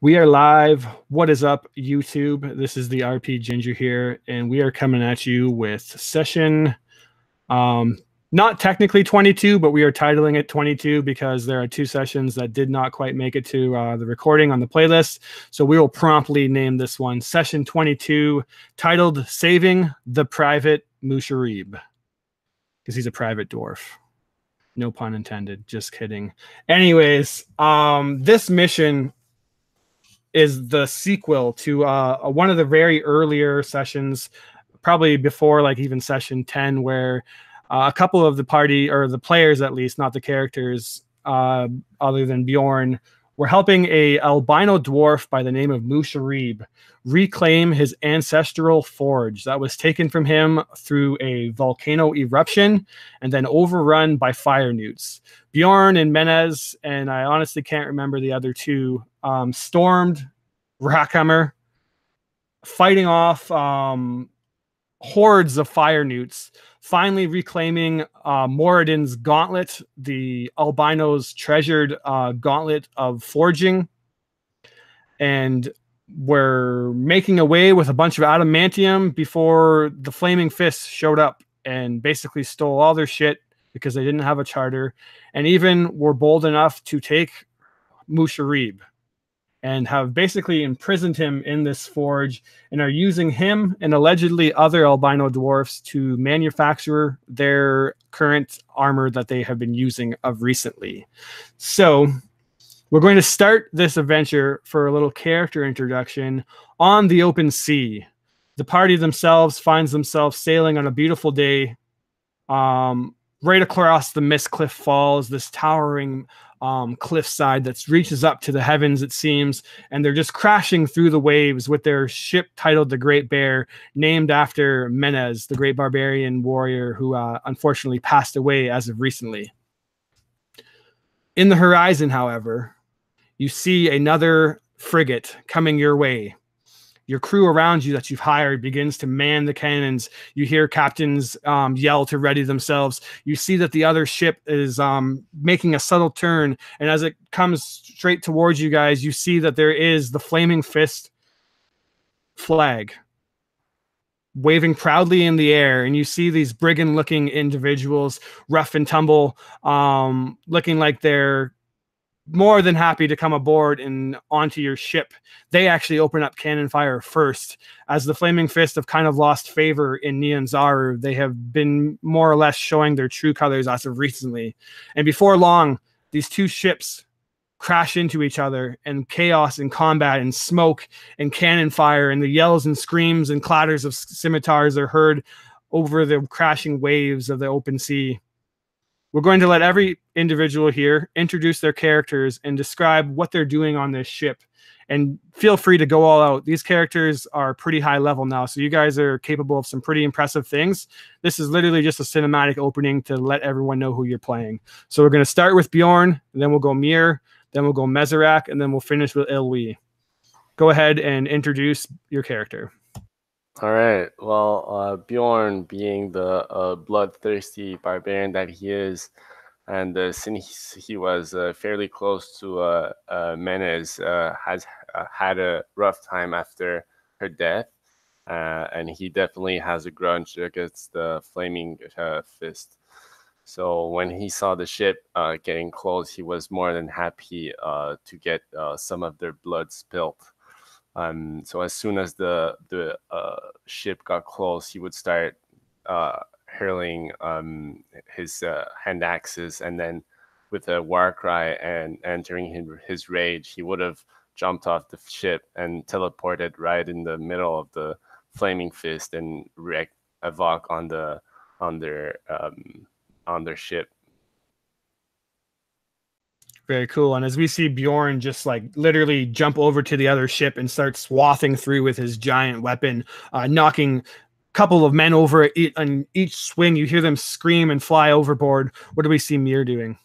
We are live. What is up, YouTube? This is the RP Ginger here, and we are coming at you with session, not technically 22, but we are titling it 22 because there are two sessions that did not quite make it to the recording on the playlist. So we will promptly name this one Session 22, titled Saving the Private Musharib, because he's a private dwarf. No pun intended. Just kidding. Anyways, this mission is the sequel to one of the very earlier sessions, probably before like even session 10, where a couple of the party, or the players at least, not the characters, other than Bjorn, were helping a albino dwarf by the name of Musharib reclaim his ancestral forge that was taken from him through a volcano eruption and then overrun by fire newts. Bjorn and Menez, and I honestly can't remember the other two, stormed Rackhammer, fighting off hordes of fire newts, finally reclaiming Moradin's gauntlet, the albino's treasured gauntlet of forging, and were making away with a bunch of adamantium before the Flaming Fists showed up and basically stole all their shit because they didn't have a charter, and even were bold enough to take Musharib and have basically imprisoned him in this forge and are using him and allegedly other albino dwarfs to manufacture their current armor that they have been using of recently. So we're going to start this adventure for a little character introduction on the open sea. The party themselves finds themselves sailing on a beautiful day right across the Mistcliff Falls, this towering cliffside that reaches up to the heavens, it seems, and they're just crashing through the waves with their ship titled the Great Bear, named after Menez, the great barbarian warrior who unfortunately passed away as of recently. In the horizon, however, you see another frigate coming your way. Your crew around you that you've hired begins to man the cannons. You hear captains yell to ready themselves. You see that the other ship is making a subtle turn. And as it comes straight towards you guys, you see that there is the Flaming Fist flag waving proudly in the air. And you see these brigand-looking individuals, rough and tumble, looking like they're more than happy to come aboard and onto your ship. They actually open up cannon fire first. As the Flaming Fist have kind of lost favor in Nyanzaru, they have been more or less showing their true colors as of recently. And before long, these two ships crash into each other, and chaos and combat and smoke and cannon fire and the yells and screams and clatters of scimitars are heard over the crashing waves of the open sea. We're going to let every individual here introduce their characters and describe what they're doing on this ship. And feel free to go all out. These characters are pretty high level now, so you guys are capable of some pretty impressive things. This is literally just a cinematic opening to let everyone know who you're playing. So we're going to start with Bjorn, then we'll go Mir, then we'll go Mezerak, and then we'll finish with Ilwi. Go ahead and introduce your character. All right. Well, Bjorn, being the bloodthirsty barbarian that he is, and since he was fairly close to Menez, has had a rough time after her death, and he definitely has a grudge against the Flaming Fist. So when he saw the ship getting close, he was more than happy to get some of their blood spilt. So as soon as the ship got close, he would start hurling his hand axes, and then with a war cry and entering his rage, he would have jumped off the ship and teleported right in the middle of the Flaming Fist and wreaked havoc on their ship. Very cool. And as we see Bjorn just like literally jump over to the other ship and start swathing through with his giant weapon, knocking a couple of men over on each swing, you hear them scream and fly overboard. What do we see Mir doing?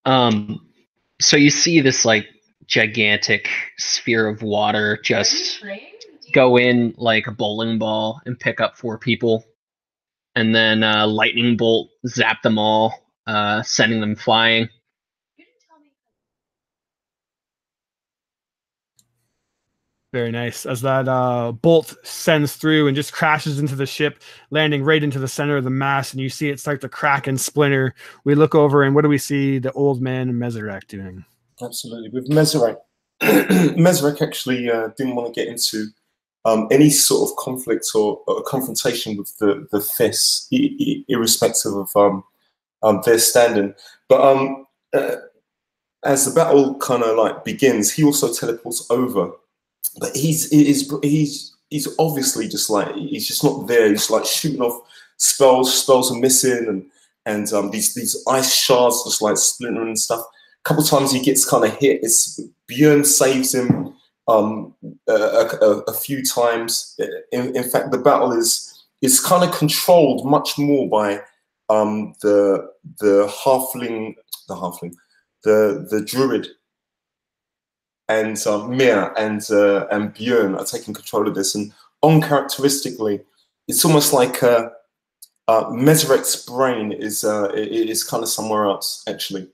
So you see this like gigantic sphere of water just go in like a bowling ball and pick up 4 people. And then lightning bolt zap them all, sending them flying. Very nice. As that bolt sends through and just crashes into the ship, landing right into the center of the mast, and you see it start to crack and splinter. We look over, and what do we see the old man and Meserac doing? Absolutely. With Meserac, Meserac actually didn't want to get into any sort of conflict or confrontation with the fists, irrespective of their standing. But as the battle kind of like begins, he also teleports over. But he's obviously just like, he's just not there. He's like shooting off spells. Spells are missing, and these ice shards just like splintering and stuff. A couple times he gets kind of hit. Bjorn saves him a few times. In fact, the battle is kind of controlled much more by the druid. And Mia and Bjorn are taking control of this, and uncharacteristically, it's almost like Meserac's brain is kind of somewhere else actually.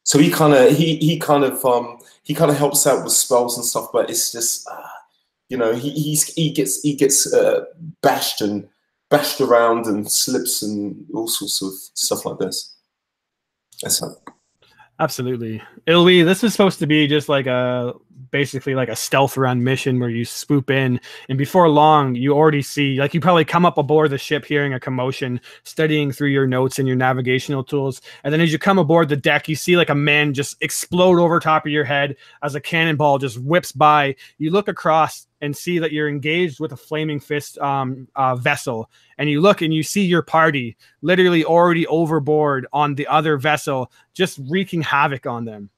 So he kind of helps out with spells and stuff, but it's just he gets bashed around and slips and all sorts of stuff like this. That's how. Absolutely. Ilwi, this is supposed to be just like basically like a stealth run mission where you swoop in, and before long you already see, like, you probably come up aboard the ship hearing a commotion, studying through your notes and your navigational tools, and then as you come aboard the deck, you see like a man just explode over top of your head as a cannonball just whips by. You look across and see that you're engaged with a flaming fist vessel, and you look and you see your party literally already overboard on the other vessel, just wreaking havoc on them.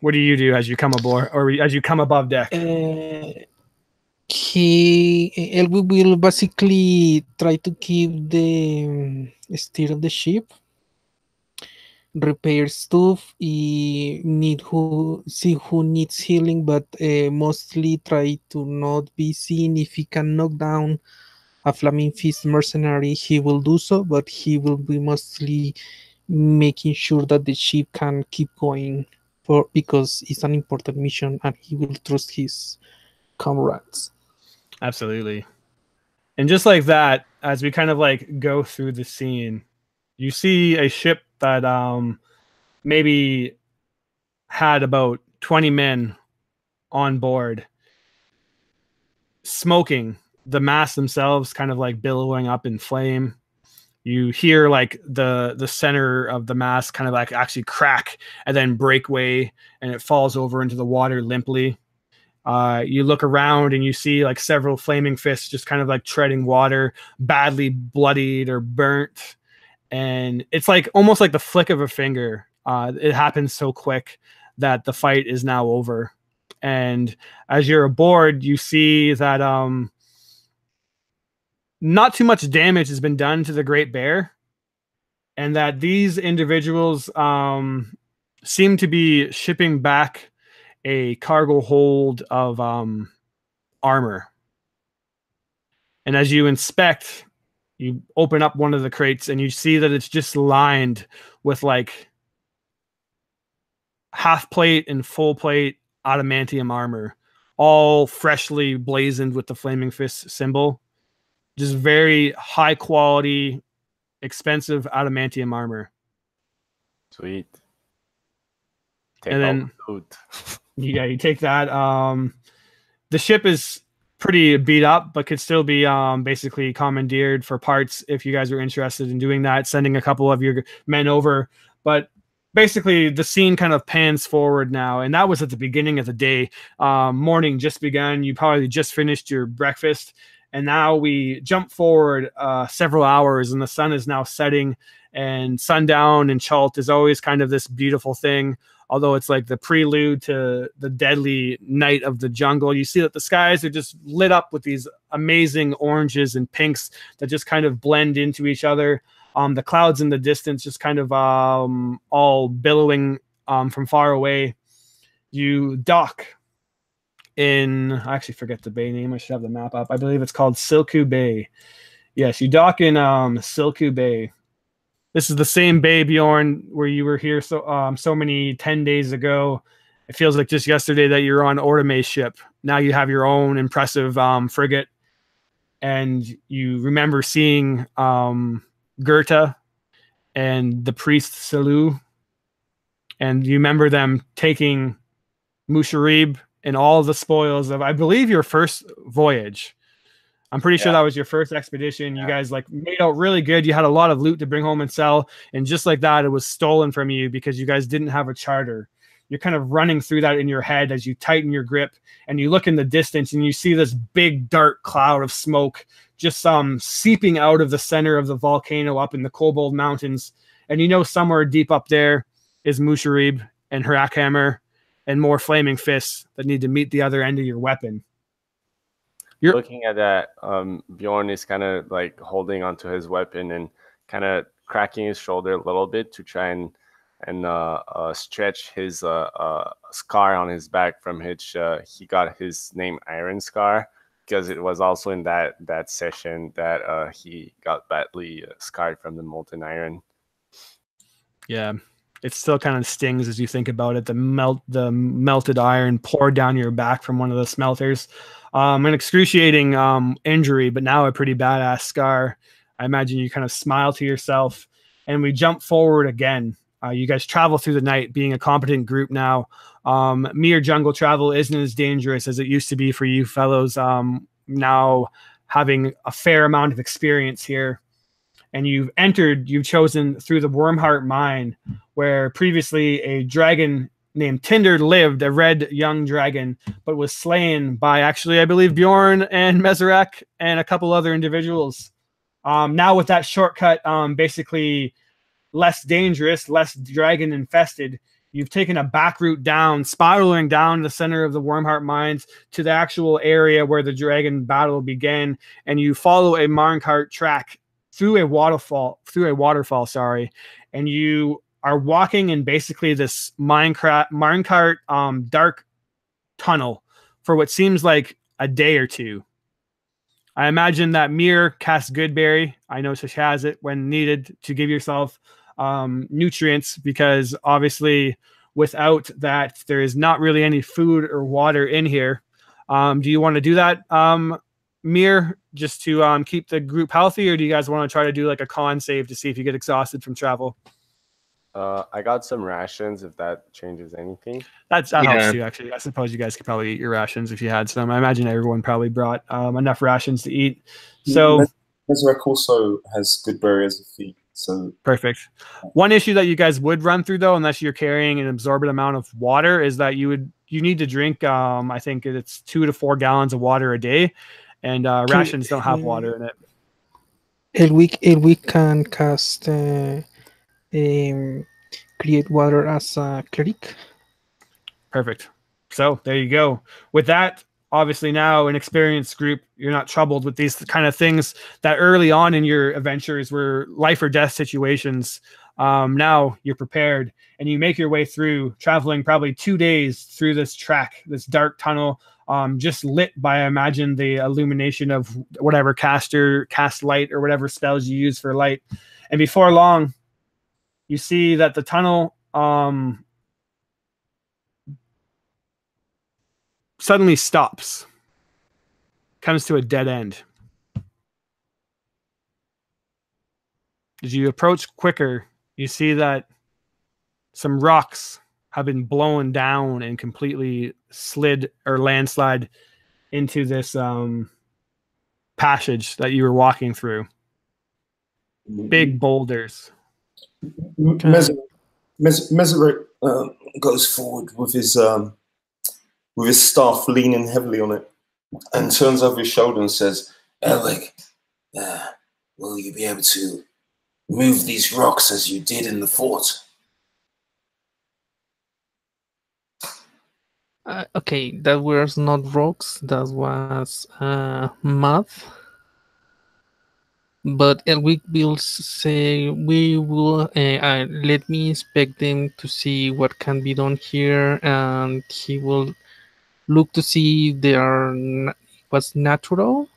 What do you do as you come aboard, or as you come above deck? Elwi will basically try to keep the steer of the ship, repair stuff, see who needs healing, but mostly try to not be seen. If he can knock down a flaming fist mercenary, he will do so, but he will be mostly making sure that the ship can keep going, because it's an important mission and he will trust his comrades. Absolutely. And just like that, as we kind of like go through the scene, you see a ship that maybe had about 20 men on board, smoking, the masts themselves kind of like billowing up in flame. You hear like the center of the mast kind of like actually crack and then break way, and it falls over into the water limply. You look around and you see like several flaming fists just kind of like treading water, badly bloodied or burnt. And it's like almost like the flick of a finger. It happens so quick that the fight is now over. And as you're aboard, you see that not too much damage has been done to the Great Bear, and that these individuals seem to be shipping back a cargo hold of armor. And as you inspect, you open up one of the crates and you see that it's just lined with like half plate and full plate adamantium armor, all freshly blazoned with the Flaming Fist symbol. Just very high quality, expensive adamantium armor. Sweet. And then yeah, you take that. The ship is pretty beat up, but could still be basically commandeered for parts if you guys are interested in doing that, sending a couple of your men over. But basically the scene kind of pans forward now, and that was at the beginning of the day. Morning just begun. You probably just finished your breakfast, and now we jump forward several hours, and the sun is now setting, and sundown in Chult is always kind of this beautiful thing. Although it's like the prelude to the deadly night of the jungle. You see that the skies are just lit up with these amazing oranges and pinks that just kind of blend into each other. The clouds in the distance just kind of all billowing from far away. You dock in, I actually forget the bay name. I should have the map up. I believe it's called Silku Bay. Yes, you dock in Silku Bay. This is the same bay, Bjorn, where you were here so many 10 days ago, It feels like just yesterday that you're on Ordeme's ship. Now you have your own impressive frigate, and you remember seeing Goethe and the priest Salu, and you remember them taking Musharib and all the spoils of, I believe, your first voyage. I'm pretty sure that was your first expedition. You guys like made out really good. You had a lot of loot to bring home and sell, and just like that, it was stolen from you because you guys didn't have a charter. You're kind of running through that in your head as you tighten your grip, and you look in the distance and you see this big dark cloud of smoke just seeping out of the center of the volcano up in the Kobold Mountains. And you know somewhere deep up there is Musharib and Harakhammer and more flaming fists that need to meet the other end of your weapon. You're looking at that. Bjorn is kind of like holding onto his weapon and kind of cracking his shoulder a little bit to try and stretch his scar on his back from which he got his name Iron Scar, because it was also in that session that he got badly scarred from the molten iron. Yeah, it still kind of stings as you think about it. The melted iron poured down your back from one of the smelters. An excruciating injury, but now a pretty badass scar. I imagine you kind of smile to yourself, and we jump forward again. You guys travel through the night, being a competent group now. Mere jungle travel isn't as dangerous as it used to be for you fellows, now having a fair amount of experience here. And you've chosen through the Wormheart Mine, where previously a dragon named Tinder lived, a red young dragon, but was slain by actually, I believe, Bjorn and Mesarek and a couple other individuals. Now with that shortcut, basically less dangerous, less dragon infested, you've taken a back route down, spiraling down the center of the Wormheart Mines to the actual area where the dragon battle began, and you follow a minecart track through a waterfall, and you are walking in basically this minecart dark tunnel for what seems like a day or two. I imagine that Mir casts Goodberry. I know she has it when needed to give yourself nutrients, because obviously without that there is not really any food or water in here. Do you want to do that, Mir, just to keep the group healthy, or do you guys want to try to do like a con save to see if you get exhausted from travel? I got some rations, if that changes anything. That helps too, actually. I suppose you guys could probably eat your rations if you had some. I imagine everyone probably brought enough rations to eat. So Mesarek also has Goodberry as a feed. So perfect. One issue that you guys would run through, though, unless you're carrying an absorbent amount of water, is that you need to drink I think it's 2 to 4 gallons of water a day, and rations don't have water in it. We can cast create water as a cleric. Perfect. So there you go. With that, obviously now an experienced group, you're not troubled with these kind of things that early on in your adventures were life or death situations. Now you're prepared, and you make your way through, traveling probably 2 days through this track, this dark tunnel, just lit by, I imagine, the illumination of whatever cast light or whatever spells you use for light. And before long, you see that the tunnel suddenly stops, comes to a dead end. As you approach quicker, you see that some rocks have been blown down and completely slid or landslide into this passage that you were walking through. Big boulders. Mesarek goes forward with his staff, leaning heavily on it, and turns over his shoulder and says, "Alec, will you be able to move these rocks as you did in the fort?" Okay, that was not rocks, that was mud. But Elwick will say, we will let me inspect them to see what can be done here, and he will look to see if they are what's natural.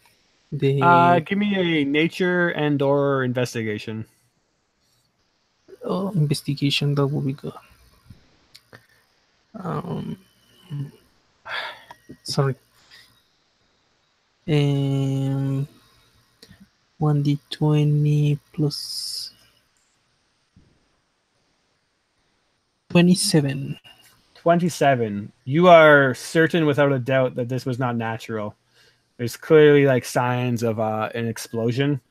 Give me a nature and or investigation. Oh, investigation, that will be good. Sorry. 1d20 plus 27. 27. You are certain without a doubt that this was not natural. There's clearly like signs of an explosion.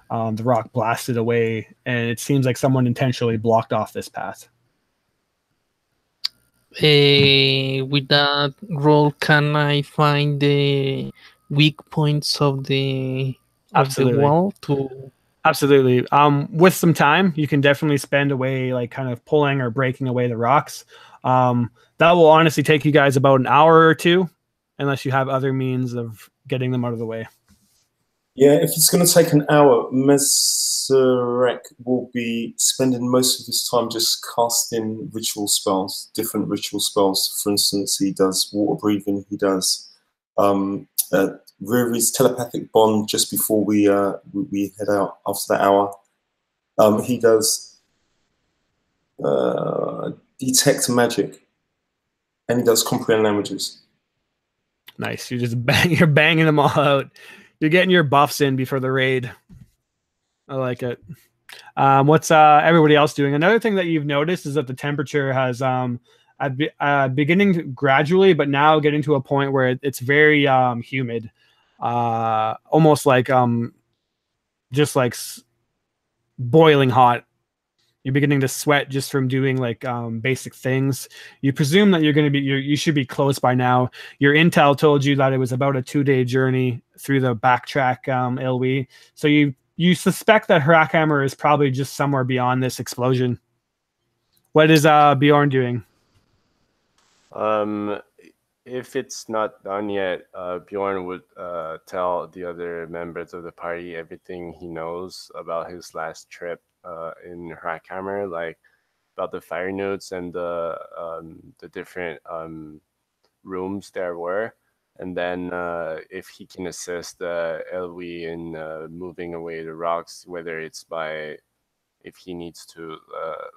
The rock blasted away, and it seems like someone intentionally blocked off this path. With that roll, can I find the weak points of the Absolutely. wall to? Absolutely. With some time, you can definitely spend away like kind of pulling or breaking away the rocks. That will honestly take you guys about an hour or two, unless you have other means of getting them out of the way. Yeah, if it's going to take an hour, Mesarek will be spending most of his time just casting ritual spells, different ritual spells. For instance, he does water breathing. He does Ruri's telepathic bond just before we head out after that hour. He does detect magic, and he does comprehend languages. Nice. You're banging them all out. You're getting your buffs in before the raid. I like it. What's everybody else doing? Another thing that you've noticed is that the temperature has beginning gradually, but now getting to a point where it's very humid, almost like just like boiling hot. You're beginning to sweat just from doing like basic things. You presume that you should be close by now. Your intel told you that it was about a 2-day journey through the backtrack Ilwi. So you suspect that Hrackhammer is probably just somewhere beyond this explosion. What is Bjorn doing? If it's not done yet, Bjorn would tell the other members of the party everything he knows about his last trip in Hrackhammer, like about the fire notes and the different rooms there were. And then if he can assist Elwi in moving away the rocks, whether it's by if he needs to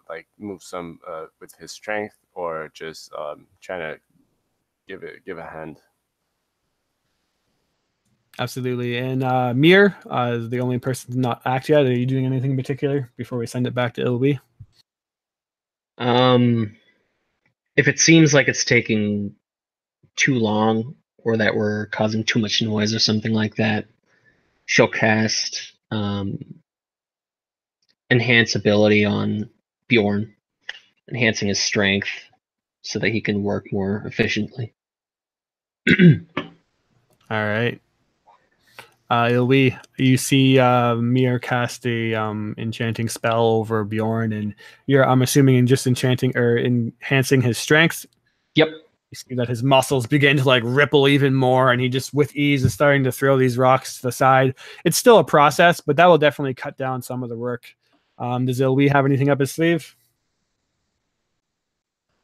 like move some with his strength or just trying to give a hand. Absolutely. And Mir is the only person to not act yet. Are you doing anything in particular before we send it back to Ilwi? If it seems like it's taking too long or that we're causing too much noise or something like that, she'll cast enhance ability on Bjorn, enhancing his strength so that he can work more efficiently. All right. Ilwi, you see Mir cast a enchanting spell over Bjorn, and I'm assuming just enchanting or enhancing his strength. Yep. You see that his muscles begin to like ripple even more, and he just with ease is starting to throw these rocks to the side. It's still a process, but that will definitely cut down some of the work. Does Ilwi have anything up his sleeve?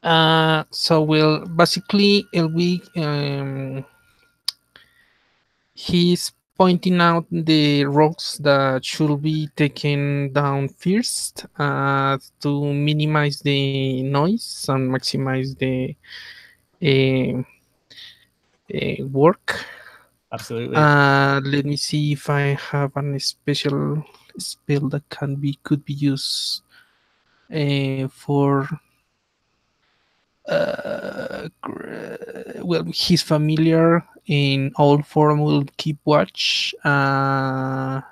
So we'll basically Ilwi he's pointing out the rocks that should be taken down first to minimize the noise and maximize the work. Absolutely. Let me see if I have a special spell that could be used for. Well, he's familiar in all form will keep watch, and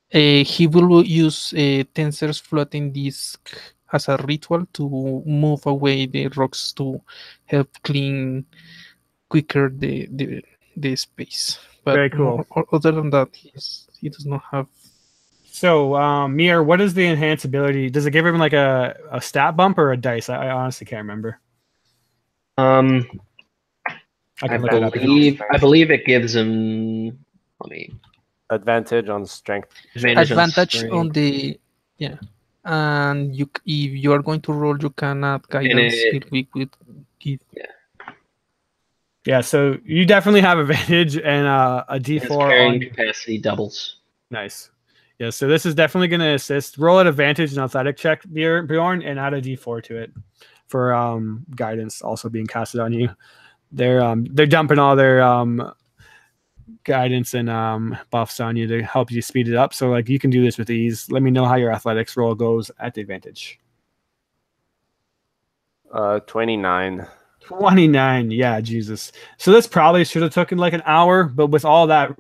he will use a Tensor's floating disk as a ritual to move away the rocks to help clean quicker the space. But very cool. Other than that, he does not have. So, Mir, what is the enhance ability? Does it give him like a stat bump or a dice? I honestly can't remember. I believe it gives him. Advantage on strength. Advantage on the and if you are going to roll, you can add guidance. Yeah, so you definitely have advantage and a D4 carrying capacity doubles. Nice. Yeah, so this is definitely going to assist. Roll at advantage and athletic check, Bjorn, and add a d4 to it for guidance also being casted on you. They're dumping all their guidance and buffs on you to help you speed it up. So like you can do this with ease. Let me know how your athletics roll goes at the advantage. 29. 29. Yeah, Jesus. So this probably should have taken like an hour, but with all that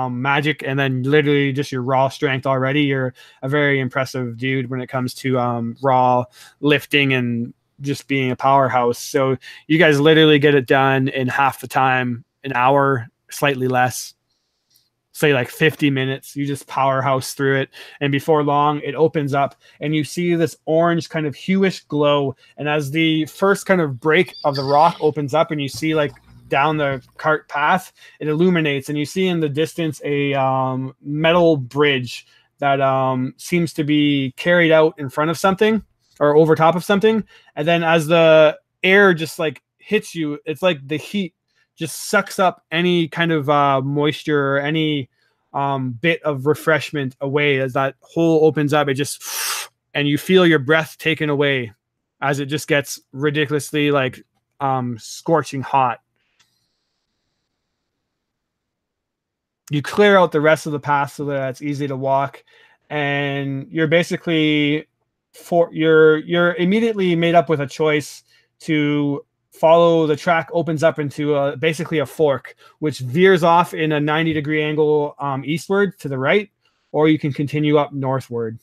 magic and then literally just your raw strength already, you're a very impressive dude when it comes to raw lifting and just being a powerhouse. So you guys literally get it done in half the time, an hour, slightly less. Say like 50 minutes. You just powerhouse through it, and before long it opens up and you see this orange kind of hueish glow. And as the first kind of break of the rock opens up and you see like down the cart path, it illuminates and you see in the distance a metal bridge that seems to be carried out in front of something or over top of something. And then as the air just like hits you, it's like the heat just sucks up any kind of moisture or any bit of refreshment away. As that hole opens up, it just, and you feel your breath taken away as it just gets ridiculously like scorching hot. You clear out the rest of the path so that it's easy to walk, and you're basically you're immediately made up with a choice to follow. The track opens up into basically a fork, which veers off in a 90-degree angle eastward to the right, or you can continue up northward.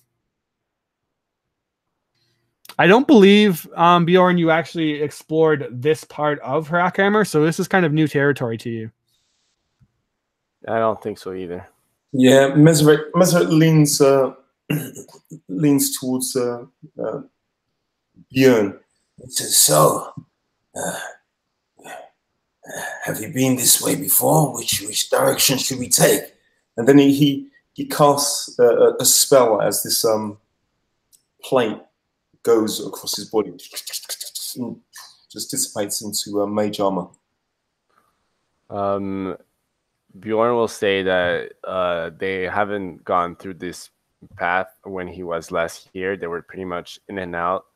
I don't believe, Bjorn, you actually explored this part of Hrackhammer, so this is kind of new territory to you. I don't think so either. Yeah, Meseret leans towards Bjorn. He says, "So, have you been this way before? Which direction should we take?" And then he casts a spell as this plate goes across his body, and just dissipates into mage armor. Bjorn will say that they haven't gone through this path when he was last here. They were pretty much in and out.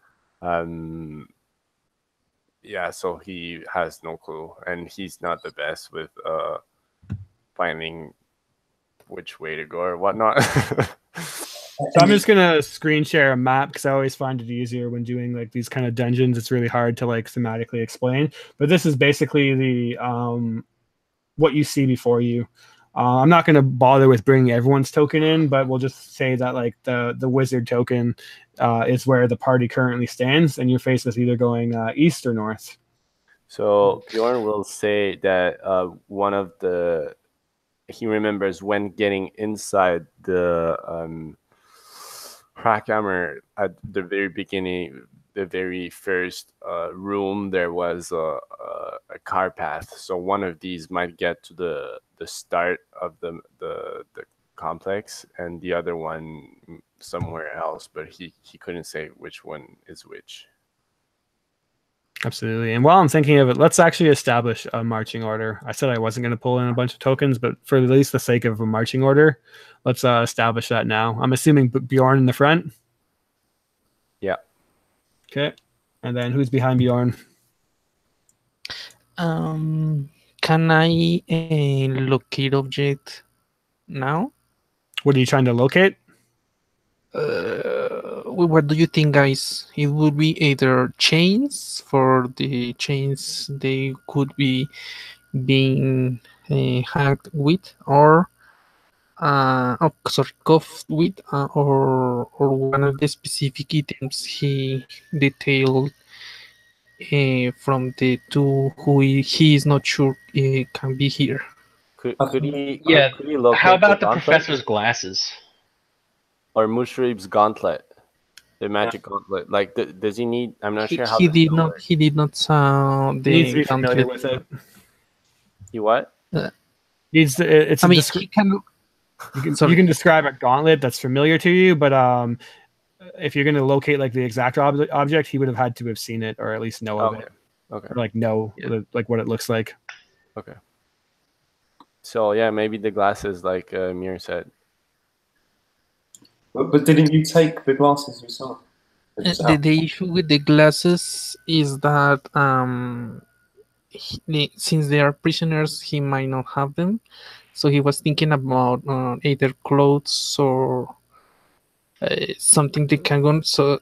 Yeah, so he has no clue, and he's not the best with finding which way to go or whatnot. So I'm just gonna screen share a map because I always find it easier when doing like these kind of dungeons. It's really hard to like thematically explain, but this is basically the what you see before you. I'm not going to bother with bringing everyone's token in, but we'll just say that like the wizard token is where the party currently stands, and you're faced with either going east or north. So Bjorn will say that he remembers when getting inside the Hrackhammer at the very beginning, the very first room, there was a car path. So one of these might get to the start of the complex, and the other one somewhere else. But he couldn't say which one is which. Absolutely. And while I'm thinking of it, let's actually establish a marching order. I said I wasn't going to pull in a bunch of tokens, but for at least the sake of a marching order, let's establish that now. I'm assuming Bjorn in the front. Yeah. Okay. And then who's behind Bjorn? Can I locate object now? What are you trying to locate? What do you think, guys? It would be either chains. For the chains, they could be being hacked with, or cuffed with, or one of the specific items he detailed from the two who he is not sure can be here. Could he Yeah. locate How about the gauntlet? professor's glasses? Or Musharib's gauntlet, the magic gauntlet? Like, does he need? I'm not sure how He this did will not. work. He did not sound He needs to the be familiar gauntlet. with it. He what? Needs to, it's I a mean, descri- he can. you can describe a gauntlet that's familiar to you, but if you're going to locate like the exact object, he would have had to have seen it or at least know of it, Okay. or like know like what it looks like. Okay. So yeah, maybe the glasses, like Mir said. But didn't you take the glasses yourself? The issue with the glasses is that since they are prisoners, he might not have them. So he was thinking about either clothes or something they can go. So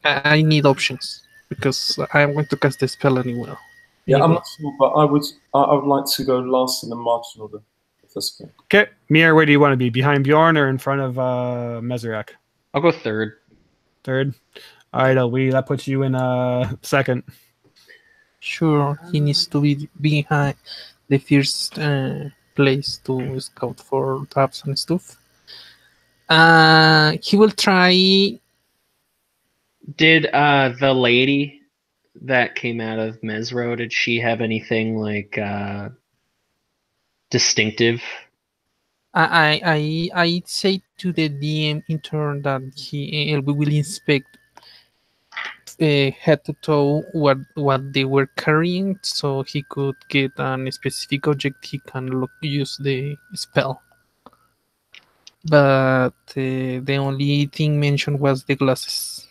I need options because I'm going to cast the spell anyway. Yeah, I'm not sure, but I would like to go last in the marching order, if that's okay. Okay, Mir, where do you want to be? Behind Bjorn or in front of Meserac? I'll go third. Third. All right, Elwee, that puts you in second. Sure, he needs to be behind the first place to scout for traps and stuff. He will try. Did the lady that came out of Mesro, did she have anything like distinctive? I say to the DM in turn that we will inspect head to toe what they were carrying, so he could get a specific object he can use the spell. But the only thing mentioned was the glasses.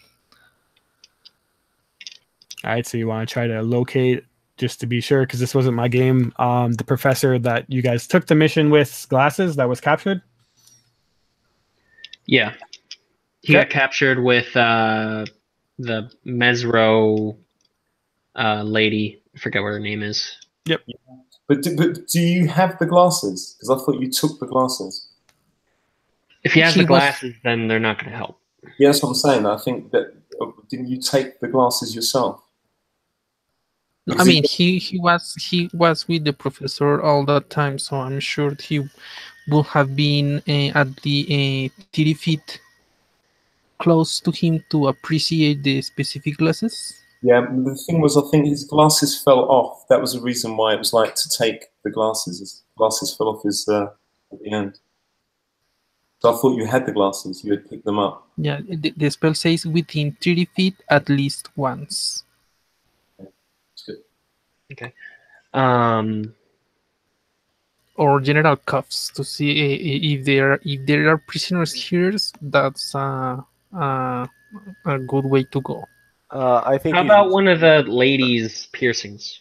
All right, so you want to try to locate, just to be sure, because this wasn't my game, the professor that you guys took the mission with glasses that was captured? Yeah. He got captured with the Mesro lady. I forget what her name is. Yep. But do you have the glasses? Because I thought you took the glasses. If he has the glasses, then they're not going to help. Yeah, that's what I'm saying. I think that didn't you take the glasses yourself? I mean, he was with the professor all that time, so I'm sure he would have been at the 30 feet close to him to appreciate the specific glasses. Yeah, the thing was, I think his glasses fell off. That was the reason why it was like to take the glasses. His glasses fell off his at the end. So I thought you had the glasses. You had picked them up. Yeah, the spell says within 30 feet at least once. That's good. Okay. Or general cuffs to see if there are prisoners here. That's a good way to go. I think. How about one of the ladies' piercings?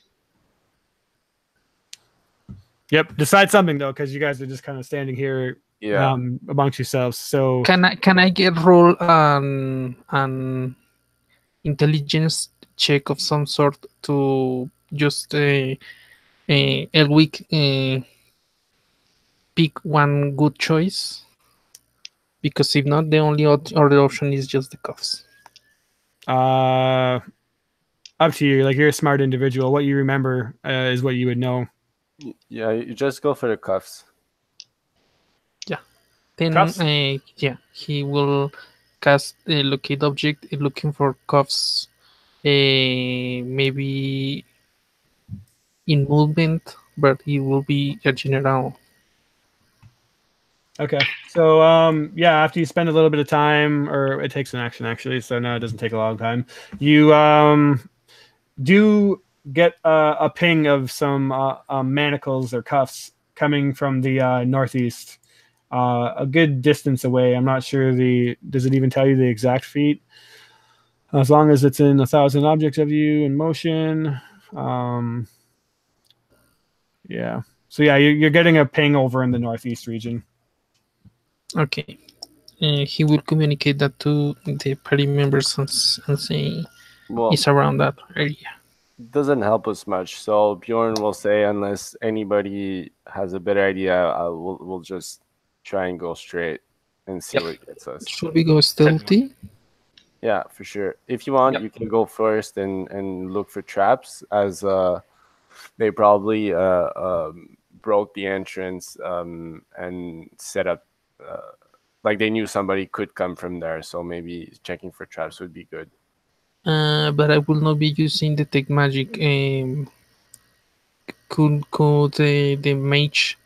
Yep. Decide something though, because you guys are just kind of standing here, amongst yourselves. So can I get roll an intelligence check of some sort to just Elwick pick one good choice? Because if not, the only other option is just the cuffs. Up to you. Like, you're a smart individual. What you remember is what you would know. Yeah, you just go for the cuffs. Yeah. Then Cuffs? yeah, he will cast a locate object looking for cuffs. Maybe in movement, but it will be a general. Okay. So yeah, after you spend a little bit of time, or it takes an action actually, so no, it doesn't take a long time. You do get a ping of some manacles or cuffs coming from the northeast, a good distance away. I'm not sure does it even tell you the exact feet? As long as it's in 1,000 objects of you in motion. Yeah. So yeah, you're getting a ping over in the northeast region. Okay. He will communicate that to the party members and say it's around that area. Doesn't help us much. So Bjorn will say, unless anybody has a better idea, we'll just try and go straight and see what gets us. Should we go stealthy? Yeah, for sure. If you want, you can go first and look for traps, as they probably broke the entrance and set up, like they knew somebody could come from there. So maybe checking for traps would be good. But I will not be using detect magic. Could the mage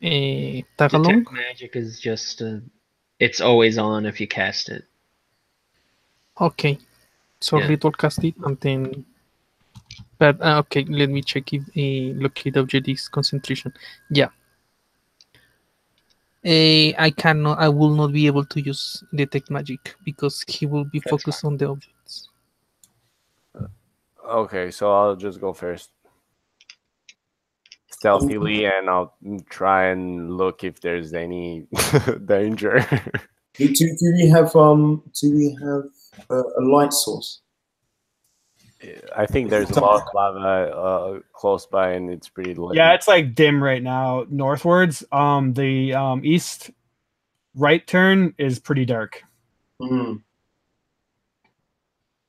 tag along? Detect magic is just it's always on if you cast it. Okay, so ritual cast it and then. But okay, let me check if locate object is concentration. Yeah. I cannot. I will not be able to use detect magic because he will be focused on the objects. Okay, so I'll just go first. Stealthily, and I'll try and look if there's any danger. Do we have a light source? I think there's a lot of lava close by, and it's pretty lit. Yeah, it's like dim right now. Northwards, the east right turn is pretty dark.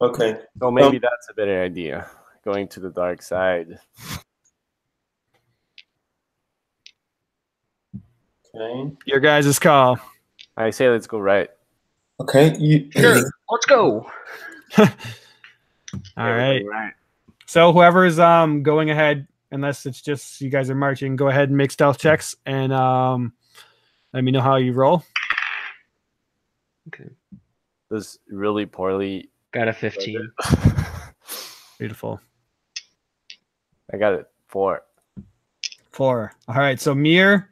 Okay. So maybe that's a better idea, going to the dark side. Okay. Your guys' call. I say let's go right. Okay. Sure, let's go. All right. So whoever's going ahead, unless it's just you guys are marching, go ahead and make stealth checks and let me know how you roll. Okay. This really poorly. Got a 15. Beautiful. I got it. 4. 4. All right. So Mir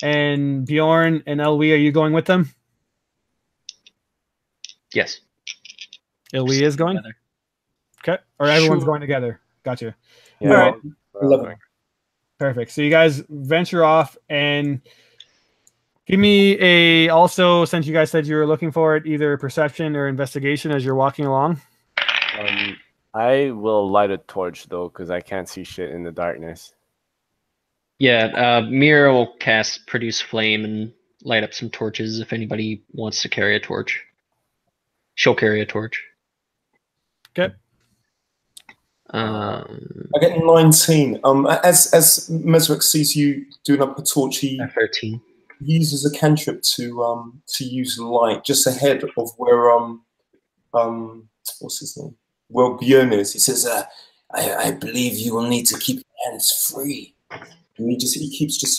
and Bjorn and Elwie, are you going with them? Yes. Elwie is going. Together. Okay. Or everyone's Sure. going together. Gotcha. Yeah. All right. 11. Perfect. So you guys venture off and give me a, also, since you guys said you were looking for it, either perception or investigation as you're walking along. I will light a torch though, because I can't see shit in the darkness. Yeah, Mira will cast Produce Flame and light up some torches if anybody wants to carry a torch. She'll carry a torch. Okay. I get 19. As Mesric sees you doing up a torch, he 13. uses a cantrip to use light just ahead of where what's his name? Well, Björn is. He says, I believe you will need to keep your hands free. And he keeps just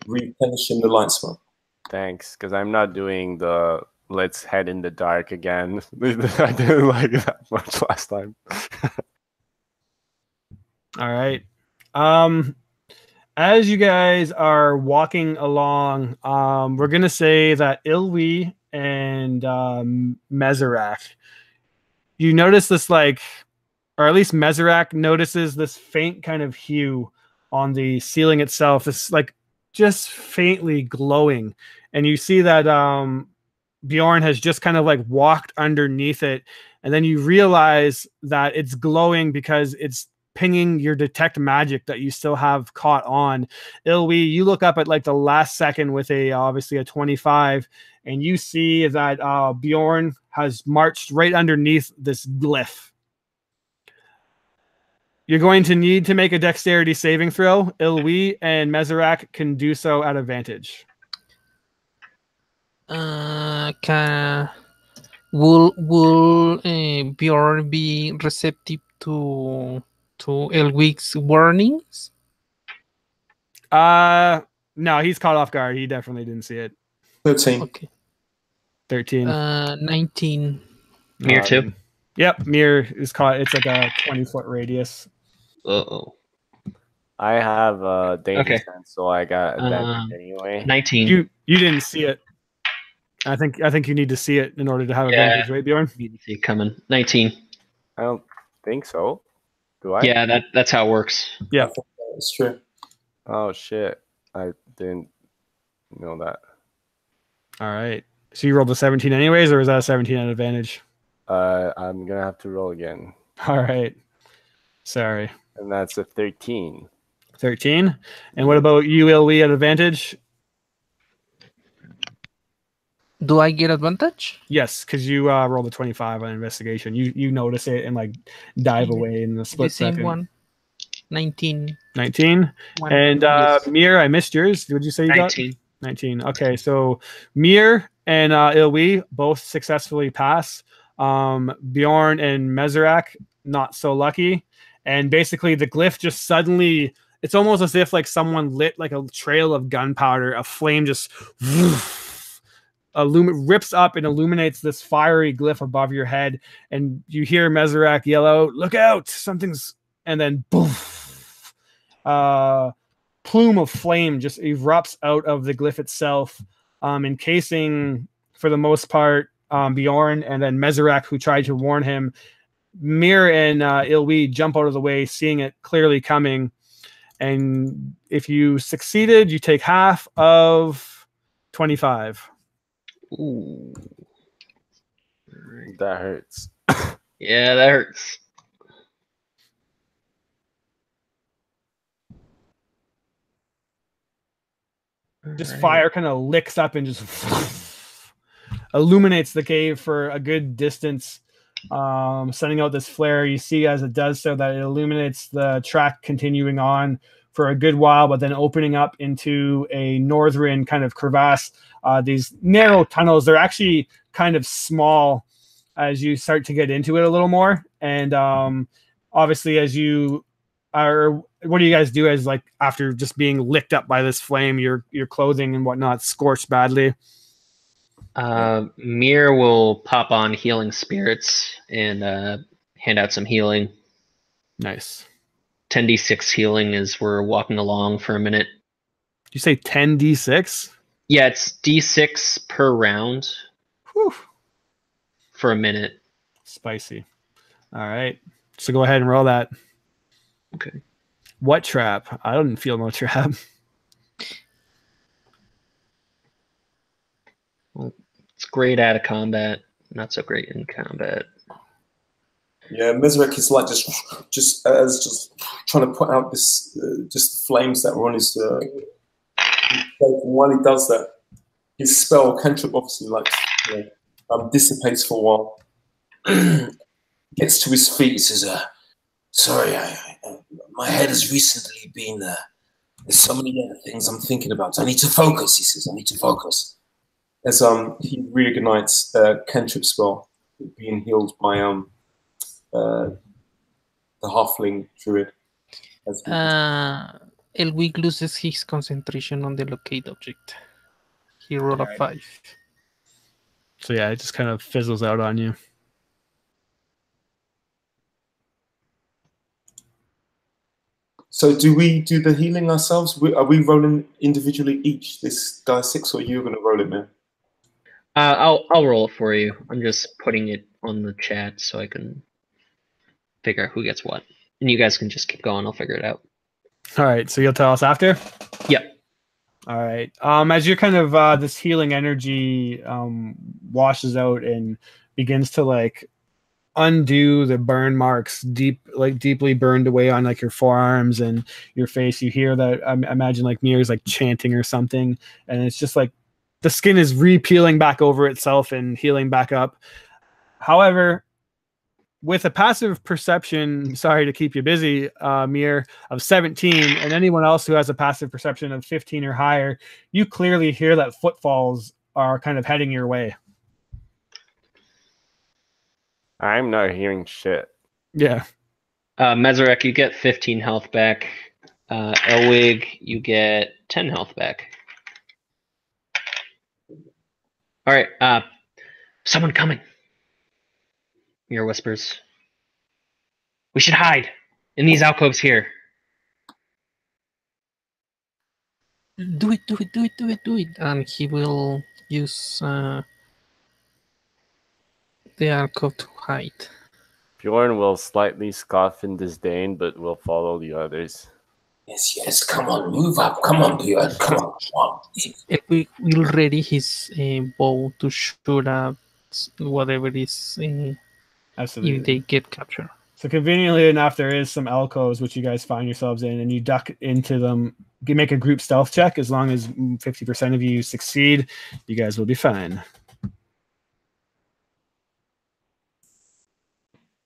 replenishing the light spell. Thanks, because I'm not doing the let's head in the dark again. I didn't like that much last time. All right. As you guys are walking along, we're gonna say that Ilwi and Mezerak, you notice this, like, or at least Mezerak notices this faint kind of hue on the ceiling itself. This, like, just faintly glowing, and you see that Bjorn has just kind of like walked underneath it, and then you realize that it's glowing because it's pinging your detect magic that you still have caught on. Ilwi, you look up at like the last second with a obviously a 25, and you see that Bjorn has marched right underneath this glyph. You're going to need to make a dexterity saving throw. Ilwi and Mezerak can do so at advantage. Will Bjorn be receptive to Elwig's warnings? No, he's caught off guard. He definitely didn't see it. 13. Okay. 13. 19. Mir too. Yep, Mir is caught. It's like a 20-foot radius. Uh-oh. I have danger Okay. sense, so I got advantage anyway. 19. You didn't see it. I think you need to see it in order to have Yeah. advantage, right, Bjorn? You can see it coming. 19. I don't think so. Do I? Yeah, that's how it works. Yeah. That's true. Oh shit! I didn't know that. All right. So you rolled a 17 anyways, or is that a 17 at advantage? I'm gonna have to roll again. All right. Sorry. And that's a 13. 13. And what about you, Ilwi, at advantage? Do I get advantage? Yes, because you rolled a 25 on investigation. You notice it and like dive away in the split The same second. one. 19. 19. One. And Yes. Mir, I missed yours. Would you say you 19. got 19? Okay, so Mir and Ilwi both successfully pass. Bjorn and Mezerak, not so lucky. And basically the glyph just suddenly, it's almost as if like someone lit like a trail of gunpowder. A flame just rips up and illuminates this fiery glyph above your head. And you hear Mezerak yell out, "Look out, something's," and then boom. plume of flame just erupts out of the glyph itself, encasing, for the most part, Bjorn, and then Meserac, who tried to warn him. Mir and Ilwi jump out of the way, seeing it clearly coming. And if you succeeded, you take half of 25. Ooh. That hurts. Yeah, that hurts. Just Alright. fire kind of licks up and just illuminates the cave for a good distance, sending out this flare. You see as it does so that it illuminates the track continuing on for a good while, but then opening up into a northern kind of crevasse. These narrow tunnels, they're actually kind of small as you start to get into it a little more. And obviously, as you are, what do you guys do as, like, after just being licked up by this flame, your clothing and whatnot scorched badly? Mir will pop on healing spirits and hand out some healing. Nice. 10d6 healing as we're walking along for a minute. You say 10d6? Yeah, it's d6 per round. Whew. For a minute. Spicy. All right. So go ahead and roll that. Okay. What trap? I don't feel no trap. Well, it's great out of combat, not so great in combat. Yeah, Meserac is like just trying to put out this just the flames that were on his. While he does that, his spell cantrip obviously dissipates for a while. Gets to his feet. He says, "Sorry, my head has recently been. There's so many other things I'm thinking about. I need to focus." He says, "I need to focus." As he reignites cantrip spell being healed by the halfling druid. Elwig loses his concentration on the locate object. He rolled a 5. So yeah, it just kind of fizzles out on you. So do we do the healing ourselves? Are we rolling individually each this D6, or you're going to roll it, man? I'll roll it for you. I'm just putting it on the chat so I can figure out who gets what. And you guys can just keep going. I'll figure it out. All right. So you'll tell us after? Yep. All right. As you're kind of this healing energy washes out and begins to like undo the burn marks deeply burned away on like your forearms and your face, you hear that I imagine like Mir's like chanting or something, and it's just like the skin is re-peeling back over itself and healing back up. However, with a passive perception, sorry to keep you busy, Mir, of 17, and anyone else who has a passive perception of 15 or higher, you clearly hear that footfalls are kind of heading your way. I'm not hearing shit. Yeah. Meserac, you get 15 health back. Elwig, you get 10 health back. All right. Someone coming. Mir whispers. We should hide in these alcoves here. Do it. And he will use the alcove to hide. Bjorn will slightly scoff in disdain, but will follow the others. Yes, come on, move up. Come on, Bjorn, come on. We will ready his bow to shoot at whatever is Absolutely. if they get captured. So conveniently enough, there is some alcoves which you guys find yourselves in, and you duck into them. You make a group stealth check. As long as 50% of you succeed, you guys will be fine.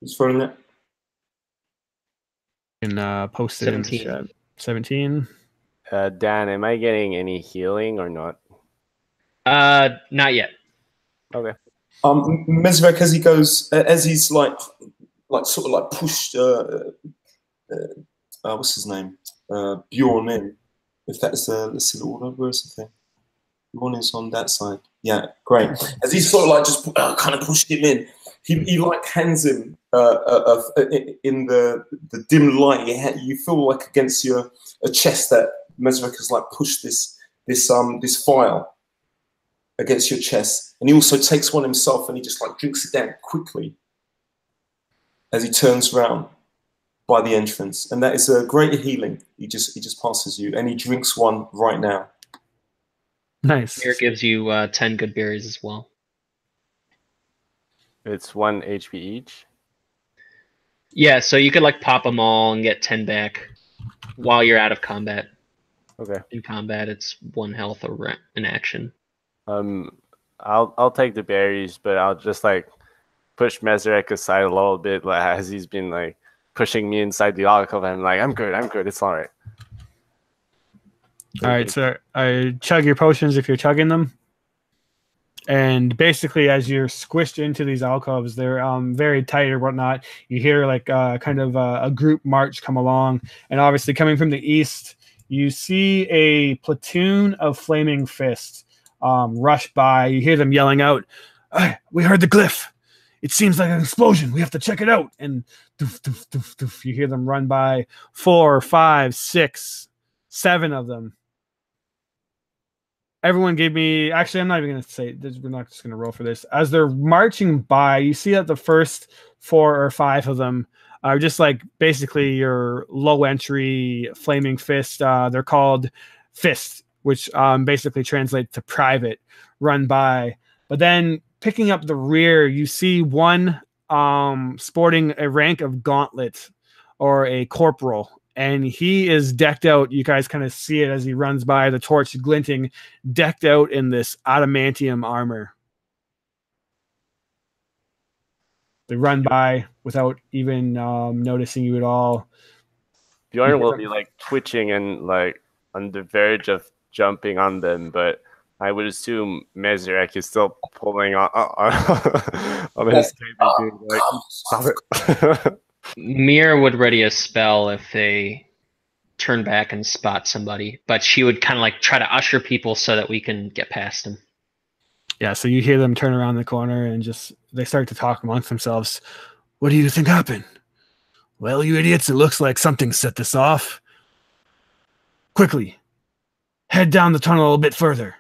Who's throwing that? You can post it in the chat. 17. Dan, am I getting any healing or not? Not yet. Okay. Meserac, as he goes, as he's like sort of like pushed. What's his name? Bjorn in. If that's let's see the order. Where's the thing? Bjorn is on that side. Yeah, great. As he's sort of like just kind of pushed him in, he like hands him in the dim light. You feel like against a chest that Mesric has like pushed this vial against your chest, and he also takes one himself, and he just like drinks it down quickly as he turns around by the entrance, and that is a greater healing. He just passes you, and he drinks one right now. Nice. Mir gives you 10 good berries as well. It's 1 HP each. Yeah, so you could like pop them all and get 10 back while you're out of combat. Okay. In combat, it's 1 health or an action. I'll take the berries, but I'll just like push Mesrek aside a little bit, like, as he's been like pushing me inside the alcove. I'm like, I'm good, it's all right. All right, so I chug your potions if you're chugging them. And basically, as you're squished into these alcoves, they're very tight or whatnot. You hear like kind of a group march come along. And obviously coming from the east, you see a platoon of flaming fists rush by. You hear them yelling out, "Hey, we heard the glyph. It seems like an explosion. We have to check it out." And doof, doof, doof, doof. You hear them run by 4, 5, 6, 7 of them. Everyone gave me... Actually, I'm not even going to say this. We're not just going to roll for this. As they're marching by, you see that the first 4 or 5 of them are just like basically your low entry flaming fist. They're called Fist, which basically translates to private, run by. But then picking up the rear, you see one sporting a rank of gauntlet or a corporal. And he is decked out. You guys kind of see it as he runs by, the torch glinting, decked out in this adamantium armor. They run by without even noticing you at all. Bjorn will be like twitching and like on the verge of jumping on them, but I would assume Mesrek is still pulling on his table, being like, "Stop it." Mir would ready a spell if they turn back and spot somebody, but she would kind of like try to usher people so that we can get past them. Yeah, so you hear them turn around the corner and just they start to talk amongst themselves. "What do you think happened?" "Well, you idiots, it looks like something set this off. Quickly, head down the tunnel a little bit further.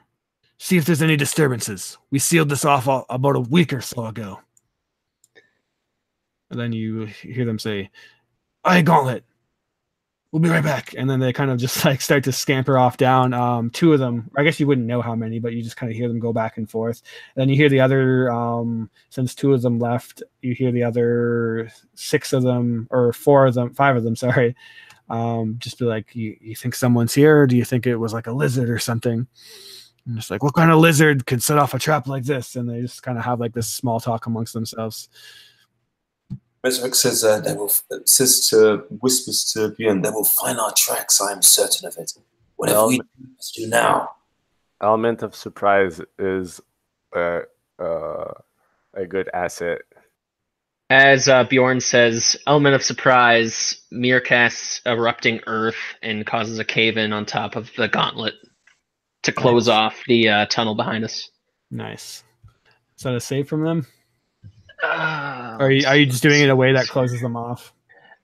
See if there's any disturbances. We sealed this off about a week or so ago." And then you hear them say, "Aye, Gauntlet, we'll be right back." And then they kind of just like start to scamper off down. 2 of them, I guess you wouldn't know how many, but you just kind of hear them go back and forth. And then you hear the other, since 2 of them left, you hear the other 6 of them, or 4 of them, 5 of them, sorry. Just be like, you think someone's here? Or do you think it was like a lizard or something? And just like, what kind of lizard could set off a trap like this? And they just kind of have like this small talk amongst themselves. Mesric says, whispers to Bjorn, "They will find our tracks, I am certain of it. Whatever we must do now." Element of surprise is a good asset. As Bjorn says, element of surprise, Mir casts erupting earth and causes a cave-in on top of the gauntlet to close off the tunnel behind us. Nice. Is that a save from them? Or are you just doing it in a way that closes them off?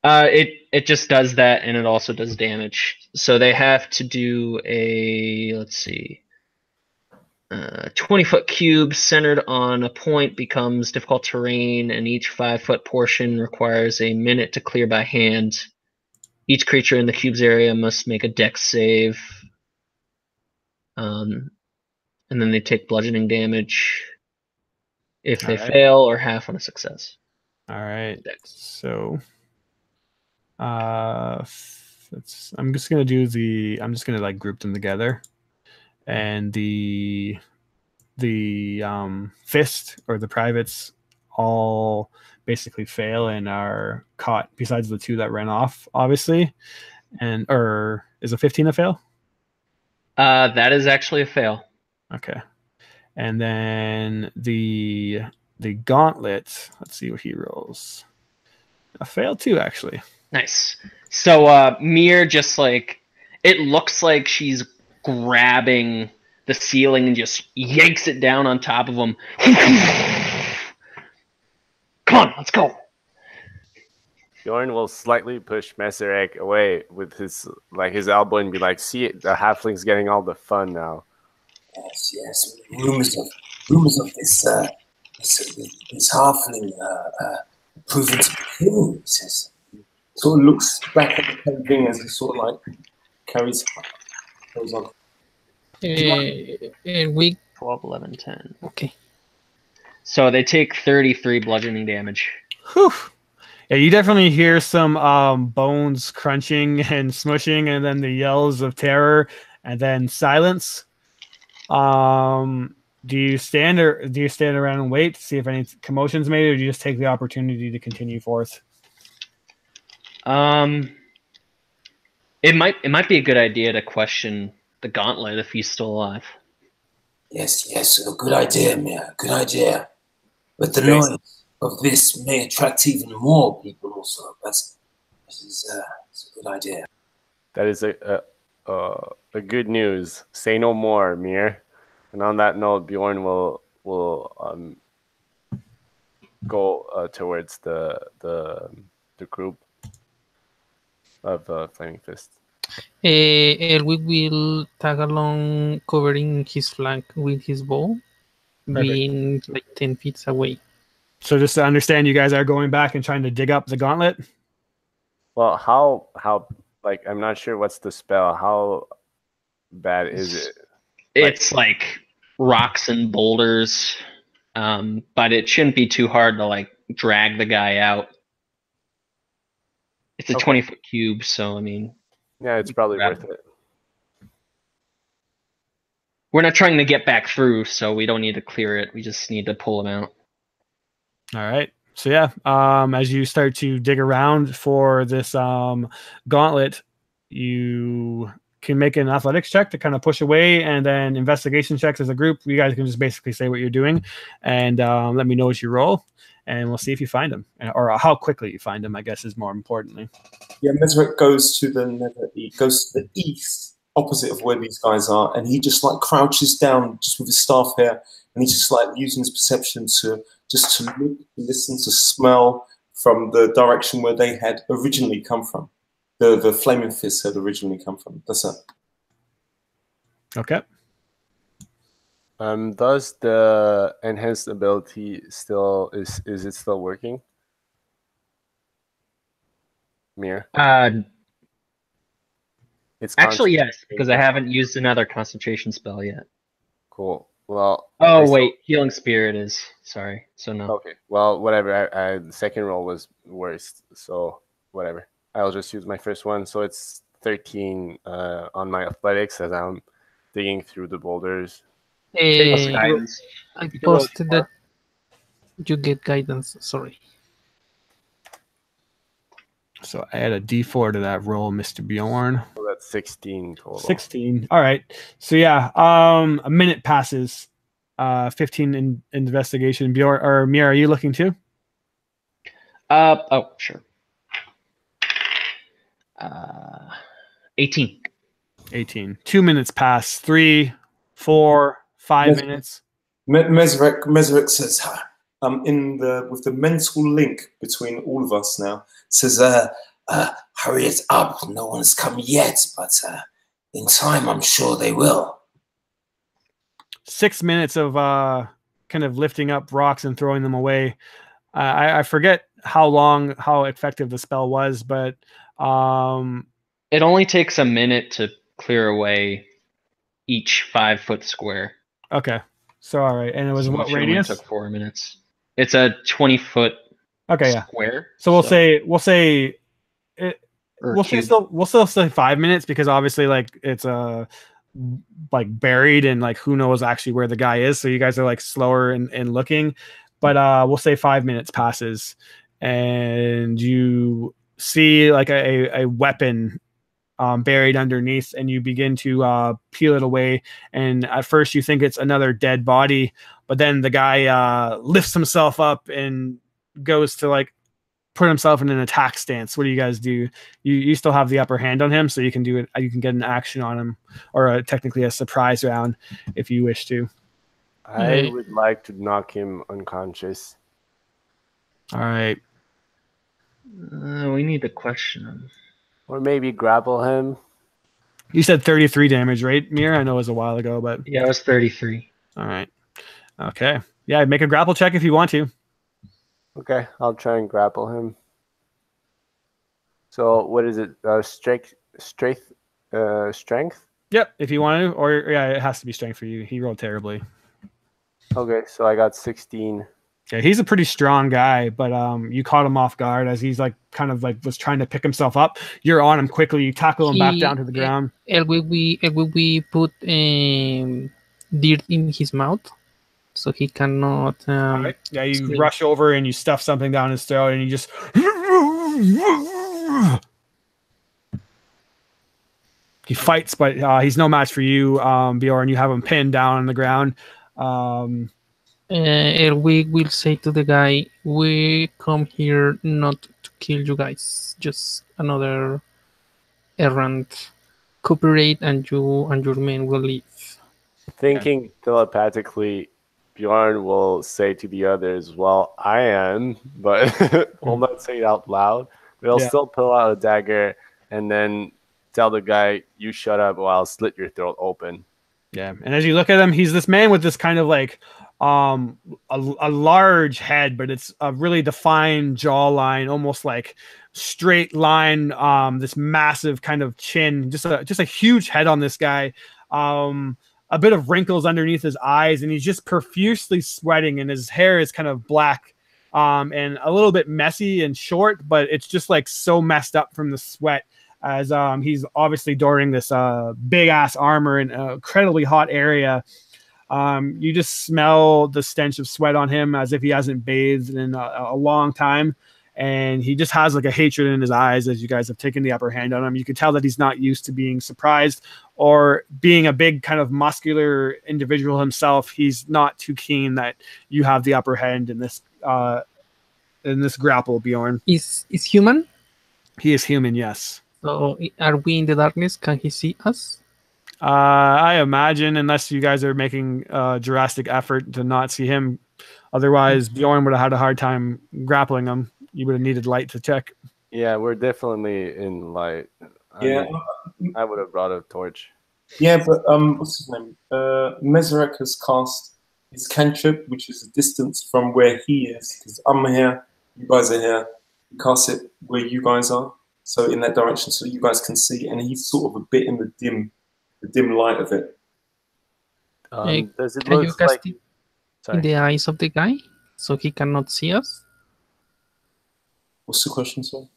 It just does that, and it also does damage. So they have to do a, let's see, 20-foot cube centered on a point becomes difficult terrain, and each 5-foot portion requires a minute to clear by hand. Each creature in the cube's area must make a dex save. And then they take bludgeoning damage if they fail, or half on a success. All right. So I'm just gonna like group them together. And the fist or the privates all basically fail and are caught, besides the 2 that ran off, obviously. Or is a 15 a fail? That is actually a fail. Okay. And then the gauntlet, let's see what he rolls. A fail too, actually. Nice. So Mir just like, it looks like she's grabbing the ceiling and just yanks it down on top of him. Come on, let's go. Bjorn will slightly push Messerek away with his elbow and be like, "See, the halfling's getting all the fun now." Yes. Rumors of this halfling proving to be true. He says. Sort of looks back at the painting as he sort of like carries on. We 12, 11, 10. okay. So they take 33 bludgeoning damage. Whew. Yeah, you definitely hear some bones crunching and smushing, and then the yells of terror, and then silence. Do you stand around and wait to see if any commotion's made, or do you just take the opportunity to continue forth? It might be a good idea to question the gauntlet if he's still alive. Yes, a good idea, Mia. Good idea. But the noise of this may attract even more people also. It's a good idea. That is a good news. Say no more, Mir. And on that note, Bjorn will go towards the group of Flaming Fist. Elwick will tag along, covering his flank with his bow, being like 10 feet away. So just to understand, you guys are going back and trying to dig up the gauntlet? Well, how like, I'm not sure what's the spell. How bad is it? It's like rocks and boulders, but it shouldn't be too hard to like drag the guy out. It's a 20-foot cube, so I mean, yeah, it's probably worth it. We're not trying to get back through, so we don't need to clear it. We just need to pull him out. All right. So yeah, as you start to dig around for this gauntlet, you can make an athletics check to kind of push away, and then investigation checks as a group. You guys can just basically say what you're doing, and let me know what you roll, and we'll see if you find him, or how quickly you find him, I guess, is more importantly. Yeah, Mesric goes to the east, opposite of where these guys are, and he just like crouches down just with his staff here, and he's just like using his perception to look, to listen, to smell from the direction where they had originally come from. The Flaming Fist had originally come from. That's it. Okay. Does the enhanced ability still is it still working? Mir? It's Actually, yes, because I haven't used another concentration spell yet. Cool. Well. Oh wait, healing spirit is. Sorry, so no. Okay. Well, whatever. The second roll was worst, so whatever. I'll just use my first one. So it's 13 on my athletics as I'm digging through the boulders. Guidance. I posted that you get guidance. Sorry. So add a D4 to that roll, Mr. Bjorn. So that's 16 total. 16. All right. So yeah, a minute passes. 15 in investigation. Bjorn or Mir, are you looking too? Oh, sure. 18. 18. 2 minutes pass. 3, 4, 5 minutes. Mesric says, with the mental link between all of us now, says, hurry it up. No one's come yet, but in time, I'm sure they will. 6 minutes of kind of lifting up rocks and throwing them away. I forget how effective the spell was, but it only takes a minute to clear away each 5-foot square. Okay. So all right, and it was so what radius? Took 4 minutes. It's a 20-foot square. So we'll say we'll still say 5 minutes, because obviously like it's like buried, and like who knows actually where the guy is. So you guys are like slower in looking, but we'll say 5 minutes passes, and you see like a weapon buried underneath, and you begin to peel it away. And at first you think it's another dead body, but then the guy lifts himself up and goes to like put himself in an attack stance. What do you guys do? You still have the upper hand on him, so you can do it. You can get an action on him, or technically a surprise round if you wish to. I would like to knock him unconscious. All right. We need to question him. Or maybe grapple him. You said 33 damage, right, Mir? I know it was a while ago, but Yeah, it was 33. all right. Okay. Yeah, make a grapple check if you want to. Okay, I'll try and grapple him. So what is it? Strength? Yep, if you want to, or yeah, it has to be strength for you. He rolled terribly. Okay, so I got 16. Yeah, he's a pretty strong guy, but you caught him off guard as he's like kind of like was trying to pick himself up. You're on him quickly. You tackle him back down to the ground. Will we put dirt in his mouth so he cannot? All right. Yeah, you scream. rush over and you stuff something down his throat, and you just. He fights, but he's no match for you, Bjorn. You have him pinned down on the ground. We will say to the guy, we come here not to kill you guys, just another errand. Cooperate and you and your men will leave. Thinking telepathically, Bjorn will say to the others, well, I am, but will not say it out loud. They'll still pull out a dagger and then tell the guy, you shut up or I'll slit your throat open. Yeah, and as you look at him, he's this man with this kind of like a large head, but it's a really defined jawline, almost like straight line, this massive kind of chin, just a huge head on this guy, a bit of wrinkles underneath his eyes, and he's just profusely sweating, and his hair is kind of black and a little bit messy and short, but it's just like so messed up from the sweat, as he's obviously during this big ass armor in an incredibly hot area. You just smell the stench of sweat on him as if he hasn't bathed in a long time. And he just has like a hatred in his eyes as you guys have taken the upper hand on him. You can tell that he's not used to being surprised or being a big kind of muscular individual himself. He's not too keen that you have the upper hand in this grapple, Bjorn. Is human? He is human, yes. So are we in the darkness? Can he see us? I imagine, unless you guys are making a drastic effort to not see him. Otherwise, Bjorn would have had a hard time grappling him. You would have needed light to check. Yeah, we're definitely in light. I would have brought a torch. Yeah, but what's his name? Mesarek has cast his cantrip, which is a distance from where he is, because I'm here, you guys are here. He casts it where you guys are, so in that direction, so you guys can see. And he's sort of a bit in the dim light of it. Does it Can you look cast like it Sorry. in the eyes of the guy so he cannot see us? What's the question, sir?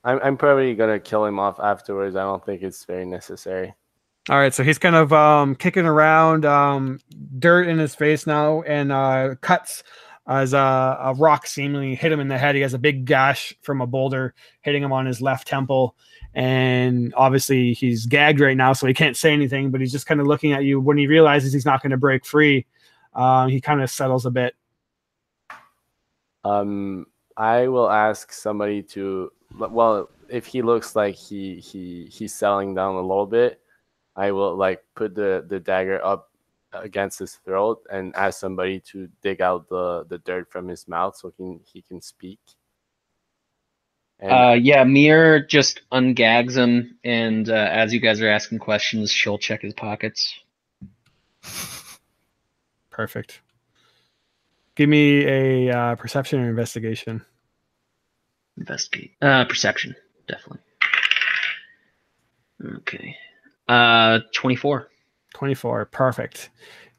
I'm probably gonna kill him off afterwards. I don't think it's very necessary. All right, so he's kind of kicking around, dirt in his face now, and cuts as a rock seemingly hit him in the head. He has a big gash from a boulder hitting him on his left temple. And obviously he's gagged right now, so he can't say anything, but he's just kind of looking at you. When he realizes he's not going to break free, he kind of settles a bit. I will ask somebody to, well, if he looks like he's settling down a little bit, I will like put the dagger up against his throat and ask somebody to dig out the dirt from his mouth so he can speak. And, Yeah, Mir just ungags him, and as you guys are asking questions, she'll check his pockets. Perfect. Give me a perception or investigation. Investigate. Perception, definitely. Okay. 24. 24. Perfect.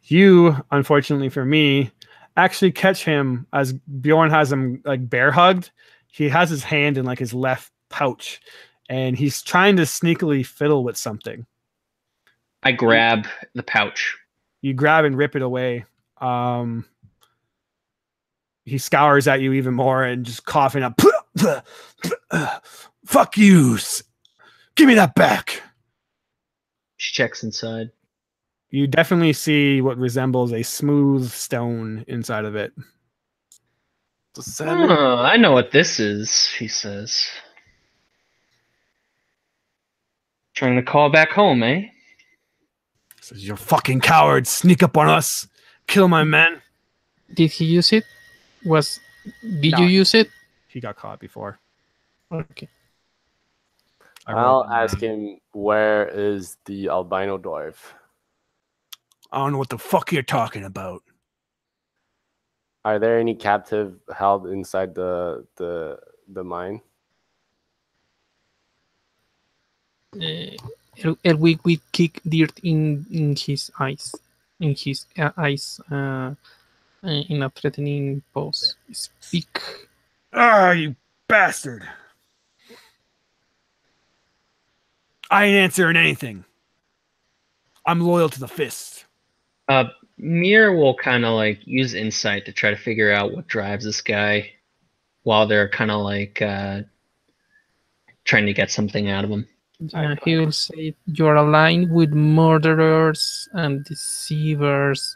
You, unfortunately for me, actually catch him as Bjorn has him like bear hugged. He has his hand in like his left pouch, and he's trying to sneakily fiddle with something. I grab the pouch. You grab and rip it away. He scours at you even more and just coughing up. Fuck you. Give me that back. She checks inside. You definitely see what resembles a smooth stone inside of it. Oh, I know what this is, he says. Trying to call back home, eh? Says, you're fucking cowards. Sneak up on us. Kill my men. Did he use it? Did you use it? He got caught before. Okay. I'll ask him, where is the albino dwarf? I don't know what the fuck you're talking about. Are there any captive held inside the mine? Elwick will kick dirt in his eyes, in a threatening pose. Speak. Ah, you bastard! I ain't answering anything. I'm loyal to the fist. Mir will kind of like use insight to try to figure out what drives this guy, while they're kind of like trying to get something out of him. Yeah, he will say you're aligned with murderers and deceivers,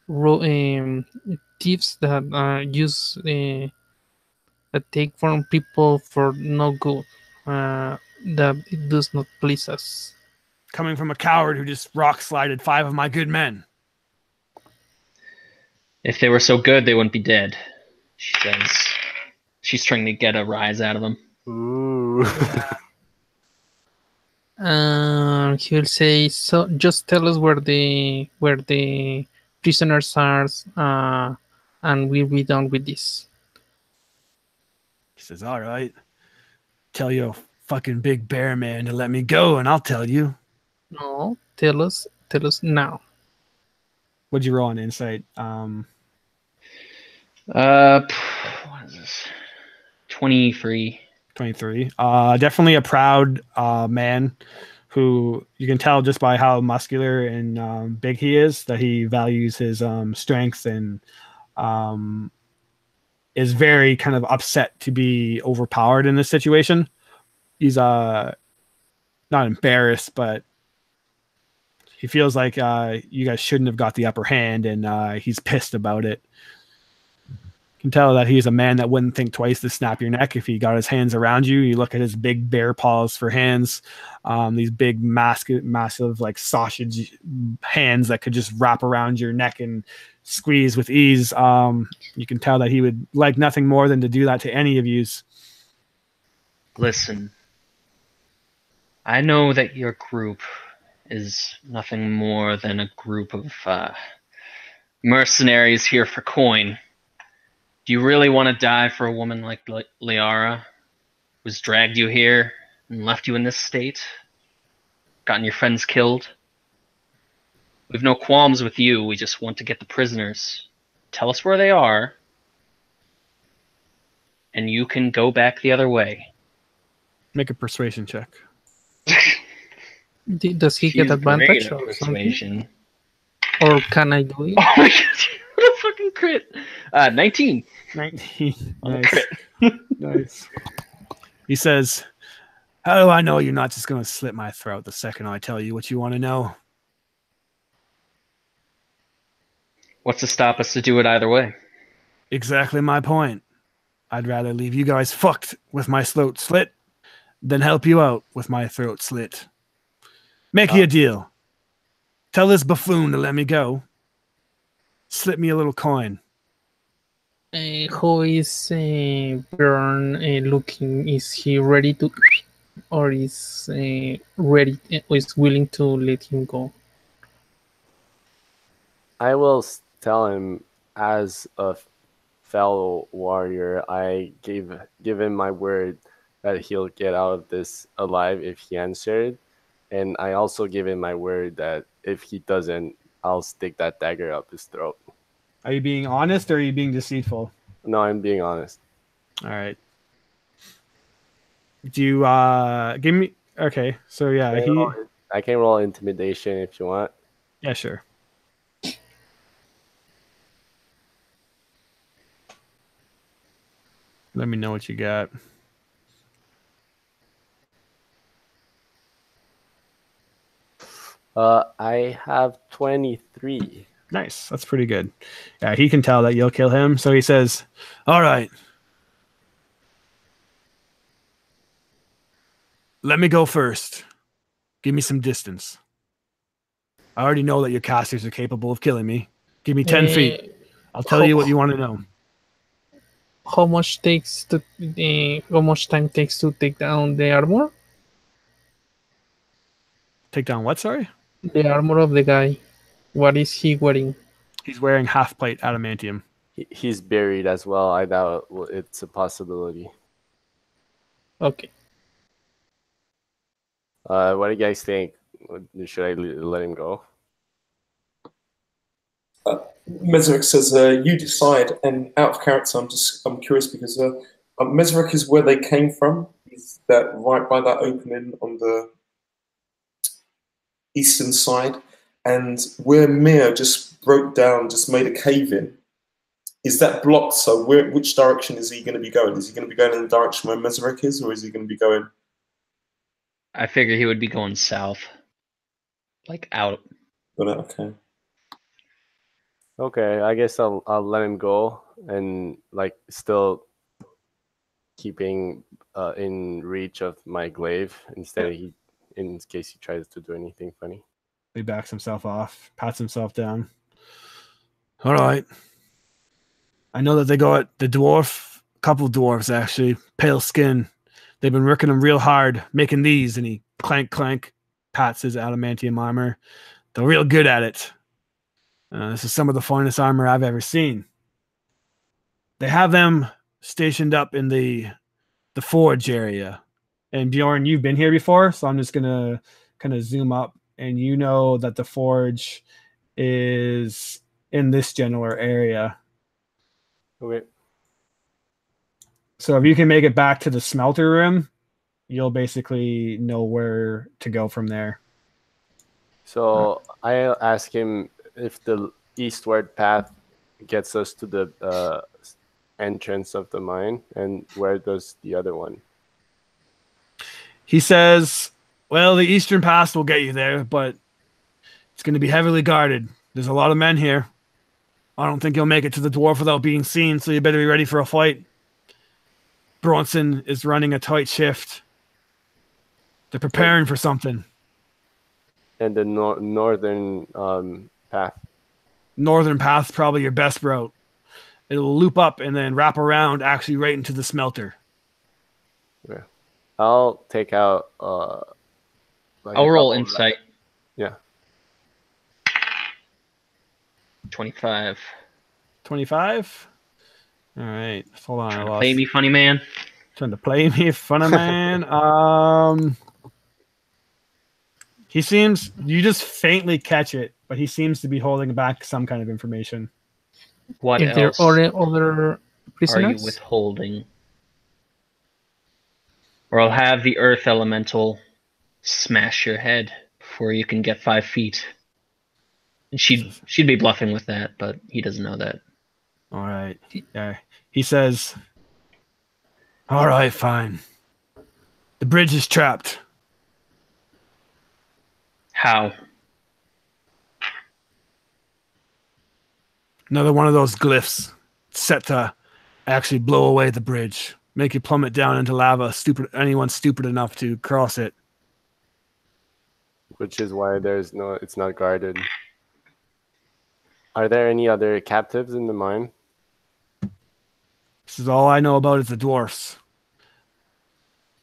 thieves that use that take from people for no good. That it does not please us. Coming from a coward who just rock slided 5 of my good men. If they were so good, they wouldn't be dead. She says. She's trying to get a rise out of them. Ooh. He'll say, so just tell us where the prisoners are, and we'll be done with this. He says, all right. Tell your fucking big bear man to let me go, and I'll tell you. No, tell us now. What'd you roll on insight? What is this? 23. 23. Definitely a proud man who you can tell just by how muscular and big he is that he values his strength and is very kind of upset to be overpowered in this situation. He's not embarrassed, but he feels like you guys shouldn't have got the upper hand, and he's pissed about it. You can tell that he's a man that wouldn't think twice to snap your neck if he got his hands around you. You look at his big bear paws for hands, these big massive like sausage hands that could just wrap around your neck and squeeze with ease. You can tell that he would like nothing more than to do that to any of you. Listen, I know that your group is nothing more than a group of mercenaries here for coin. Do you really want to die for a woman like Liara, who's dragged you here and left you in this state? Gotten your friends killed? We've no qualms with you, we just want to get the prisoners. Tell us where they are, and you can go back the other way. Make a persuasion check. Does he get advantage or persuasion? Or can I do it? Oh my god, what a fucking crit! 19. 19. Nice. Nice. He says, how do I know you're not just going to slit my throat the second I tell you what you want to know? What's to stop us to do it either way? Exactly my point. I'd rather leave you guys fucked with my throat slit than help you out with my throat slit. Make you a deal. Tell this buffoon to let me go. Slip me a little coin. How is Bjorn looking? Is he ready to, or is ready? Or is willing to let him go? I will tell him, as a fellow warrior, I give him my word that he'll get out of this alive if he answered, and I also give him my word that if he doesn't, I'll stick that dagger up his throat. Are you being honest or are you being deceitful? No, I'm being honest. All right. Do you give me? Okay, so yeah, I can roll intimidation if you want. Yeah, sure. Let me know what you got. I have 23. Nice. That's pretty good. Yeah, he can tell that you'll kill him. So he says, all right. Let me go first. Give me some distance. I already know that your casters are capable of killing me. Give me 10 feet. I'll tell you what you want to know. how much time takes to take down the armor? Take down what? Sorry. The armor of the guy. What is he wearing? He's wearing half plate adamantium. He's buried as well. I doubt it's a possibility. Okay. What do you guys think? Should I let him go? Meserick says, "You decide." And out of character, I'm curious because Meserick is where they came from. Is that right by that opening on the eastern side? And where Mir just broke down, just made a cave in. Is that blocked? So which direction is he going to be going? Is he going to be going in the direction where Meserick is, or is he going to be going? I figure he would be going south, like out. Okay. Okay, I guess I'll let him go and like still keeping in reach of my glaive instead of in case he tries to do anything funny. He backs himself off, pats himself down. All right. I know that they got the dwarf, a couple of dwarves actually, pale skin. They've been working them real hard making these, and he clank, pats his adamantium armor. They're real good at it. This is some of the finest armor I've ever seen. They have them stationed up in the forge area. And Bjorn, you've been here before, so I'm just going to kind of zoom up, and you know that the forge is in this general area. Okay. So if you can make it back to the smelter room, you'll basically know where to go from there. So I'll ask him if the eastward path gets us to the entrance of the mine, and where does the other one? He says, well, the eastern pass will get you there, but it's going to be heavily guarded. There's a lot of men here. I don't think you'll make it to the dwarf without being seen, so you better be ready for a fight. Bronson is running a tight shift. They're preparing for something. And the northern path. Northern path's probably your best route. It'll loop up and then wrap around actually right into the smelter. Yeah. I'll take out I'll roll insight. Yeah. 25. 25? All right. Hold on. Trying to play me, funny man. Trying to play me, funny man. He seems, you just faintly catch it, but he seems to be holding back some kind of information. What If else there are other prisoners? are you withholding? Or I'll have the earth elemental smash your head before you can get 5 feet. And she'd be bluffing with that, but he doesn't know that. All right. Yeah. He says, all right, fine. The bridge is trapped. How? Another one of those glyphs set to actually blow away the bridge. Make it plummet down into lava. Anyone stupid enough to cross it. Which is why it's not guarded. Are there any other captives in the mine? This is all I know about is the dwarfs.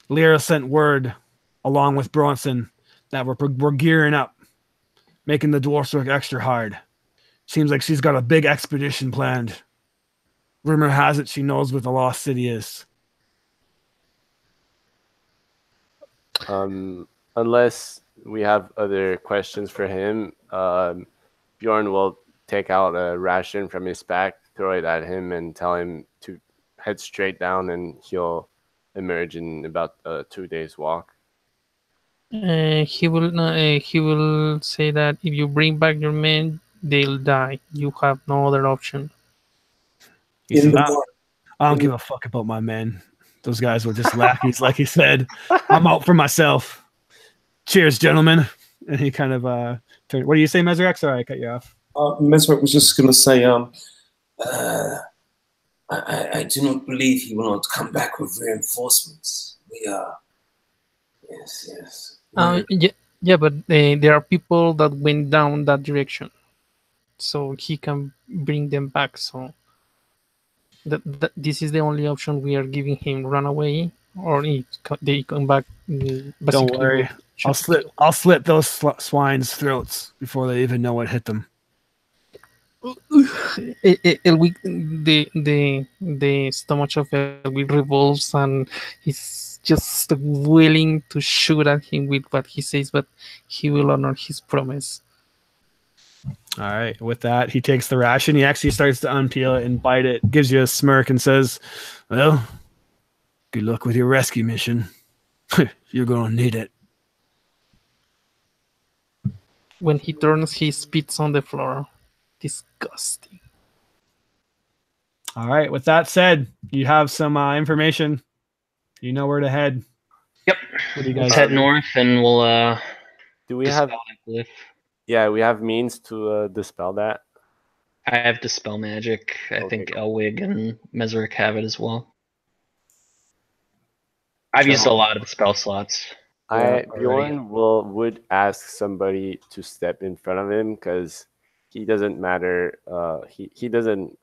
Lyra sent word, along with Bronson, that we're gearing up, making the dwarfs work extra hard. Seems like she's got a big expedition planned. Rumor has it she knows what the Lost City is. Unless we have other questions for him, Bjorn will take out a ration from his pack, throw it at him, and tell him to head straight down, and he'll emerge in about a 2 days walk. He will say that if you bring back your men, they'll die. You have no other option. He said, I don't give a fuck about my men. Those guys were just lackeys, like he said. I'm out for myself. Cheers, gentlemen. And he kind of turned. What do you say, Meserick? Sorry, I cut you off. Meserick was just going to say, I do not believe he will not come back with reinforcements. We are. Yes. Yeah, but there are people that went down that direction, so he can bring them back. So this is the only option we are giving him: run away, or they come back. Don't Basically, worry. I'll slit those swine's throats before they even know what hit them. The stomach of Elwick revolves, and he's just willing to shoot at him with what he says, but he will honor his promise. All right. With that, he takes the ration. He actually starts to unpeel it and bite it. Gives you a smirk and says, "Well, good luck with your rescue mission. You're gonna need it." When he turns, he spits on the floor. Disgusting. All right. With that said, you have some information. You know where to head. Yep. What do you Let's guys head do? north, and we'll Do we dispel have? that glyph. Yeah, we have means to dispel that. I have dispel magic. I Okay, think cool. Elwig and Meseric have it as well. I've So- used a lot of spell slots. Bjorn would ask somebody to step in front of him because he doesn't matter. He doesn't.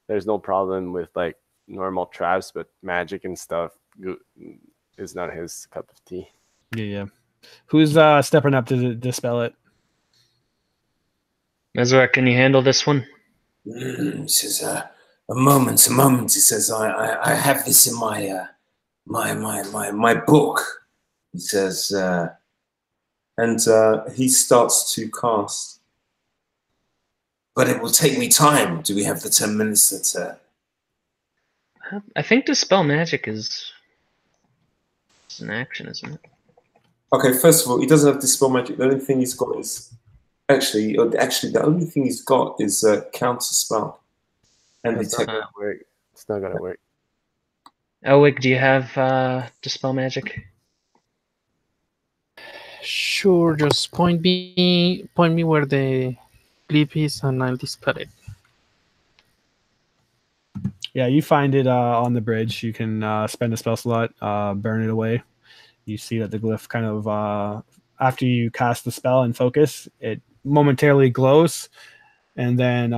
There's no problem with like normal traps, but magic and stuff is not his cup of tea. Yeah. Who's stepping up to dispel it? Meseric, can you handle this one? He says, a moment. He says, I have this in my book. He says, and he starts to cast. But it will take me time. Do we have the 10 minutes that... I think dispel magic is an action, isn't it? Okay, first of all, he doesn't have dispel magic. The only thing he's got is actually, the only thing he's got is counter spell and It's detect. not gonna work. It's not gonna work. Elwig, do you have dispel magic? Sure, just point me where the glyph is, and I'll dispel it. Yeah, you find it on the bridge. You can spend a spell slot, burn it away. You see that the glyph kind of, after you cast the spell and focus, it momentarily glows and then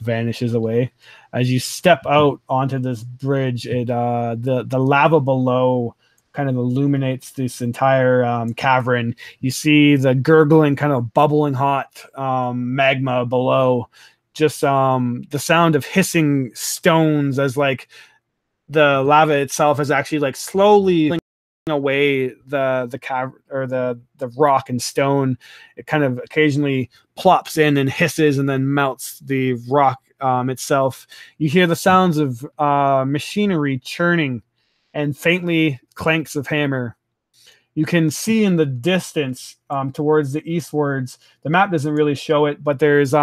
vanishes away. As you step out onto this bridge, the lava below kind of illuminates this entire cavern. You see the gurgling, kind of bubbling hot magma below. Just the sound of hissing stones as like the lava itself is actually like slowly away the cavern or the rock and stone. It kind of occasionally plops in and hisses and then melts the rock itself. You hear the sounds of machinery churning and faintly clanks of hammer. You can see in the distance towards the eastwards. The map doesn't really show it, but there's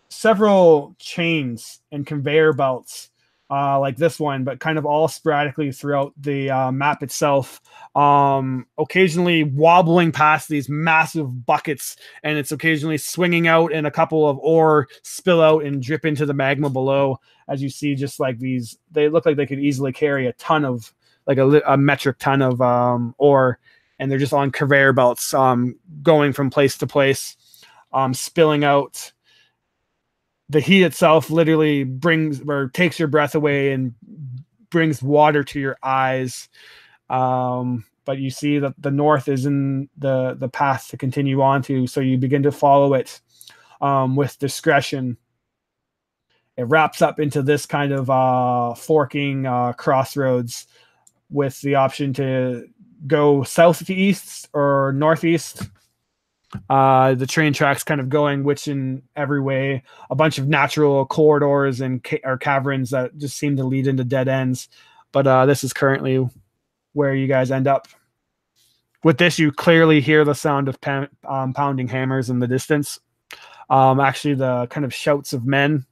several chains and conveyor belts like this one, but kind of all sporadically throughout the map itself, occasionally wobbling past these massive buckets, and it's occasionally swinging out and a couple of ore spill out and drip into the magma below. As you see, just like these, they look like they could easily carry a ton of, like a metric ton of ore, and they're just on conveyor belts going from place to place, spilling out. The heat itself literally brings or takes your breath away and brings water to your eyes. But you see that the north is in the path to continue on to, so you begin to follow it with discretion. It wraps up into this kind of forking crossroads with the option to go south to east or northeast. The train tracks kind of going which in every way, a bunch of natural corridors and or caverns that just seem to lead into dead ends. But this is currently where you guys end up. With this, you clearly hear the sound of pounding hammers in the distance. Actually, the kind of shouts of men.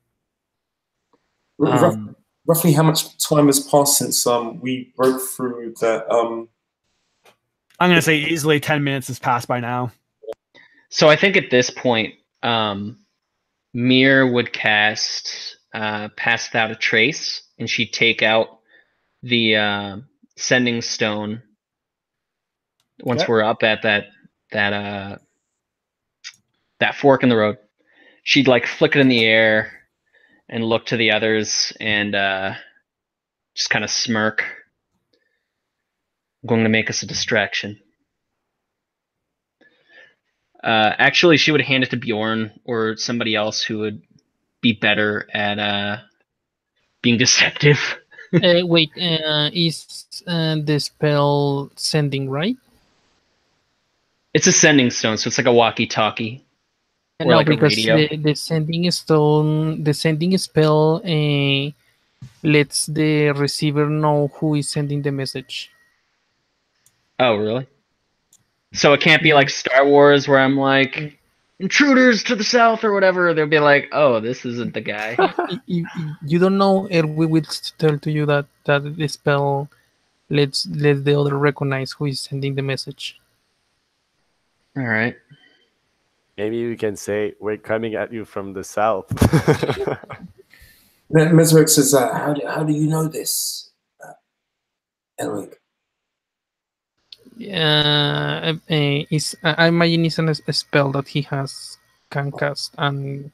Roughly how much time has passed since we broke through that? I'm going to say easily 10 minutes has passed by now. So I think at this point, Mir would cast Pass Without a Trace, and she'd take out the sending stone. Once we're up at that fork in the road, she'd like flick it in the air, and look to the others and just kind of smirk. I'm going to make us a distraction. Actually, she would hand it to Bjorn or somebody else who would be better at being deceptive. Wait, is the spell sending, right? It's a sending stone, so it's like a walkie-talkie. Or No, like a because radio. the sending stone, the sending spell lets the receiver know who is sending the message. Oh, really? So it can't be Yeah. like Star Wars where I'm like, intruders to the south or whatever. They'll be like, oh, this isn't the guy. You don't know, we will tell to you that the spell lets the other recognize who is sending the message. All right. Maybe we can say we're coming at you from the south. Mesrick says, how do you know this, Elric? I imagine it's a spell that he can cast, and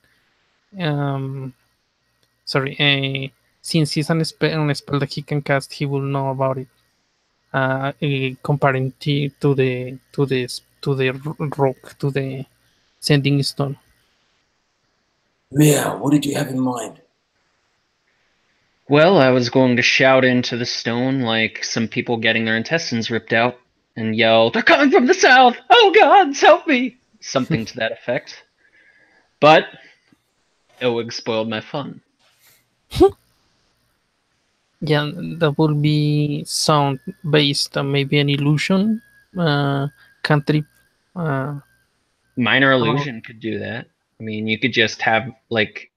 since he's on a spell that he can cast, he will know about it. Comparing to the rock, to the sending stone. Mia, what did you have in mind? Well, I was going to shout into the stone like some people getting their intestines ripped out and yell, "They're coming from the south! Oh gods, help me!" Something to that effect. But Ewig spoiled my fun. Yeah, that would be sound based, maybe an illusion, cantrip. Minor illusion could do that. I mean, you could just have like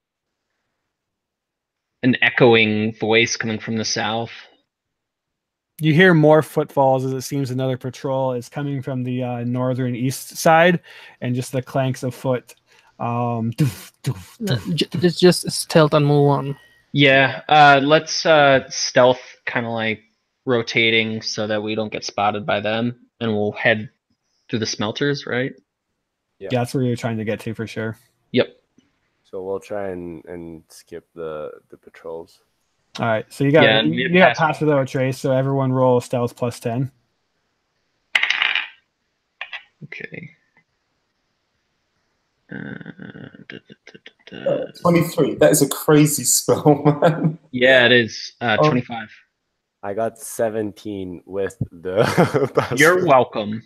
an echoing voice coming from the south. You hear more footfalls as it seems another patrol is coming from the northern east side, and just the clanks of foot. Just stealth and move on. Yeah, let's stealth, kind of like rotating so that we don't get spotted by them, and we'll head through the smelters, right? Yeah. Yeah, that's where you're trying to get to for sure. Yep. So we'll try and skip the patrols. All right, so you got pass without a trace. So everyone roll stealth plus 10. Okay. 23. That is a crazy spell, man. Yeah, it is. 25. I got 17 with the. You're welcome.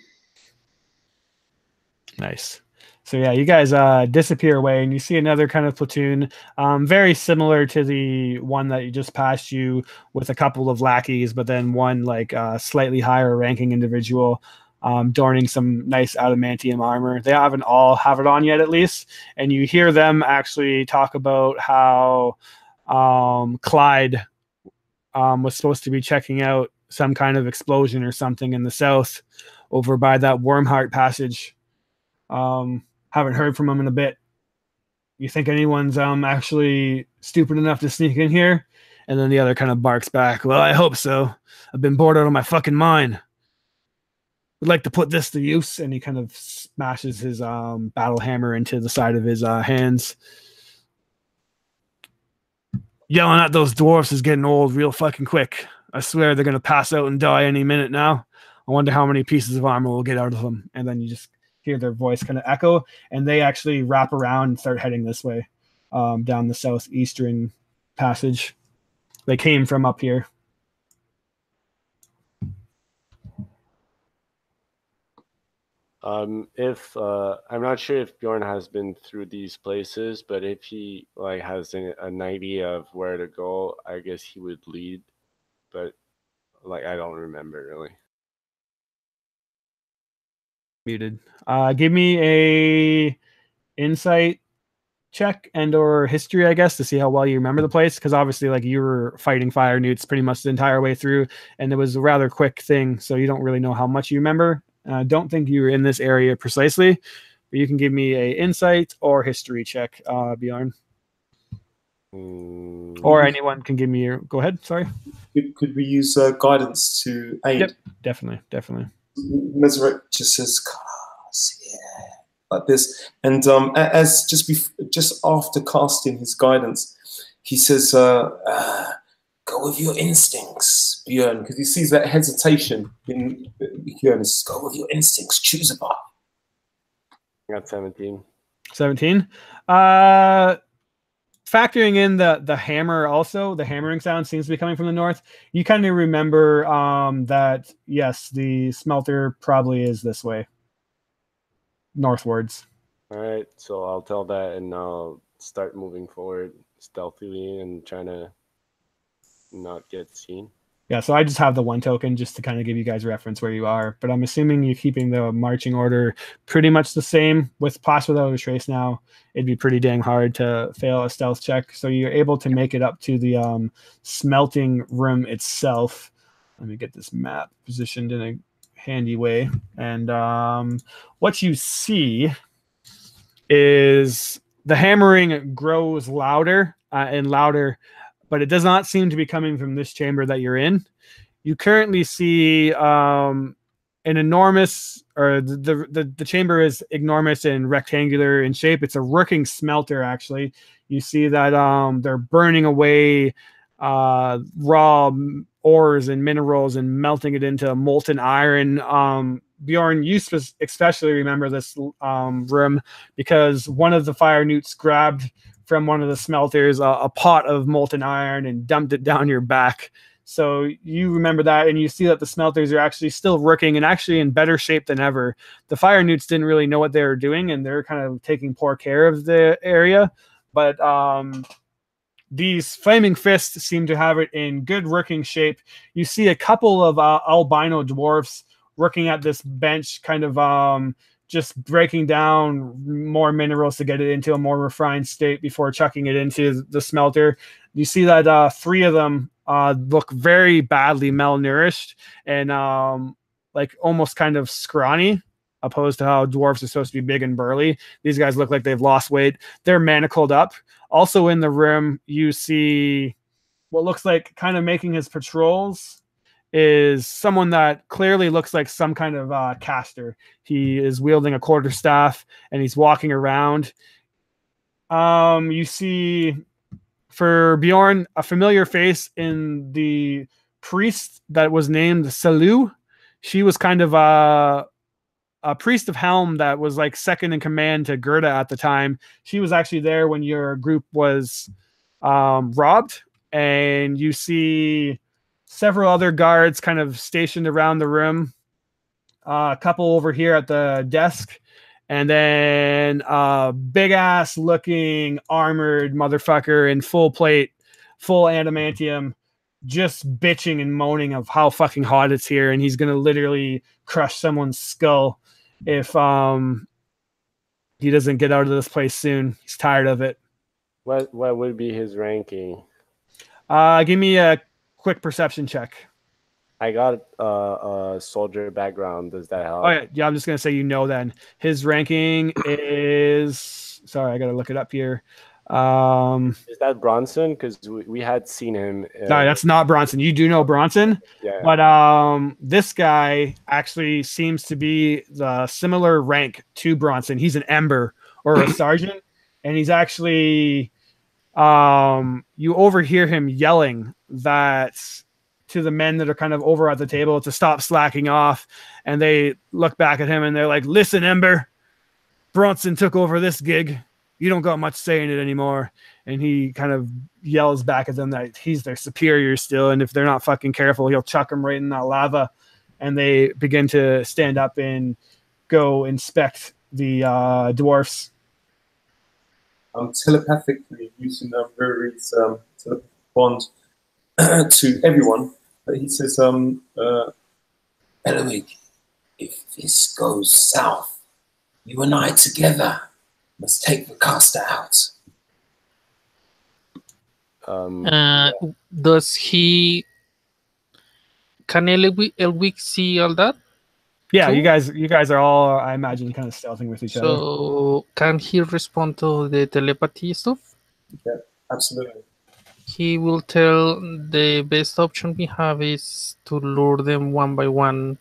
Nice. So yeah, you guys disappear away, and you see another kind of platoon, very similar to the one that you just passed you, with a couple of lackeys, but then one like slightly higher ranking individual, adorning some nice adamantium armor. They haven't all have it on yet, at least, and you hear them actually talk about how Clyde was supposed to be checking out some kind of explosion or something in the south, over by that Wormheart passage. Haven't heard from him in a bit. You think anyone's actually stupid enough to sneak in here? And then the other kind of barks back, well, I hope so. I've been bored out of my fucking mind. Would like to put this to use. And he kind of smashes his battle hammer into the side of his hands. Yelling at those dwarfs is getting old real fucking quick. I swear they're going to pass out and die any minute now. I wonder how many pieces of armor we'll get out of them. And then you just hear their voice kind of echo, and they actually wrap around and start heading this way, down the southeastern passage. They came from up here. If I'm not sure if Bjorn has been through these places, but if he like has an idea of where to go, I guess he would lead. But like I don't remember really. Muted. Give me a insight check and or history, I guess, to see how well you remember the place, because obviously like you were fighting fire newts pretty much the entire way through, and it was a rather quick thing, so you don't really know how much you remember. Don't think you were in this area precisely, but you can give me a insight or history check, Bjorn. Or anyone can give me your... Go ahead, sorry. Could we use guidance to aid? Yep, definitely. Mesrick just says, yeah, like this, and as just after casting his guidance, he says, "Go with your instincts, Bjorn," because he sees that hesitation in Bjorn. He says, "Go with your instincts. Choose a path." I got 17. 17. Factoring in the hammer, also the hammering sound seems to be coming from the north. You kind of remember that yes, the smelter probably is this way, northwards. All right, so I'll tell that, and I'll start moving forward stealthily and trying to not get seen. Yeah, so I just have the one token just to kind of give you guys reference where you are, but I'm assuming you're keeping the marching order pretty much the same. With Pass Without a Trace now, it'd be pretty dang hard to fail a stealth check. So you're able to make it up to the smelting room itself. Let me get this map positioned in a handy way. And what you see is the hammering grows louder and louder, but it does not seem to be coming from this chamber that you're in. You currently see an enormous, or the chamber is enormous and rectangular in shape. It's a working smelter, actually. You see that they're burning away raw ores and minerals and melting it into molten iron. Bjorn, you especially remember this room because one of the fire newts grabbed from one of the smelters a pot of molten iron and dumped it down your back. So you remember that, and you see that the smelters are actually still working and actually in better shape than ever. The fire newts didn't really know what they were doing, and they're kind of taking poor care of the area. But these flaming fists seem to have it in good working shape. You see a couple of albino dwarfs working at this bench, kind of just breaking down more minerals to get it into a more refined state before chucking it into the smelter. You see that 3 of them look very badly malnourished and like almost kind of scrawny, opposed to how dwarves are supposed to be big and burly. These guys look like they've lost weight. They're manacled up. Also in the room, you see what looks like kind of making his patrols is someone that clearly looks like some kind of caster. He is wielding a quarterstaff and he's walking around. You see, for Bjorn, a familiar face in the priest that was named Salu. She was kind of a priest of Helm that was like second in command to Gerda at the time. She was actually there when your group was robbed. And you see several other guards kind of stationed around the room. A couple over here at the desk. And then a big-ass looking armored motherfucker in full plate, full adamantium, just bitching and moaning of how fucking hot it's here. And he's going to literally crush someone's skull if he doesn't get out of this place soon. He's tired of it. What would be his ranking? Give me a quick perception check. I got a soldier background. Does that help? Oh yeah, I'm just gonna say then. His ranking is, sorry, I gotta look it up here. Is that Bronson? Because we had seen him. No, that's not Bronson. You do know Bronson, yeah. But this guy actually seems to be the similar rank to Bronson. He's an ember or a sergeant, and he's actually you overhear him yelling that to the men that are kind of over at the table to stop slacking off, and they look back at him and they're like, "Listen, Ember, Bronson took over this gig. You don't got much say in it anymore." And he kind of yells back at them that he's their superior still, and if they're not fucking careful, he'll chuck them right in that lava. And they begin to stand up and go inspect the dwarfs. Telepathically using Ruri's telepathic bond to everyone. But he says, Eloig, if this goes south, you and I together must take the caster out. Does he? Can Elwick see all that? Yeah, too? you guys are all, I imagine, kind of stealthing with each other. So can he respond to the telepathy stuff? yeah, absolutely. He will tell the best option we have is to lure them one by one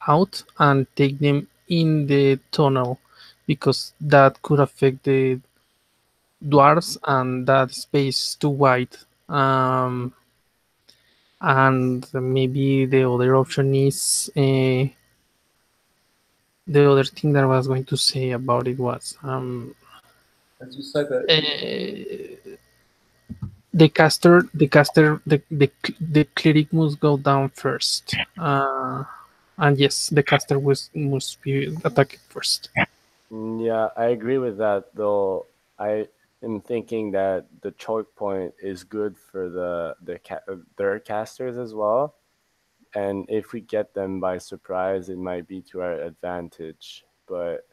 out and take them in the tunnel, because that could affect the dwarves, and that space too wide. And maybe the other option is the other thing that I was going to say about it was As you said that, the cleric must go down first. And yes, the caster must be attacked first. Yeah, I agree with that, though. I am thinking that the choke point is good for their casters as well, and if we get them by surprise, it might be to our advantage. But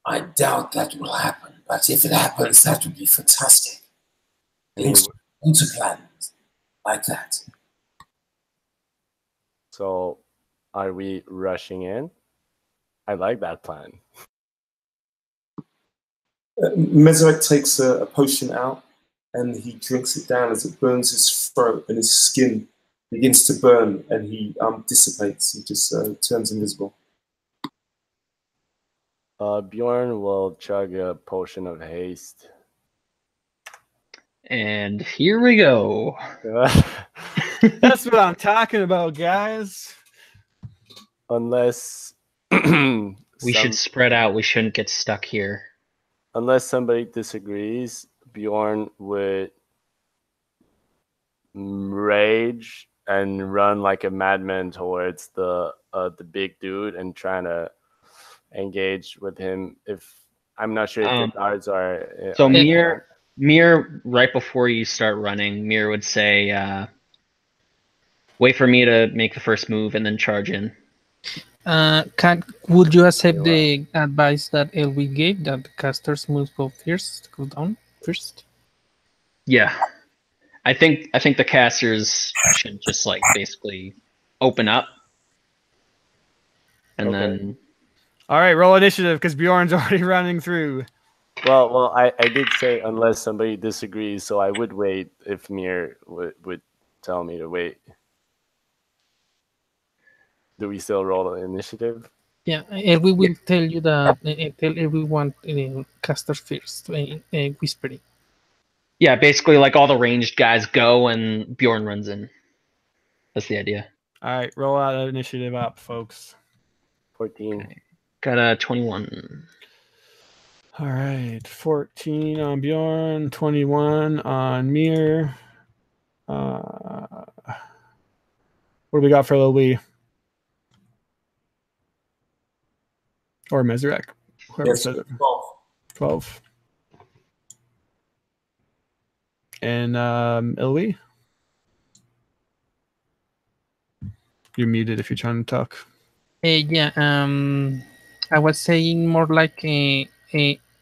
I doubt that will happen, but if it happens, that would be fantastic. Into plans like that. So, are we rushing in? I like that plan. Meseret takes a potion out and he drinks it down as it burns his throat and his skin begins to burn and he dissipates. He just turns invisible. Bjorn will chug a potion of haste. And here we go. That's what I'm talking about, guys. Unless we should spread out. We shouldn't get stuck here. Unless somebody disagrees, Bjorn would rage and run like a madman towards the big dude and trying to engage with him. If I'm not sure if the guards are. So Mir, right before you start running, Mir would say, "Wait for me to make the first move and then charge in." Would you accept the advice that Elwi gave, that the casters must go down first? Yeah, I think the casters should just like basically open up, and then. All right, roll initiative because Bjorn's already running through. Well, I did say unless somebody disagrees, so I would wait if Mir would tell me to wait. Do we still roll the initiative? Yeah, Elwi will tell you that. Tell everyone casters first, whispering. Yeah, basically, like all the ranged guys go and Bjorn runs in. That's the idea. All right, roll out initiative up, folks. 14. Okay. Got a 21. All right, 14 on Bjorn, 21 on Mir. What do we got for Lily? Or Mezrek? Whoever said it. 12. And Ilwi? You're muted if you're trying to talk. Yeah, I was saying more like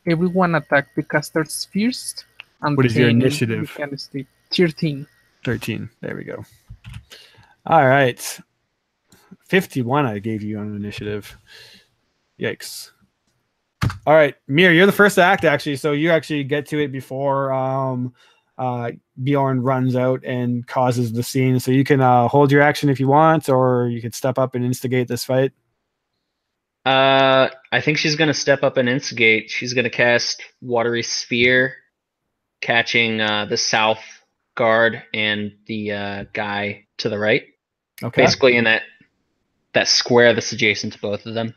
everyone attack the casters first. And what is your initiative? 13. 13. There we go. All right. 51 I gave you on initiative. Yikes. All right, Mir, you're the first to act, actually, so you actually get to it before Bjorn runs out and causes the scene. So you can hold your action if you want, or you could step up and instigate this fight. I think she's going to step up and instigate. She's going to cast Watery Sphere, catching the south guard and the guy to the right. Okay. Basically in that square that's adjacent to both of them.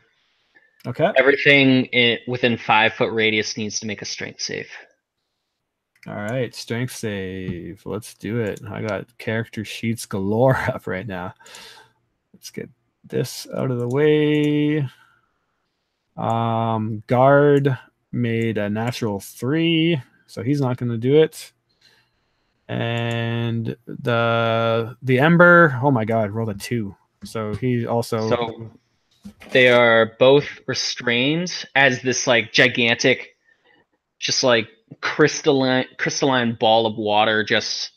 Okay. Everything within 5 foot radius needs to make a strength save. All right, strength save. Let's do it. I got character sheets galore up right now. Let's get this out of the way. Guard made a natural 3, so he's not going to do it. And the Ember, oh my god, rolled a 2. So he also. So they are both restrained as this like gigantic, just like crystalline ball of water. Just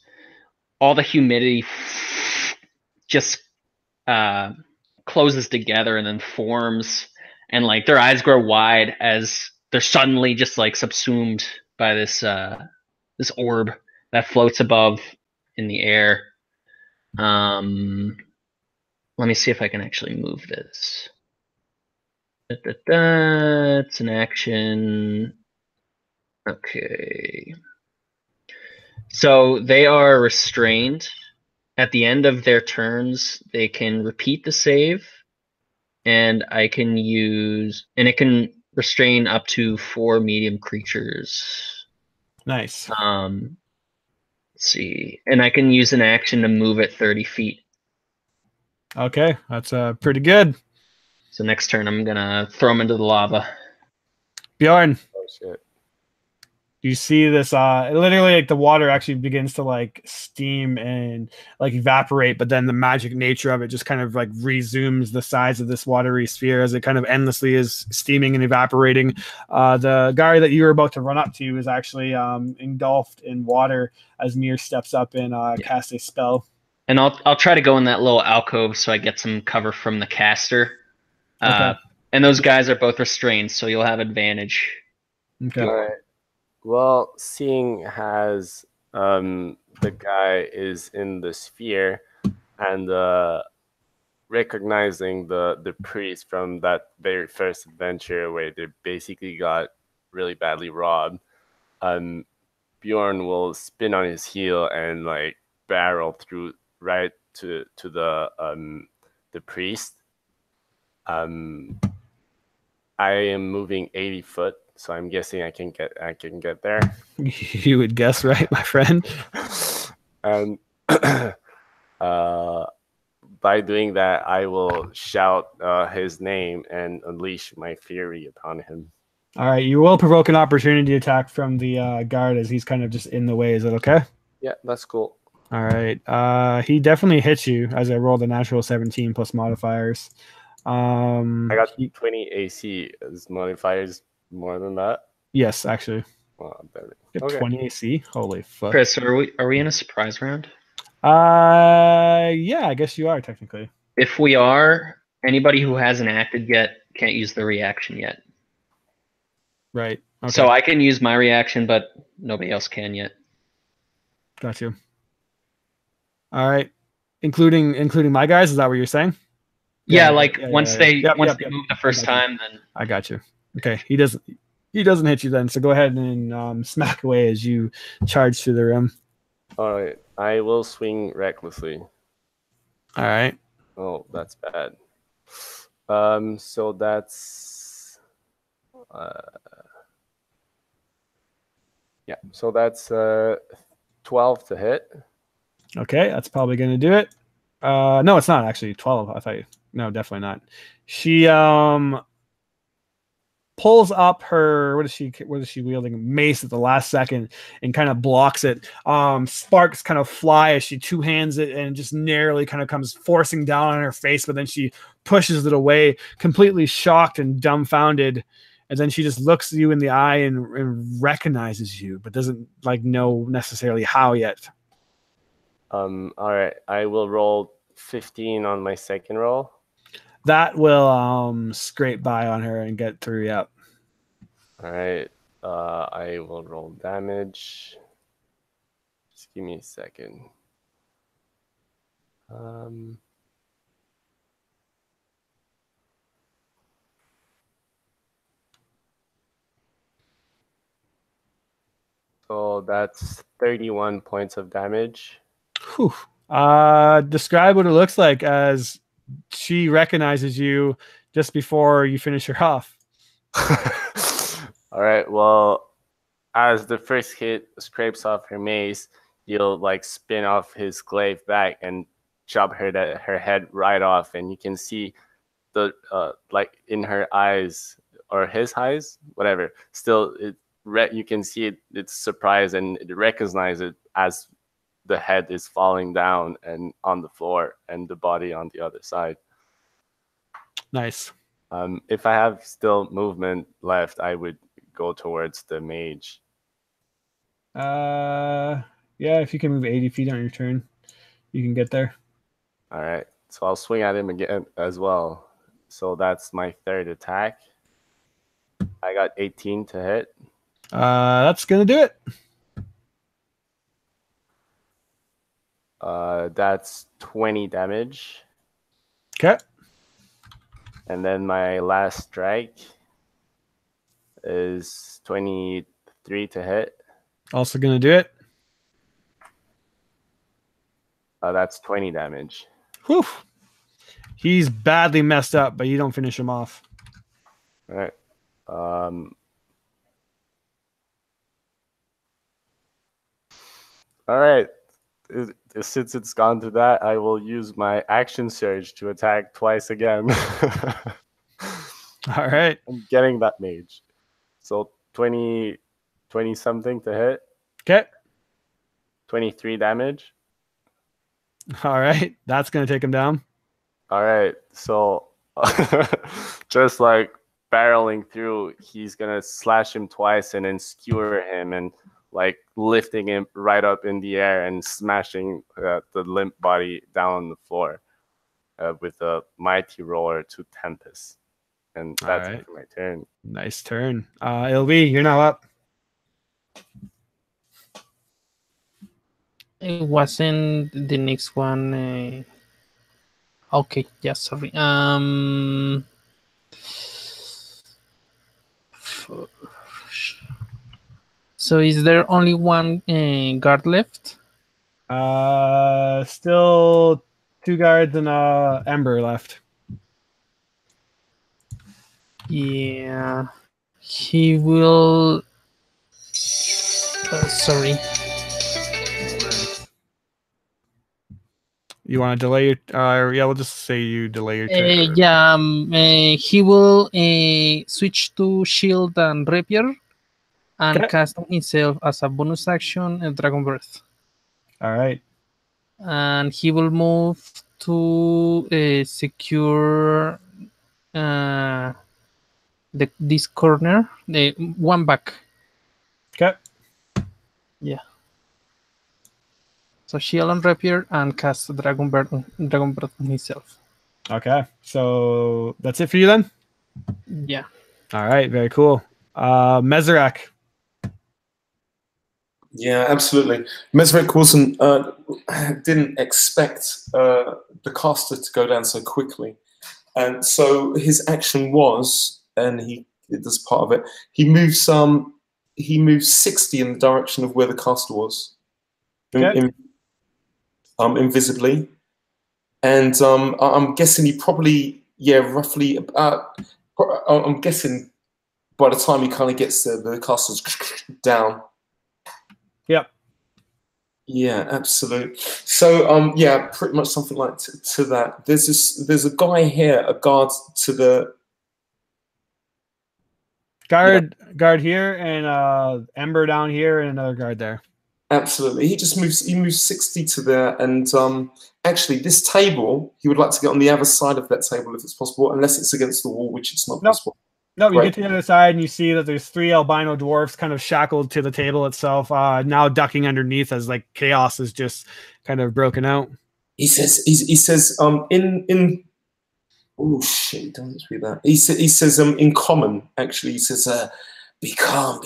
all the humidity just closes together and then forms, and like their eyes grow wide as they're suddenly just like subsumed by this this orb that floats above in the air. Let me see if I can actually move this. It's an action. Okay. So they are restrained. At the end of their turns, they can repeat the save, and it can restrain up to 4 medium creatures. Nice. Let's see, and I can use an action to move it 30 feet. Okay, that's pretty good. So next turn, I'm gonna throw him into the lava. Bjorn, Oh shit. you see this literally like the water actually begins to like steam and like evaporate, but then the magic nature of it just kind of like resumes the size of this watery sphere as it kind of endlessly is steaming and evaporating. The guy that you were about to run up to is actually engulfed in water as Mir steps up and casts a spell. And I'll try to go in that little alcove so I get some cover from the caster. Okay. And those guys are both restrained, so you'll have advantage. Okay. All right. Well, seeing as the guy is in the sphere and recognizing the priest from that very first adventure where they basically got really badly robbed, Bjorn will spin on his heel and like barrel through right to the priest. I am moving 80 foot, so I'm guessing I can get there. You would guess right, my friend. And by doing that, I will shout his name and unleash my fury upon him. All right, you will provoke an opportunity attack from the guard as he's kind of just in the way. Is that okay? Yeah, that's cool. All right. He definitely hits you as I rolled a natural 17 plus modifiers. I got 20 AC as modifiers more than that. Yes, actually. Well, Okay. 20 AC. Holy fuck. Chris, are we in a surprise round? Yeah, I guess you are technically. If we are, anybody who hasn't acted yet can't use the reaction yet. Right. Okay. So I can use my reaction, but nobody else can yet. Got you. All right. Including my guys, is that what you're saying? Yeah, once they move the first I time, then I got you. Okay. He doesn't hit you then, so go ahead and smack away as you charge through the room. All right. I will swing recklessly. All right. Oh, that's bad. So that's yeah. So that's 12 to hit. Okay, that's probably going to do it. No, it's not actually 12. I thought you. No, definitely not. She pulls up her what is she wielding? Mace at the last second and kind of blocks it. Sparks kind of fly as she two hands it and just narrowly kind of comes forcing down on her face, but then she pushes it away, completely shocked and dumbfounded. And then she just looks you in the eye and recognizes you, but doesn't like know necessarily how yet. All right. I will roll 15 on my second roll. That will scrape by on her and get through. Yep. All right. I will roll damage. Just give me a second. So that's 31 points of damage. Whew. Describe what it looks like as she recognizes you just before you finish her off. All right. Well, as the first hit scrapes off her mace, you'll like spin off his glaive back and chop her head right off, and you can see the like in her eyes or his eyes, whatever. Still, you can see it's surprised and it recognizes it as the head is falling down and on the floor and the body on the other side. Nice. If I have still movement left, I would go towards the mage. Yeah, if you can move 80 feet on your turn, you can get there. All right. So I'll swing at him again as well. So that's my third attack. I got 18 to hit. That's gonna do it. That's 20 damage. Okay. And then my last strike is 23 23 to hit. Also gonna do it. That's 20 damage. Whew. He's badly messed up, but you don't finish him off. All right. All right. Since it's gone to that, I will use my action surge to attack twice again. All right. I'm getting that mage. So 20 something to hit. Okay. 23 damage. All right. That's going to take him down. All right. So just like barreling through, he's going to slash him twice and then skewer him and like lifting him right up in the air and smashing the limp body down on the floor with a mighty roar to Tempest. And that's right. it for my turn. Nice turn. LB, you're now up. It wasn't the next one. Okay, yeah, sorry. So is there only one guard left? Still 2 guards and Ember left. Yeah, he will. Sorry. You want to delay your? Yeah, we'll just say you delay your turn. Yeah, he will switch to shield and rapier, and cast on himself as a bonus action a Dragon Breath. All right. And he will move to secure this corner, the one back. Okay. Yeah. So shield and rapier and cast Dragon Breath on himself. Okay. So that's it for you then? Yeah. All right. Very cool. Meserac. Yeah, absolutely. Mesric didn't expect the caster to go down so quickly. And so his action was, and he does part of it, he moves 60 in the direction of where the caster was. Okay. Invisibly. And I'm guessing he probably, roughly, I'm guessing by the time he kind of gets there, the caster's down. Yep. Yeah, absolutely. So, pretty much something like to that. There's a guy here, a guard to the guard here, and Ember down here, and another guard there. Absolutely. He moves 60 to there, and actually this table, he would like to get on the other side of that table if it's possible, unless it's against the wall, which it's not possible. No, you get to the other side and you see that there's 3 albino dwarfs kind of shackled to the table itself, now ducking underneath as like chaos is just kind of broken out. He says oh shit, don't read that. He says in common, actually, he says, be calm,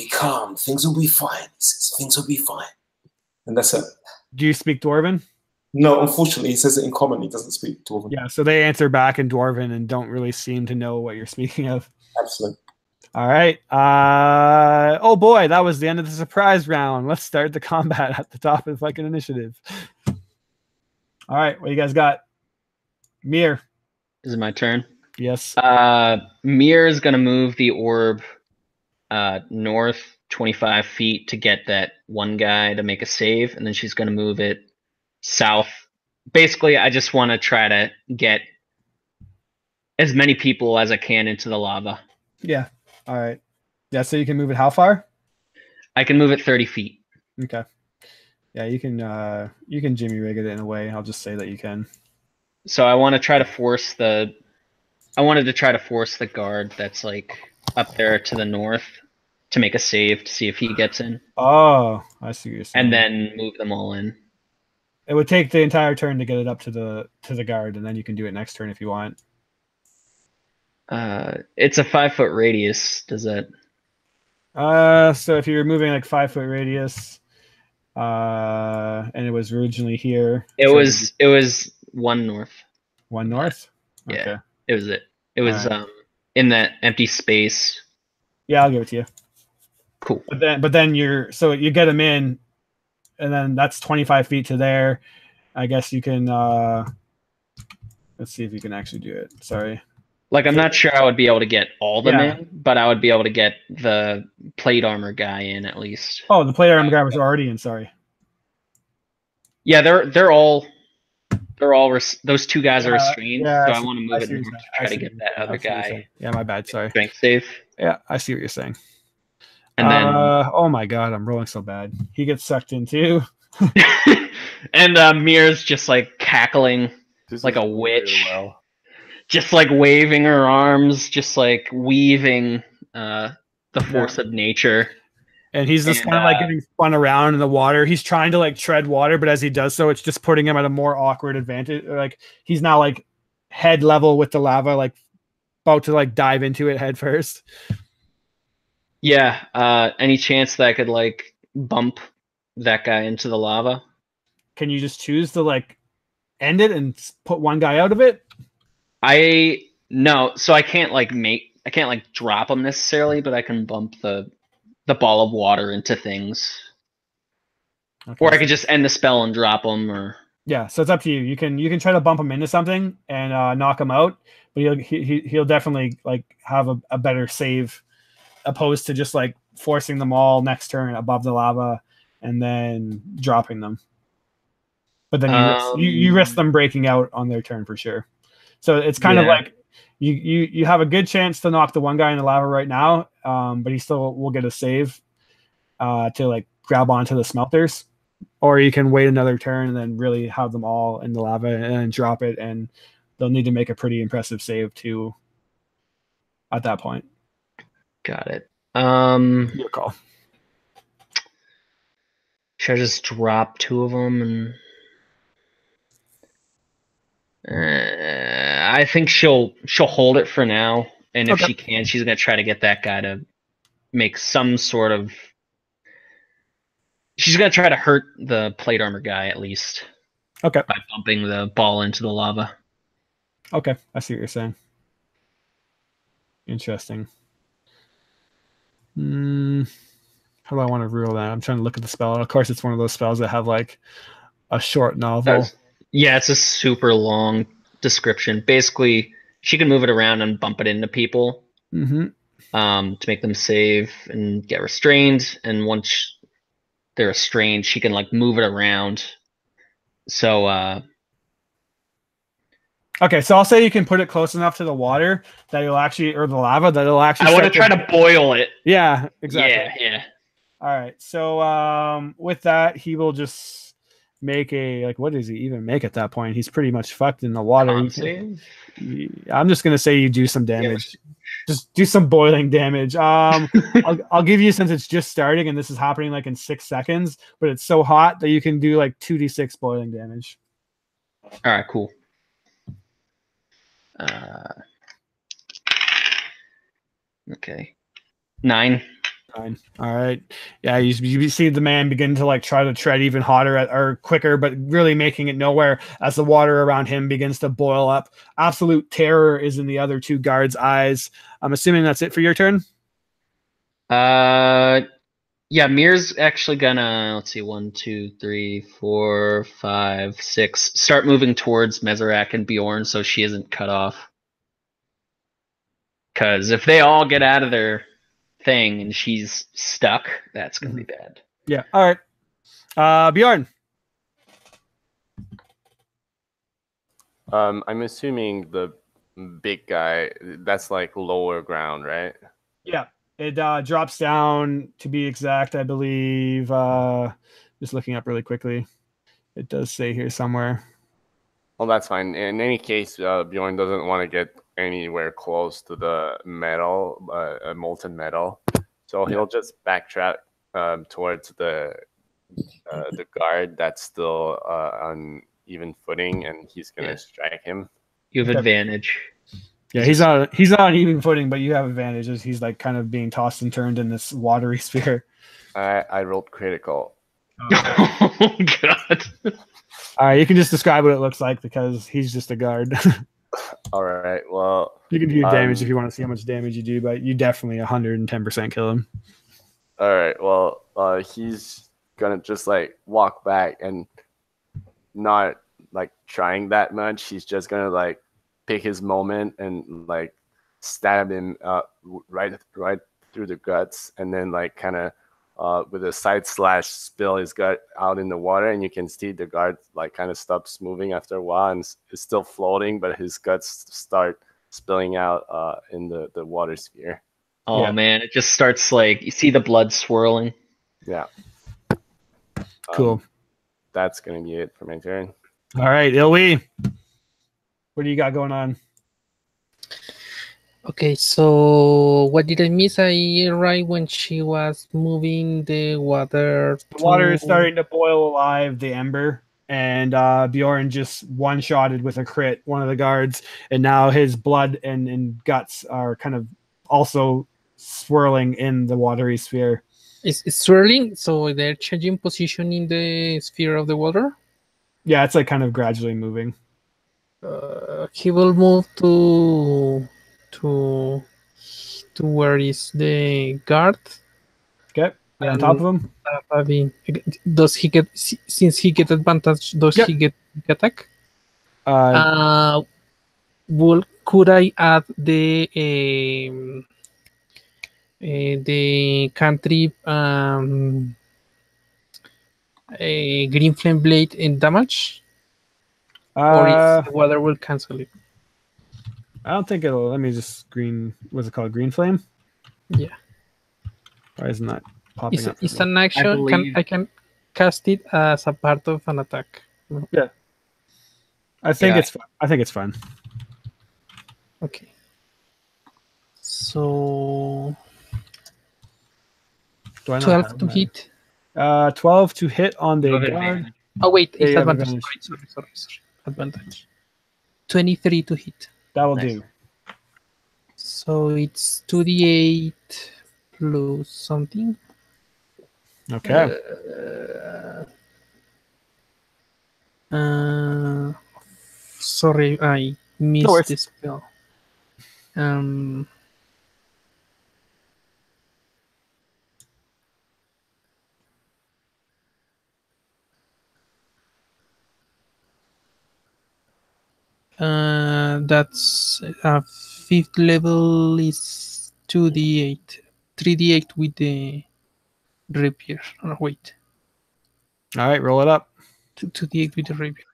things will be fine. He says, things will be fine. And that's it. Do you speak Dwarven? No, unfortunately, he says it in common. He doesn't speak Dwarven. Yeah, so they answer back in Dwarven and don't really seem to know what you're speaking of. Absolutely. All right. Oh boy, that was the end of the surprise round. Let's start the combat at the top of like an initiative. All right, what you guys got? Mir. Is it my turn? Yes. Mir is going to move the orb north 25 feet to get that one guy to make a save, and then she's going to move it south. Basically, I just want to try to get as many people as I can into the lava. Yeah. All right. Yeah, so you can move it how far? I can move it 30 feet. Okay. Yeah, you can Jimmy rig it in a way. I'll just say that you can. So I want to try to force the guard that's like up there to the north to make a save to see if he gets in. Oh, I see what you're saying. And then move them all in. It would take the entire turn to get it up to the guard, and then you can do it next turn if you want. It's a 5-foot radius. Does that? So if you're moving like 5-foot radius, and it was originally here. It was one north. One north. Yeah, okay. It was it. It was right. In that empty space. Yeah, I'll give it to you. Cool. But then you get him in, and then that's 25 feet to there. I guess you can. Let's see if you can actually do it. Sorry. Like, I'm not sure I would be able to get all them Yeah. in, but I would be able to get the plate armor guy in at least. Oh, the plate armor guy was already in. Sorry. Yeah, they're all those two guys are restrained, yeah, so I I see- want to I move it see what north you're to saying. try to get that other guy Yeah, my bad. Sorry. strength save. Yeah, I see what you're saying. And then oh my god, I'm rolling so bad. He gets sucked in too. and Mir's just like cackling This like is a going witch. really well. Just like waving her arms, just like weaving the force of nature. And he's just And, kind of like getting spun around in the water. He's trying to like tread water, but as he does so, it's just putting him at a more awkward advantage. Like he's now like head level with the lava, like about to like dive into it head first. Yeah, any chance that I could like bump that guy into the lava? Can you just choose to like end it and put one guy out of it? No, so I can't like drop him necessarily, but I can bump the ball of water into things. Okay, Or I could just end the spell and drop him, or yeah, so it's up to you. You can try to bump him into something and knock him out, but he'll definitely like have a better save opposed to just like forcing them all next turn above the lava and then dropping them. But then you risk them breaking out on their turn for sure. So it's kind of like you have a good chance to knock the one guy in the lava right now, but he still will get a save to like grab onto the smelters. Or you can wait another turn and then really have them all in the lava and then drop it, and they'll need to make a pretty impressive save too at that point. Got it. Your call. Should I just drop two of them? And I think she'll hold it for now, and if she can, she's gonna try to get that guy to make some sort of. She's gonna try to hurt the plate armor guy at least. Okay. By bumping the ball into the lava. Okay, I see what you're saying. Interesting. How do I want to rule that? I'm trying to look at the spell. Of course, it's one of those spells that have like a short novel. Yeah, it's a super long description. Basically, she can move it around and bump it into people to make them save and get restrained. And once they're restrained, she can like move it around. So okay, so I'll say you can put it close enough to the water that it'll actually, or the lava that it'll actually. I want to try to boil it. Yeah, exactly. Yeah. All right, so with that, he will just make a like. What does he even make at that point? He's pretty much fucked in the water. I'm just gonna say you do some damage. Just do some boiling damage. I'll give you, since it's just starting and this is happening like in 6 seconds, but it's so hot that you can do like 2d6 boiling damage. All right, cool. Okay. 9. All right. Yeah, you see the man begin to like try to tread even hotter or quicker, but really making it nowhere as the water around him begins to boil up. Absolute terror is in the other two guards' eyes. I'm assuming that's it for your turn. Yeah, Mir's actually gonna, let's see, 1, 2, 3, 4, 5, 6. Start moving towards Mezerak and Bjorn so she isn't cut off. Because if they all get out of their thing and she's stuck, that's gonna be bad. Yeah. All right. Bjorn. I'm assuming the big guy, that's like lower ground, right? Yeah. It drops down, to be exact, I believe. Just looking up really quickly. It does say here somewhere. Well, that's fine. In any case, Bjorn doesn't want to get anywhere close to the metal, molten metal. So he'll just backtrack towards the guard that's still on even footing, and he's going to strike him. You have advantage. Yeah, he's on even footing, but you have advantages. He's like kind of being tossed and turned in this watery sphere. I rolled critical. Oh god. All right, you can just describe what it looks like because he's just a guard. All right, well, you can do damage if you want to see how much damage you do, but you definitely 110% kill him. All right. Well, he's gonna just like walk back and not like trying that much. He's just gonna like pick his moment and like stab him right through the guts, and then like kind of with a side slash spill his gut out in the water, and you can see the guard like kind of stops moving after a while and is still floating, but his guts start spilling out in the water sphere. Oh Yeah. man, it just starts like you see the blood swirling. Yeah. Cool. That's gonna be it for my turn. All right, Ilwi, what do you got going on? Okay, so what did I miss? I arrived when she was moving the water. The water is starting to boil alive, the ember, and Bjorn just one-shotted with a crit one of the guards, and now his blood and guts are kind of also swirling in the watery sphere. It's swirling, so they're changing position in the sphere of the water. Yeah, it's like kind of gradually moving. He will move to where is the guard. Okay, you're on top of him. I mean, does he get, since he get advantage? Does Yep. he get attack? Uh, Could I add the cantrip green flame blade in damage, or is the water will cancel it? I don't think it'll. Let me just green. What's it called? Green flame. Yeah. Why isn't that popping up? It's an action. I can cast it as a part of an attack. Yeah. I think it's. I think it's fun. Okay. So 12 to hit. 12 to hit on the guard. Oh wait, it's you have advantage. Sorry. Advantage. 23 to hit. That will do. So it's 2d8 plus something. Okay. Sorry, I missed this spell. That's 5th level is 2d8, 3d8 with the rapier. Oh, wait, All right, roll it up. 2d8 with the rapier.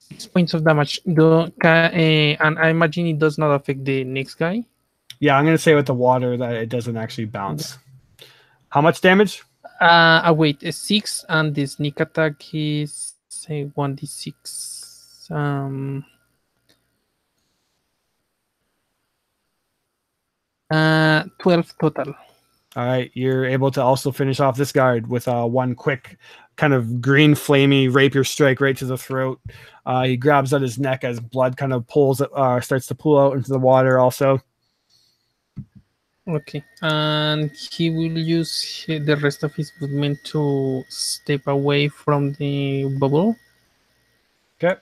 6 points of damage. And I imagine it does not affect the next guy. Yeah, I'm gonna say with the water that it doesn't actually bounce. How much damage? Wait, a 6, and the sneak attack is say 1d6. 12 total. All right, you're able to also finish off this guard with one quick kind of green flamey rapier strike right to the throat. He grabs at his neck as blood kind of starts to pool out into the water also. Okay, and he will use the rest of his movement to step away from the bubble. Okay.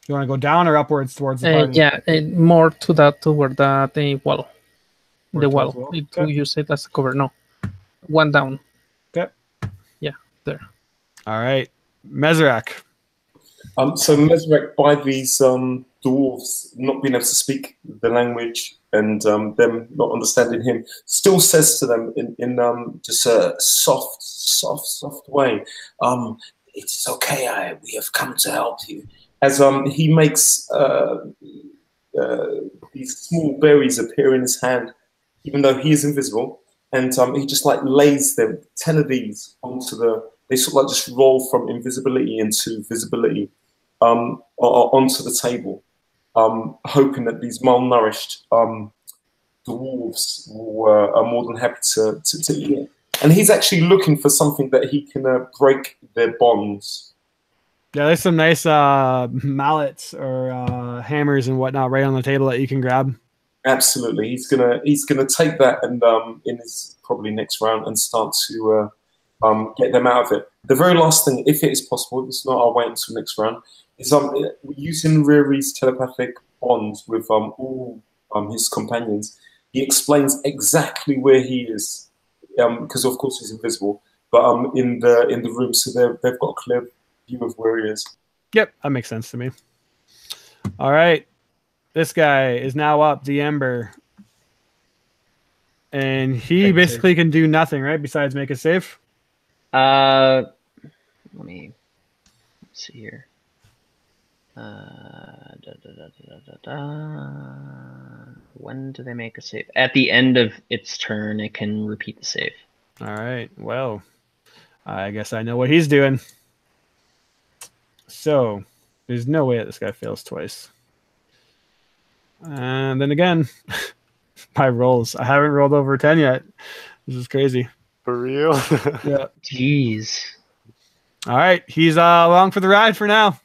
You want to go down or upwards towards the party? Yeah, more toward that wall. The wall. To use it as a cover. No, one down. Okay. Yeah, there. All right, Mezrak. So Mezrak, by these dwarves not being able to speak the language and them not understanding him, still says to them in just a soft way, It's okay, we have come to help you. As he makes these small berries appear in his hand, even though he is invisible, and he just like lays them 10 of these onto they sort of like just roll from invisibility into visibility onto the table, hoping that these malnourished dwarves are more than happy to eat it. And he's actually looking for something that he can break their bonds. Yeah, there's some nice mallets or hammers and whatnot right on the table that you can grab. Absolutely, he's gonna take that and in his probably next round and start to get them out of it. The very last thing, if it is possible, it's not. I'll wait until next round. Is using Riri's telepathic bond with all his companions. He explains exactly where he is, because of course he's invisible. But in the room, so they've got a clear view of where he is. Yep, that makes sense to me. All right, this guy is now up the Ember, and he basically can do nothing, right? Besides make a save. Let me see here. When do they make a save? At the end of its turn, it can repeat the save. All right. Well, I guess I know what he's doing. So there's no way that this guy fails twice. And then again, my rolls. I haven't rolled over 10 yet. This is crazy. For real? Yeah. Jeez. All right. He's along for the ride for now.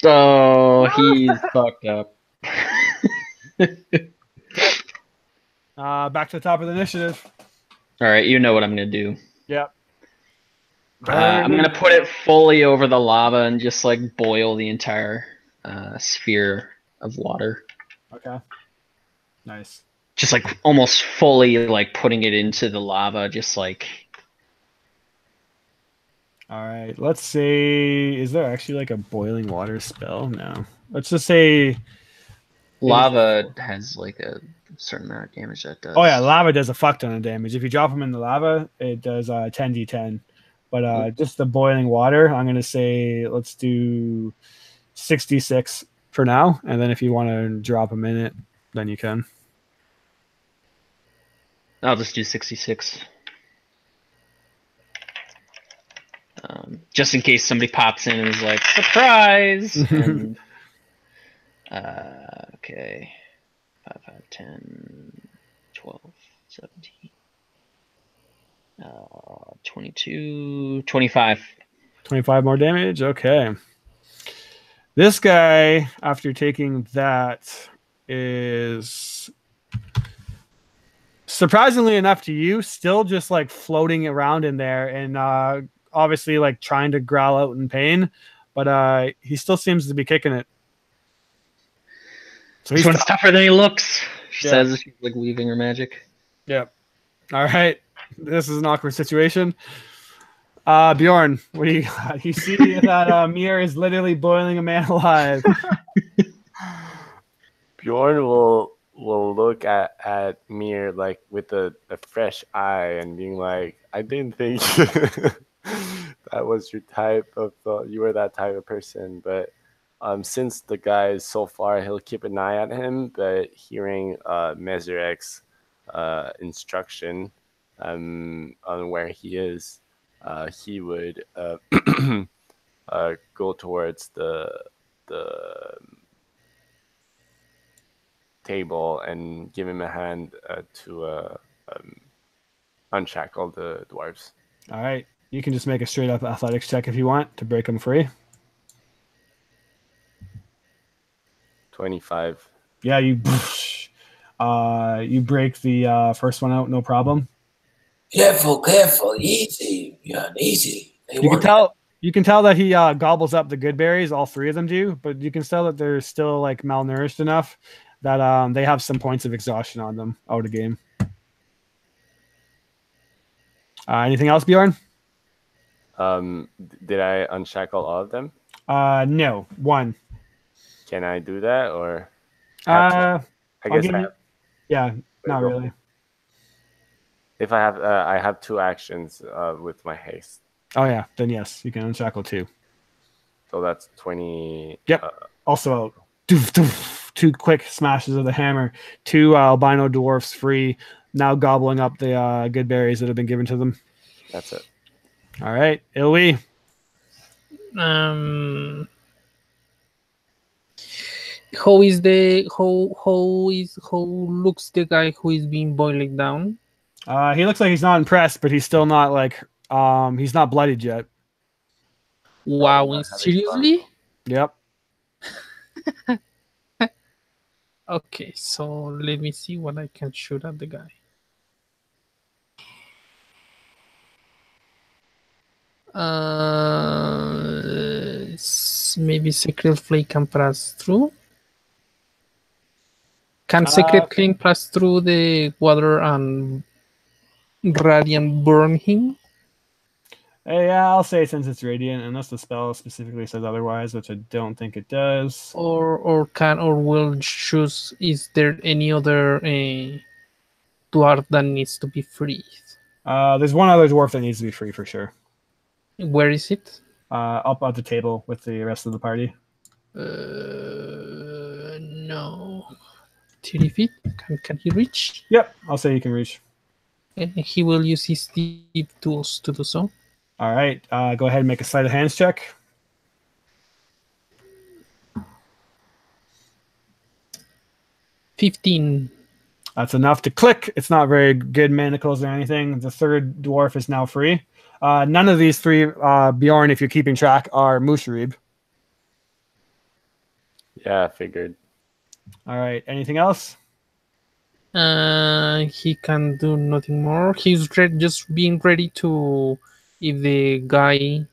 Oh, he's fucked up. Back to the top of the initiative. All right, you know what I'm gonna do. Yep. I'm gonna put it fully over the lava and just like boil the entire sphere of water. Okay. Nice. Just like almost fully like putting it into the lava, just like. All right. Let's say, is there actually like a boiling water spell? No. Let's just say Lava has like a certain amount of damage that does. Oh yeah, lava does a fuck ton of damage. If you drop them in the lava, it does 10d10. But just the boiling water, I'm gonna say let's do 66 for now, and then if you want to drop them in it, then you can. I'll just do 66. Just in case somebody pops in and is like, surprise! And, okay. 5, 5, 10, 12, 17, 22, 25. 25 more damage? Okay. This guy, after taking that, is surprisingly enough to you, still just like floating around in there and obviously like trying to growl out in pain, but he still seems to be kicking it. So This one's tougher than he looks, she Yeah. says as she's like weaving her magic. Yep. All right. This is an awkward situation. Bjorn, what do you got? You see that Mir is literally boiling a man alive. Bjorn will look at Mir like with a fresh eye and being like, I didn't think that was your type of you were that type of person, but since the guy is so far, he'll keep an eye on him, but hearing Mezerek's instruction on where he is, he would go towards the table and give him a hand to unshackle the dwarves. All right. You can just make a straight up athletics check if you want to break them free. 25. Yeah, you break the first one out, no problem. Careful, easy, yeah, easy. You can tell that he gobbles up the good berries. All three of them do, but you can tell that they're still like malnourished enough that they have some points of exhaustion on them out of game. Anything else, Bjorn? Did I unshackle all of them? No, one. Can I do that, or? I guess yeah, not really. If I have two actions with my haste. Oh yeah, then yes, you can unshackle two. So that's 20. Yep. Also, two quick smashes of the hammer. Two albino dwarfs free. Now gobbling up the good berries that have been given to them. That's it. All right, Ilwi. How looks the guy who is being boiled down? He looks like he's not impressed, but he's still not like he's not bloodied yet. Wow, seriously? Yep. Okay, so let me see what I can shoot at the guy. Maybe Sacred Flame can pass through. Can Secret Clean pass through the water and Radiant burn him? Yeah, I'll say since it's radiant, unless the spell specifically says otherwise, which I don't think it does. Or will choose, is there any other dwarf that needs to be freed? There's one other dwarf that needs to be free for sure. Where is it? Up at the table with the rest of the party. No. 30 feet? Can he reach? Yep, I'll say you can reach. He will use his deep tools to do so. All right, go ahead and make a sleight of hands check. 15. That's enough to click. It's not very good manacles or anything. The third dwarf is now free. None of these three, Bjorn, if you're keeping track, are Musharib. Yeah, I figured. All right, anything else? He can do nothing more. He's just being ready to, if the guy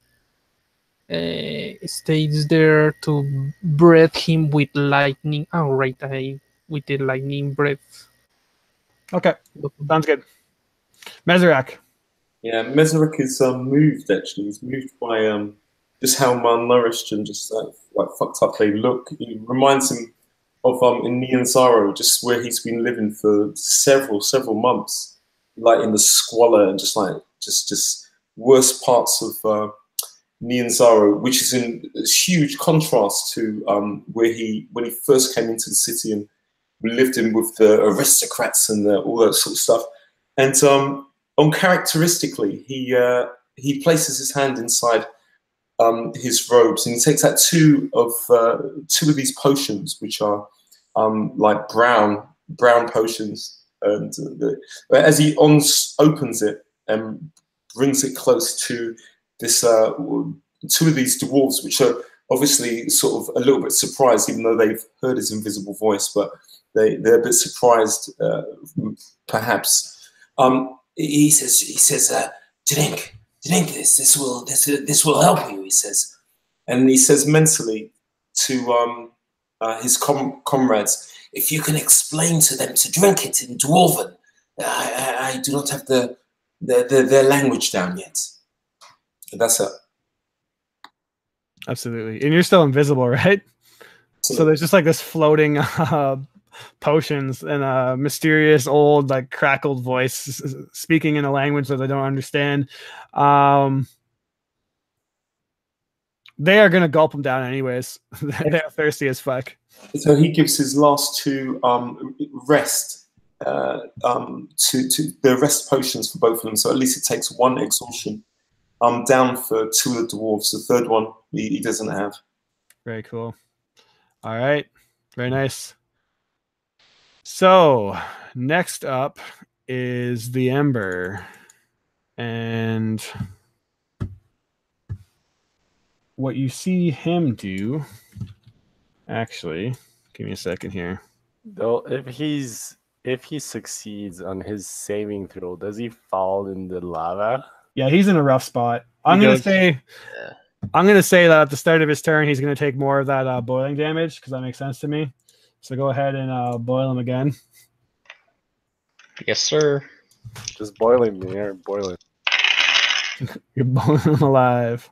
stays there, to breath him with lightning. Oh, right, with the lightning breath. Okay, sounds good. Mezerak. Yeah, Mezerak is moved actually. He's moved by just how malnourished and just like fucked up they look. It reminds him of in Nianzaro, just where he's been living for several months, like in the squalor and just worst parts of Nianzaro, which is in huge contrast to when he first came into the city and lived in with the aristocrats and all that sort of stuff. And uncharacteristically, he places his hand inside his robes and he takes out two of these potions, which are like brown potions. And as he opens it and brings it close to this two of these dwarves, which are obviously sort of a little bit surprised, even though they've heard his invisible voice, but they're a bit surprised, perhaps. He says, drink this. This will help you. He says, and he says mentally to his comrades, if you can explain to them to drink it in Dwarven. I do not have their language down yet. That's it. Absolutely. And you're still invisible, right? So there's just like this floating potions and a mysterious old like crackled voice speaking in a language that they don't understand. They are gonna gulp them down anyways. They're thirsty as fuck. So he gives his last two rest to the rest potions for both of them. So at least it takes one exhaustion down for two of the dwarves. The third one he doesn't have. Very cool. All right, very nice. So next up is the Ember, and what you see him do, actually, give me a second here. Though if he succeeds on his saving throw, does he fall in the lava? Yeah, he's in a rough spot. I'm gonna say that at the start of his turn, he's gonna take more of that boiling damage because that makes sense to me. So go ahead and boil him again. Yes, sir. Just boil him here, boil him. You're boiling him alive.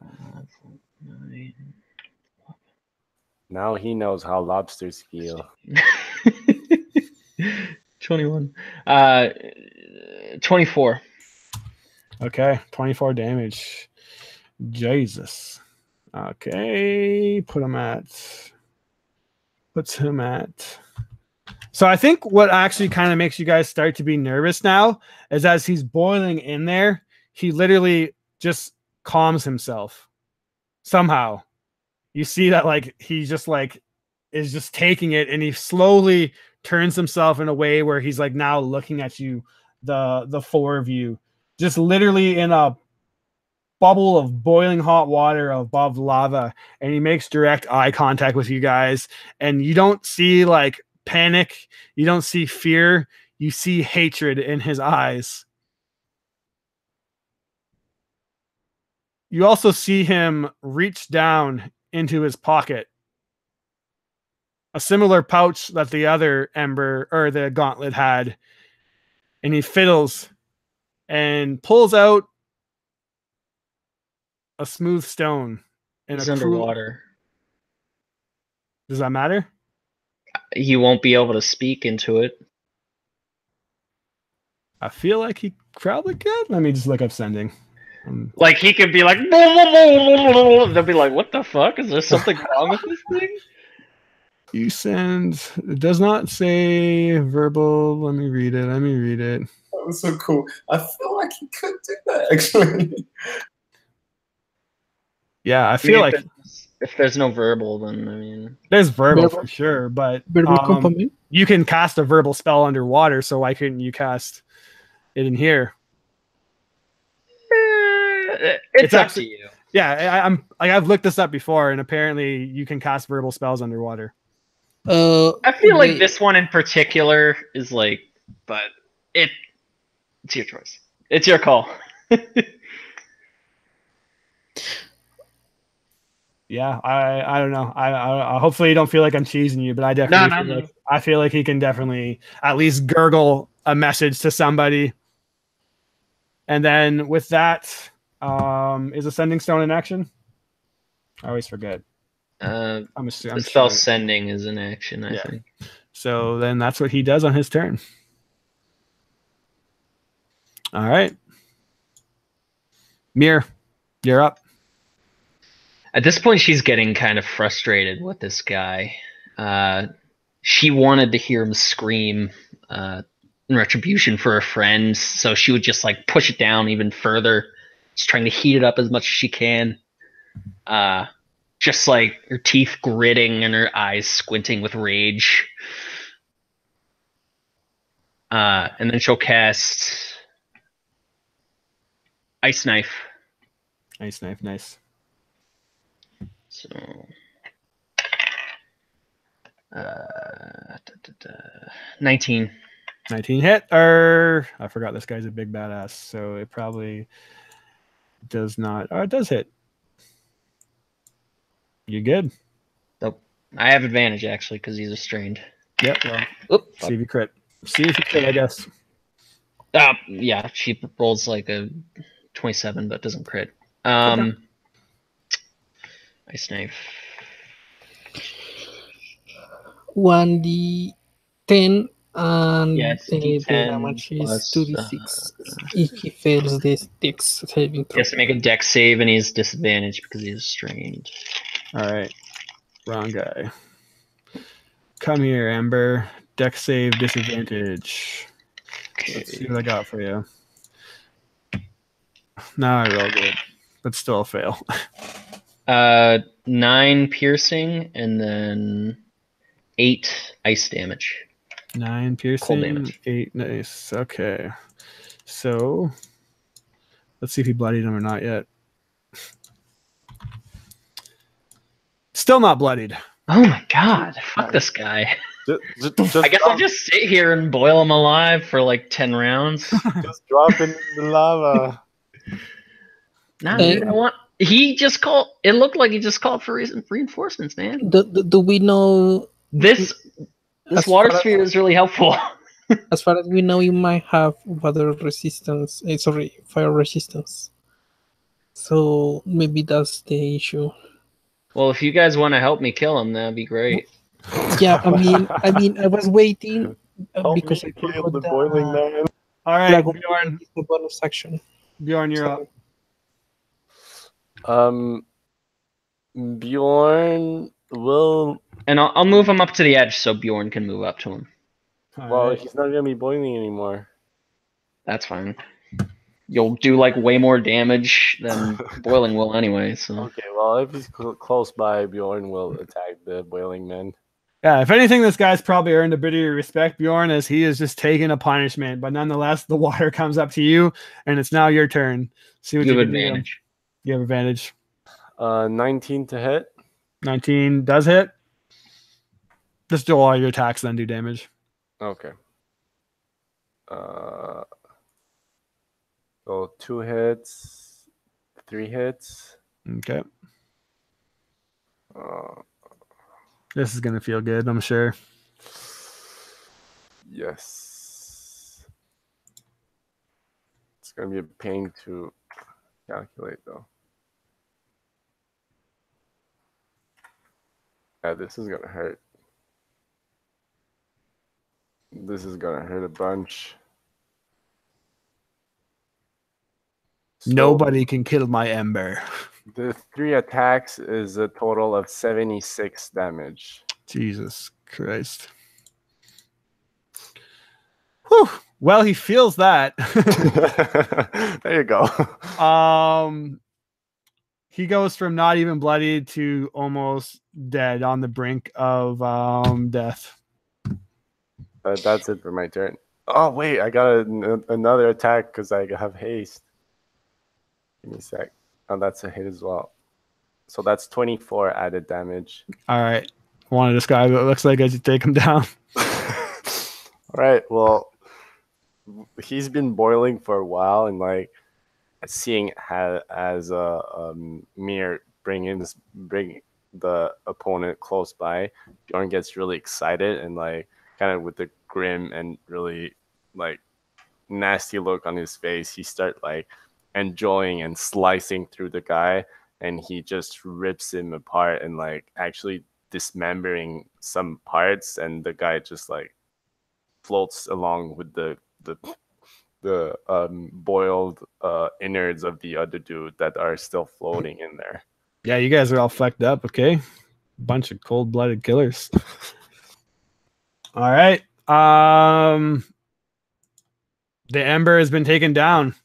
Now he knows how lobsters feel. 21. 24. Okay, 24 damage. Jesus. Okay, puts him at. So I think what actually kind of makes you guys start to be nervous now is as he's boiling in there, he literally just calms himself. Somehow. You see that like he just like is just taking it and he slowly turns himself in a way where he's like now looking at you, the four of you, just literally in a bubble of boiling hot water above lava, and he makes direct eye contact with you guys, and you don't see like panic, you don't see fear, you see hatred in his eyes. You also see him reach down into his pocket a similar pouch that the other ember or the gauntlet had, and he fiddles and pulls out a smooth stone. And He's underwater. Does that matter? He won't be able to speak into it. I feel like he probably could. Let me just look up sending. Like he could be like, they'll be like, what the fuck? Is there something wrong with this thing? You send. It does not say verbal. Let me read it. That was so cool. I feel like he could do that, actually. Yeah, I feel like if there's no verbal, then I mean, there's verbal for sure, but you can cast a verbal spell underwater. So why couldn't you cast it in here? It's up to you. Yeah, I've looked this up before, and apparently you can cast verbal spells underwater. I feel like this one in particular is like, but it's your choice. It's your call. Yeah, I don't know. I hopefully you don't feel like I'm cheesing you, but I definitely I feel like he can definitely at least gurgle a message to somebody. And then with that, is a sending stone in action? I always forget. I'm the spell sending is in action, I think. So then that's what he does on his turn. All right. Mir, you're up. At this point, she's getting kind of frustrated with this guy. She wanted to hear him scream in retribution for a friend, so she would just like push it down even further, just trying to heat it up as much as she can. Just like her teeth gritting and her eyes squinting with rage. And then she'll cast Ice Knife. Ice Knife, nice. So, 19. 19 hit, or I forgot this guy's a big badass, so it probably does not. Oh, it does hit. You good? Nope. I have advantage actually because he's restrained. Yep. Well, see if you crit. See if you crit, I guess. Yeah, she rolls like a 27, but doesn't crit. Okay. Ice Knife. 1d10 and D10 the damage is 2d6. If he fails this dex saving throw. He has to make a dex save and he's disadvantaged because he's restrained. All right. Wrong guy. Come here, Amber. Dex save disadvantage. Okay. Let's see what I got for you. Now I roll good, but still a fail. 9 piercing and then 8 ice damage. 9 piercing, 8 nice. Okay. So let's see if he bloodied him or not yet. Still not bloodied. Oh my god. Fuck this guy. I guess I'll just sit here and boil him alive for like 10 rounds. Just drop in the lava. Nah, dude, he just called. It looked like he just called for reinforcements, man. Do we know this water sphere is really helpful? As far as we know, you might have water resistance. Fire resistance. So maybe that's the issue. Well, if you guys want to help me kill him, that'd be great. Yeah, I mean, I was waiting because I killed the boiling man. All right, Bjorn. The bonus section. Bjorn, you're up. Bjorn will, and I'll move him up to the edge so Bjorn can move up to him. Well, he's not gonna be boiling anymore. That's fine. You'll do like way more damage than boiling will anyway. So okay, well if he's close by, Bjorn will attack the boiling man. Yeah, if anything, this guy's probably earned a bit of your respect, Bjorn, as he is just taking a punishment. But nonetheless, the water comes up to you, and it's now your turn. See what you have advantage. You have advantage. 19 to hit. 19 does hit. Just do all your attacks, then do damage. Okay. So 2 hits, 3 hits. Okay. This is gonna feel good, I'm sure. Yes. It's gonna be a pain to calculate though. Yeah, this is gonna hurt. This is gonna hurt a bunch. So Nobody can kill my Ember. the 3 attacks is a total of 76 damage. Jesus Christ. Whew. Well, he feels that. There you go. He goes from not even bloodied to almost dead, on the brink of death. That's it for my turn. Oh wait, I got another attack because I have haste. Give me a sec. Oh, that's a hit as well. So that's 24 added damage. All right. I want to describe it. It looks like I should take him down. All right. Well, he's been boiling for a while, and like seeing how as Mir bring the opponent close by, Bjorn gets really excited and like kind of with the grim and really like nasty look on his face, he start like enjoying and slicing through the guy, and he just rips him apart and like actually dismembering some parts, and the guy just like floats along with the boiled innards of the other dude that are still floating in there. Yeah, you guys are all fucked up, okay? Bunch of cold-blooded killers. All right. The Ember has been taken down.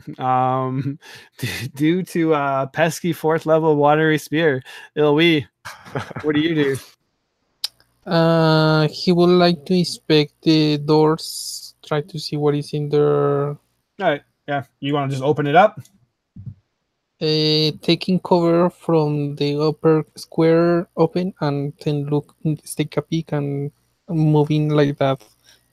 Due to pesky 4th level watery spear. Ilwi, what do you do? He would like to inspect the doors, try to see what is in there. All right. Yeah. You want to just open it up? Taking cover from the upper square open, and then take a peek and moving like that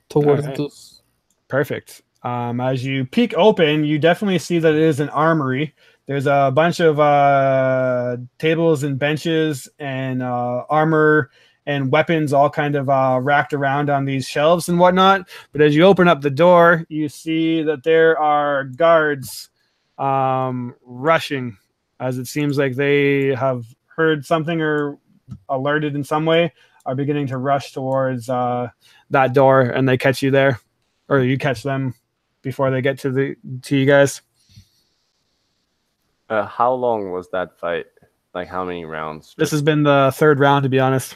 towards Alright. those. Perfect. As you peek open, you definitely see that it is an armory. There's a bunch of tables and benches and armor and weapons all kind of racked around on these shelves and whatnot. But as you open up the door, you see that there are guards rushing, as it seems like they have heard something or alerted in some way, are beginning to rush towards that door, and they catch you there, or you catch them before they get to you guys. How long was that fight? Like how many rounds? This has been the 3rd round, to be honest.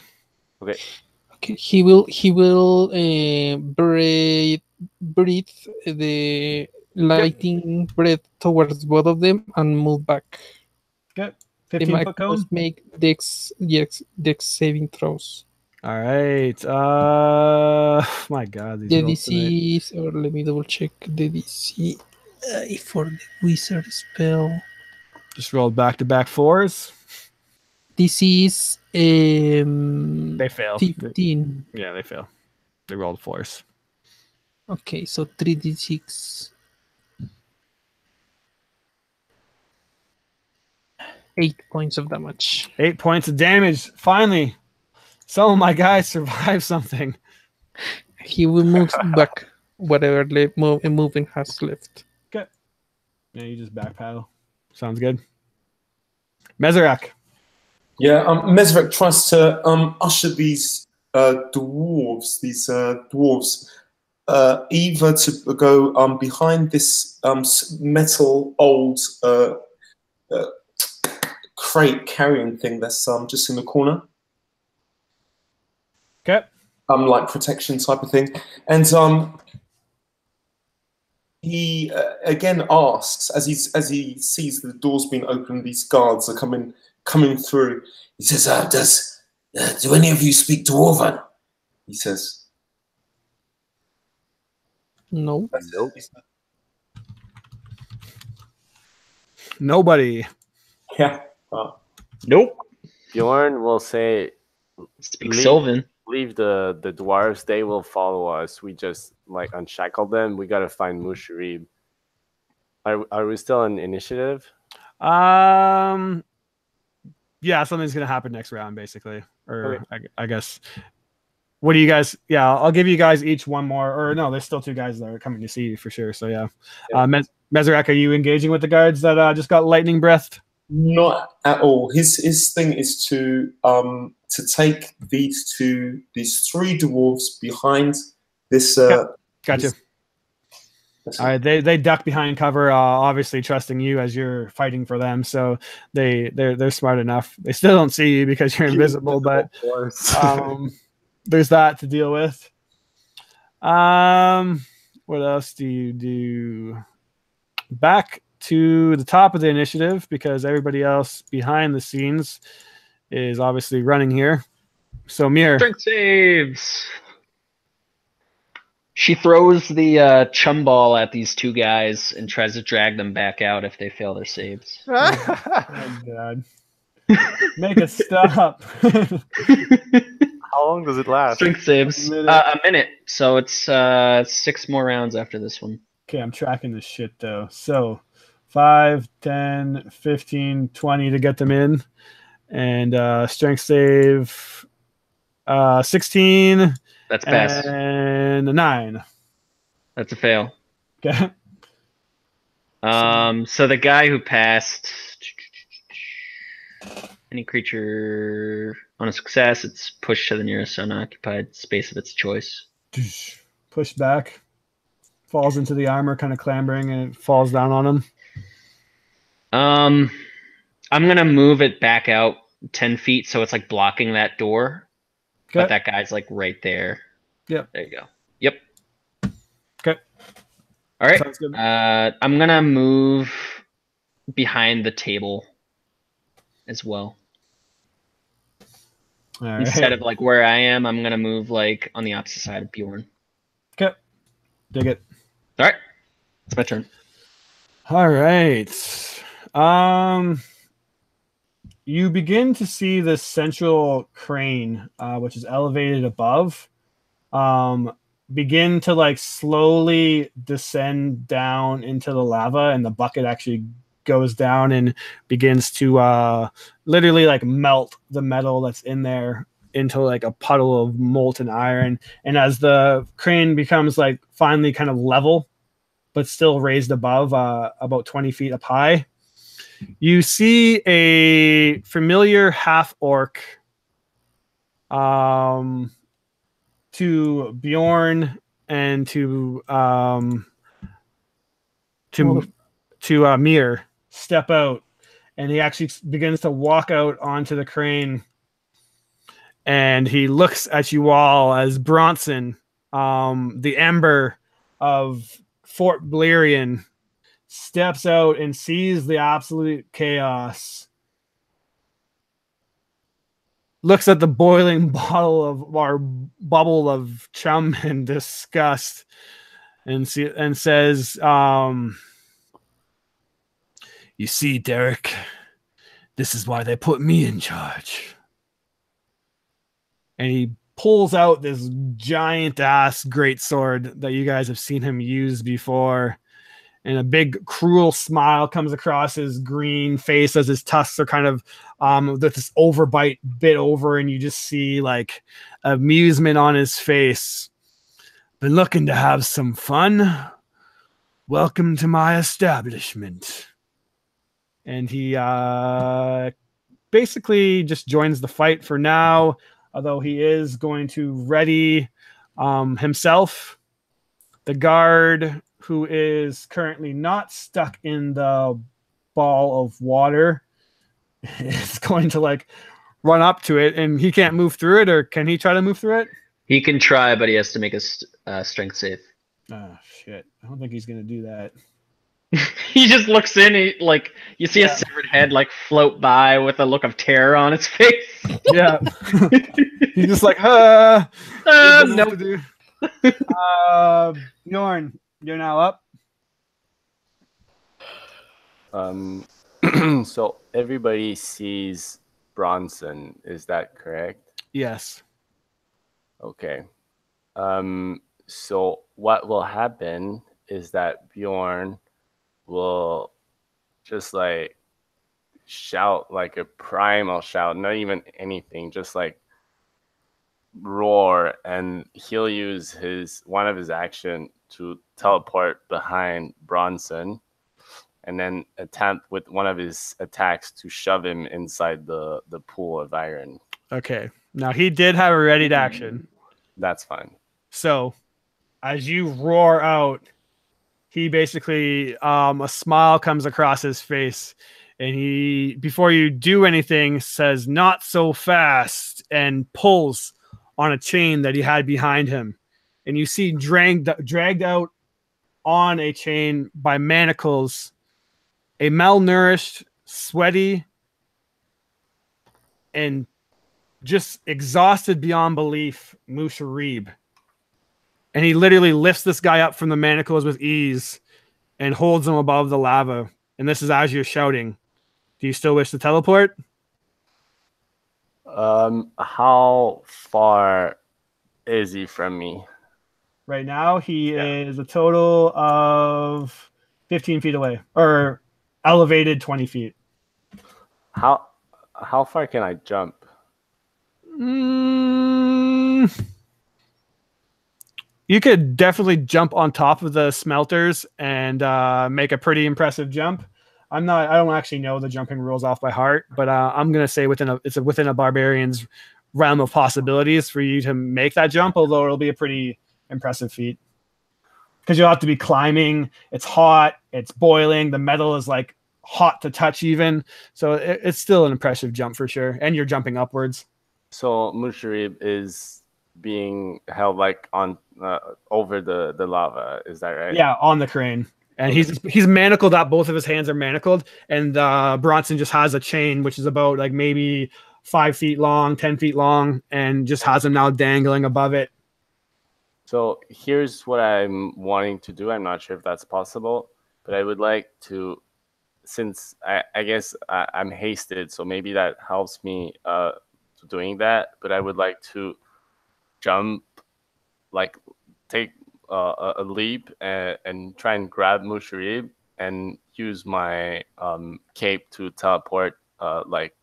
Okay. Okay, he will breathe the lighting breath towards both of them and move back. Okay. They 15 might foot cone. just make dex saving throws. All right. My God, these The rolls tonight. DC is, or let me double check the DC for the wizard spell. Just rolled back-to-back 4s. DC is They fail. 15. Yeah, they fail. They rolled 4s. Okay, so 3d6. 8 points of damage. 8 points of damage. Finally, some of my guys survived something. He will move back whatever moving has left. Okay. Yeah, you just back paddle. Sounds good. Mezerak. Yeah, Mesrek tries to usher these dwarves, either to go behind this metal old crate carrying thing that's just in the corner. Okay. Like protection type of thing, and he again asks as he sees the doors being opened, these guards are coming through. He says, do any of you speak Dwarven? He says, No. Nope. Nobody. Yeah. Nope. Bjorn will say, Speak Sylvan. leave the dwarves. They will follow us. We just like unshackle them. We gotta find Musharib. Are we still in initiative? Yeah, something's gonna happen next round, basically. Or I guess. What do you guys? Yeah, I'll give you guys each one more. Or no, there's still 2 guys that are coming to see you for sure. So yeah, Mezarek, are you engaging with the guards that just got lightning breathed? Not at all. His thing is to take these 3 dwarves behind this. Gotcha. All right, they duck behind cover, obviously trusting you as you're fighting for them. So they're smart enough. They still don't see you because you're invisible, but there's that to deal with. What else do you do? Back to the top of the initiative because everybody else behind the scenes is obviously running here. So Mir, Strength saves. She throws the chum ball at these 2 guys and tries to drag them back out if they fail their saves. Oh God. Make it stop. How long does it last? Strength saves. A minute. So it's 6 more rounds after this one. Okay, I'm tracking this shit though. So 5, 10, 15, 20 to get them in. And strength save 16. That's a pass. And a 9. That's a fail. Okay. So the guy who passed, any creature on a success, it's pushed to the nearest unoccupied space of its choice. Push back. Falls into the armor, kind of clambering, and it falls down on him. I'm gonna move it back out 10 feet, so it's like blocking that door. Okay. But that guy's like right there. Yep. There you go. Yep. Okay. All right. Sounds good. I'm gonna move behind the table as well. All right. Instead of like where I am, I'm gonna move like on the opposite side of Bjorn. Okay. Dig it. All right. It's my turn. All right. You begin to see this central crane, which is elevated above, begin to like slowly descend down into the lava, and the bucket actually goes down and begins to literally like melt the metal that's in there into like a puddle of molten iron. And as the crane becomes like finally kind of level, but still raised above, about 20 feet up high, you see a familiar half-orc to Bjorn and to Mir step out, and he actually begins to walk out onto the crane, and he looks at you all as Bronson, the Ember of Fort Blerian, steps out and sees the absolute chaos, looks at the boiling bubble of chum in disgust, and says, "You see, Derek, this is why they put me in charge." And he pulls out this giant ass greatsword that you guys have seen him use before. And a big cruel smile comes across his green face as his tusks are kind of with this overbite bit over, and you just see like amusement on his face. "Been looking to have some fun? Welcome to my establishment." And he basically just joins the fight for now, although he is going to ready himself. The guard, who is currently not stuck in the ball of water, is going to like run up to it, and he can't move through it, or can he try to move through it? He can try, but he has to make a strength save. Oh shit! I don't think he's gonna do that. He just looks in, like you see a severed head like float by with a look of terror on its face. Yeah, he's just like, nope. Bjorn, you're now up. So everybody sees Bronson, is that correct? Yes. Okay. So what will happen is that Bjorn will just like shout like a primal shout, not even anything, just like roar, and he'll use one of his action to teleport behind Bronson, and then attempt with one of his attacks to shove him inside the pool of iron. Okay. Now he did have a ready to action. That's fine. So as you roar out, he basically a smile comes across his face, and he, before you do anything, says "not so fast" and pulls on a chain that he had behind him, and you see dragged out on a chain by manacles a malnourished, sweaty, and just exhausted beyond belief Musharib. And he literally lifts this guy up from the manacles with ease and holds him above the lava. And this is as you're shouting. Do you still wish to teleport? How far is he from me? Right now, he is a total of 15 feet away, or elevated 20 feet. How far can I jump? You could definitely jump on top of the smelters and make a pretty impressive jump. I don't actually know the jumping rules off by heart, but I'm gonna say it's within a barbarian's realm of possibilities for you to make that jump. Although it'll be a pretty impressive feat because you'll have to be climbing. It's hot. It's boiling. The metal is like hot to touch even. So it's still an impressive jump for sure. And you're jumping upwards. So Musharib is being held like on over the lava. Is that right? Yeah, on the crane. And he's manacled up. Both of his hands are manacled. And Bronson just has a chain, which is about like maybe 5 feet long, 10 feet long, and just has him now dangling above it. So here's what I'm wanting to do. I'm not sure if that's possible, but I would like to, since I guess I'm hasted, so maybe that helps me doing that. But I would like to jump, like take a leap and try and grab Musharib and use my cape to teleport like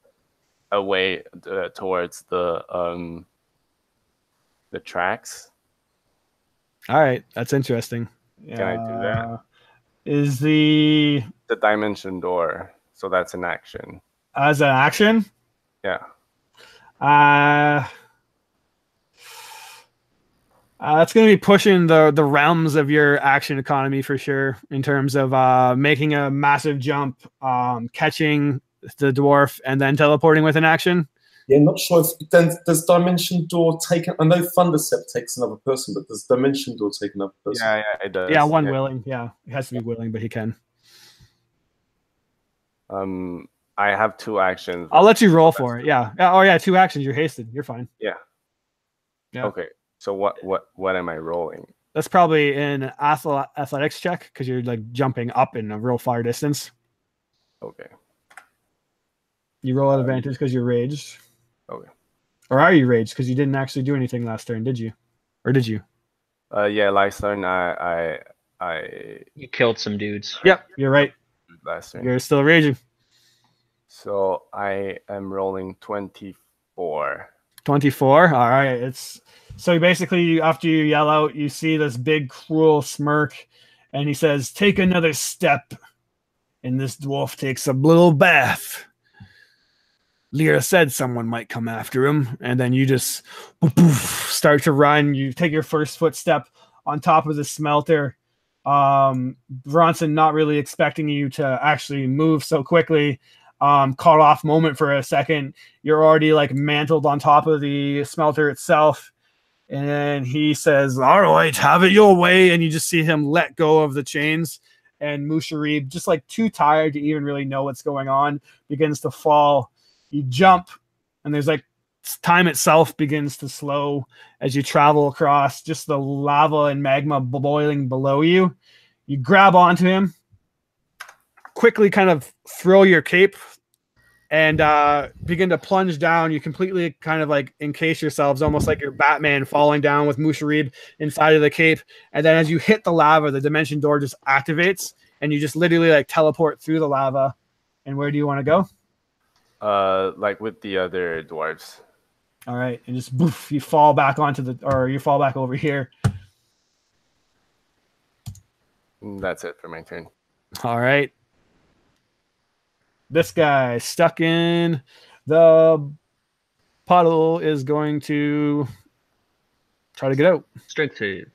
away towards the tracks. All right, that's interesting. Can I do that? Is the dimension door? So that's an action. As an action? Yeah. That's going to be pushing the realms of your action economy for sure, in terms of making a massive jump, catching the dwarf, and then teleporting with an action. Yeah, not sure if then does Dimension Door take. I know Thundercept takes another person, but does Dimension Door take another person? Yeah, it does. Yeah, one willing. Yeah, it has to be willing, but he can. I have 2 actions. I'll let you roll for it. Yeah. Oh yeah, 2 actions. You're hasted. You're fine. Yeah. Okay. So what am I rolling? That's probably an athletics check because you're like jumping up in a real far distance. Okay. You roll at advantage because you're raged. Okay. Or are you raged because you didn't actually do anything last turn, did you? Or did you? Yeah, last turn I You killed some dudes. Yep, you're right. Last turn. You're still raging. So I am rolling 24. 24. All right. So basically, after you yell out, you see this big cruel smirk, and he says, "Take another step," and this dwarf takes a little bath. Lyra said someone might come after him, and then you just start to run. You take your first footstep on top of the smelter. Bronson, not really expecting you to actually move so quickly, caught off moment for a second. You're already like mantled on top of the smelter itself, and then he says, "All right, have it your way," and you just see him let go of the chains, and Musharib, just like too tired to even really know what's going on, begins to fall. You jump, and there's like time itself begins to slow as you travel across just the lava and magma boiling below you. You grab onto him, quickly kind of throw your cape, and begin to plunge down. You completely kind of like encase yourselves, almost like you're Batman falling down with Musharib inside of the cape. And then as you hit the lava, the dimension door just activates, and you just literally like teleport through the lava. And where do you want to go? Like with the other dwarves. All right, and just boof, you fall back onto the, or you fall back over here. That's it for my turn. All right. This guy stuck in the puddle is going to try to get out. Strength save.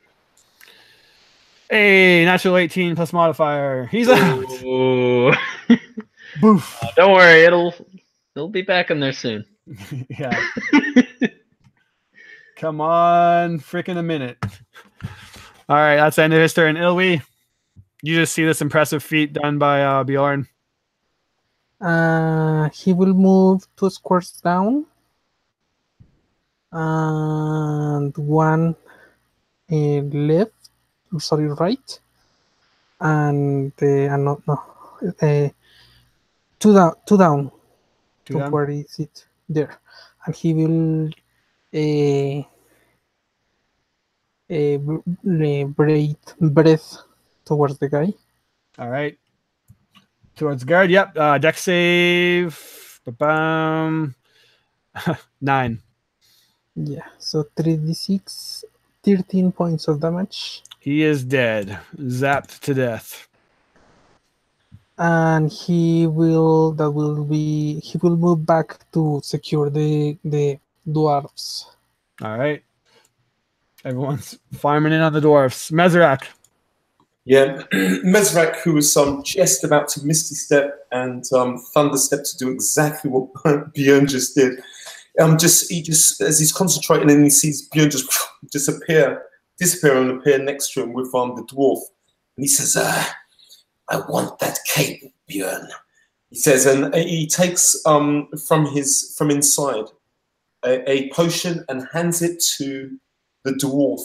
Hey, natural 18 plus modifier. He's out. Ooh. Boof. Don't worry, it'll be back in there soon. Yeah. Come on, freaking a minute. All right, that's the end of his turn. Ilwi, you just see this impressive feat done by Bjorn. He will move 2 squares down and 1 left, sorry, right, and no, 2 down, 2 down. Two down. Where is it? There, and he will breath towards the guy. All right. Towards guard. Yep. Dex save. Ba-bam. 9. Yeah, so 3d6, 13 points of damage. He is dead. Zapped to death. And he will move back to secure the dwarves. All right. Everyone's farming in on the dwarfs. Mezerak. Yeah, Mesrak, who was just about to Misty Step and Thunder Step to do exactly what Bjorn just did. He just as he's concentrating and he sees Bjorn just disappear and appear next to him with the dwarf, and he says, I want that cape, Bjorn. he says, and he takes from inside a potion and hands it to the dwarf.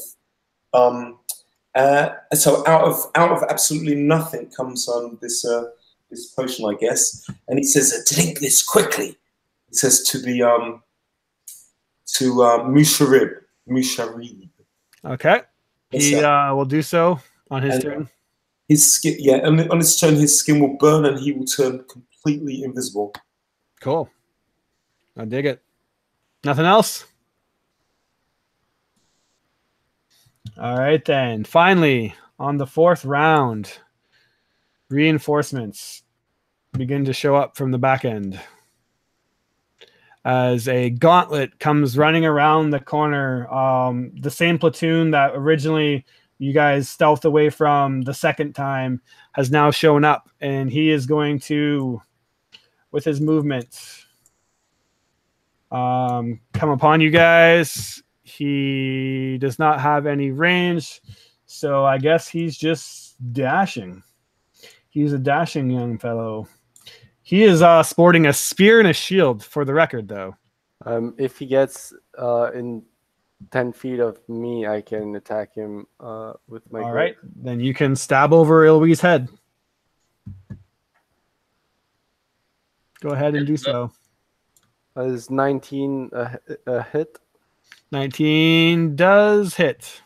So out of absolutely nothing comes this potion, I guess, and he says, Drink this quickly. He says to the Musharib. Okay. Yes, He sir. will do so on his And turn. his skin, yeah, and on his turn, his skin will burn and he will turn completely invisible. Cool. I dig it. Nothing else? All right, then. Finally, on the 4th round, reinforcements begin to show up from the back end as a gauntlet comes running around the corner. The same platoon that originally you guys stealthed away from the second time has now shown up, and he is going to, with his movement, come upon you guys. He does not have any range, so I guess he's just dashing. He's a dashing young fellow. He is sporting a spear and a shield, for the record, though. If he gets in 10 feet of me, I can attack him with my. All right, then you can stab over Ilwi's head. Go ahead and do so. Is 19 a hit? 19 does hit.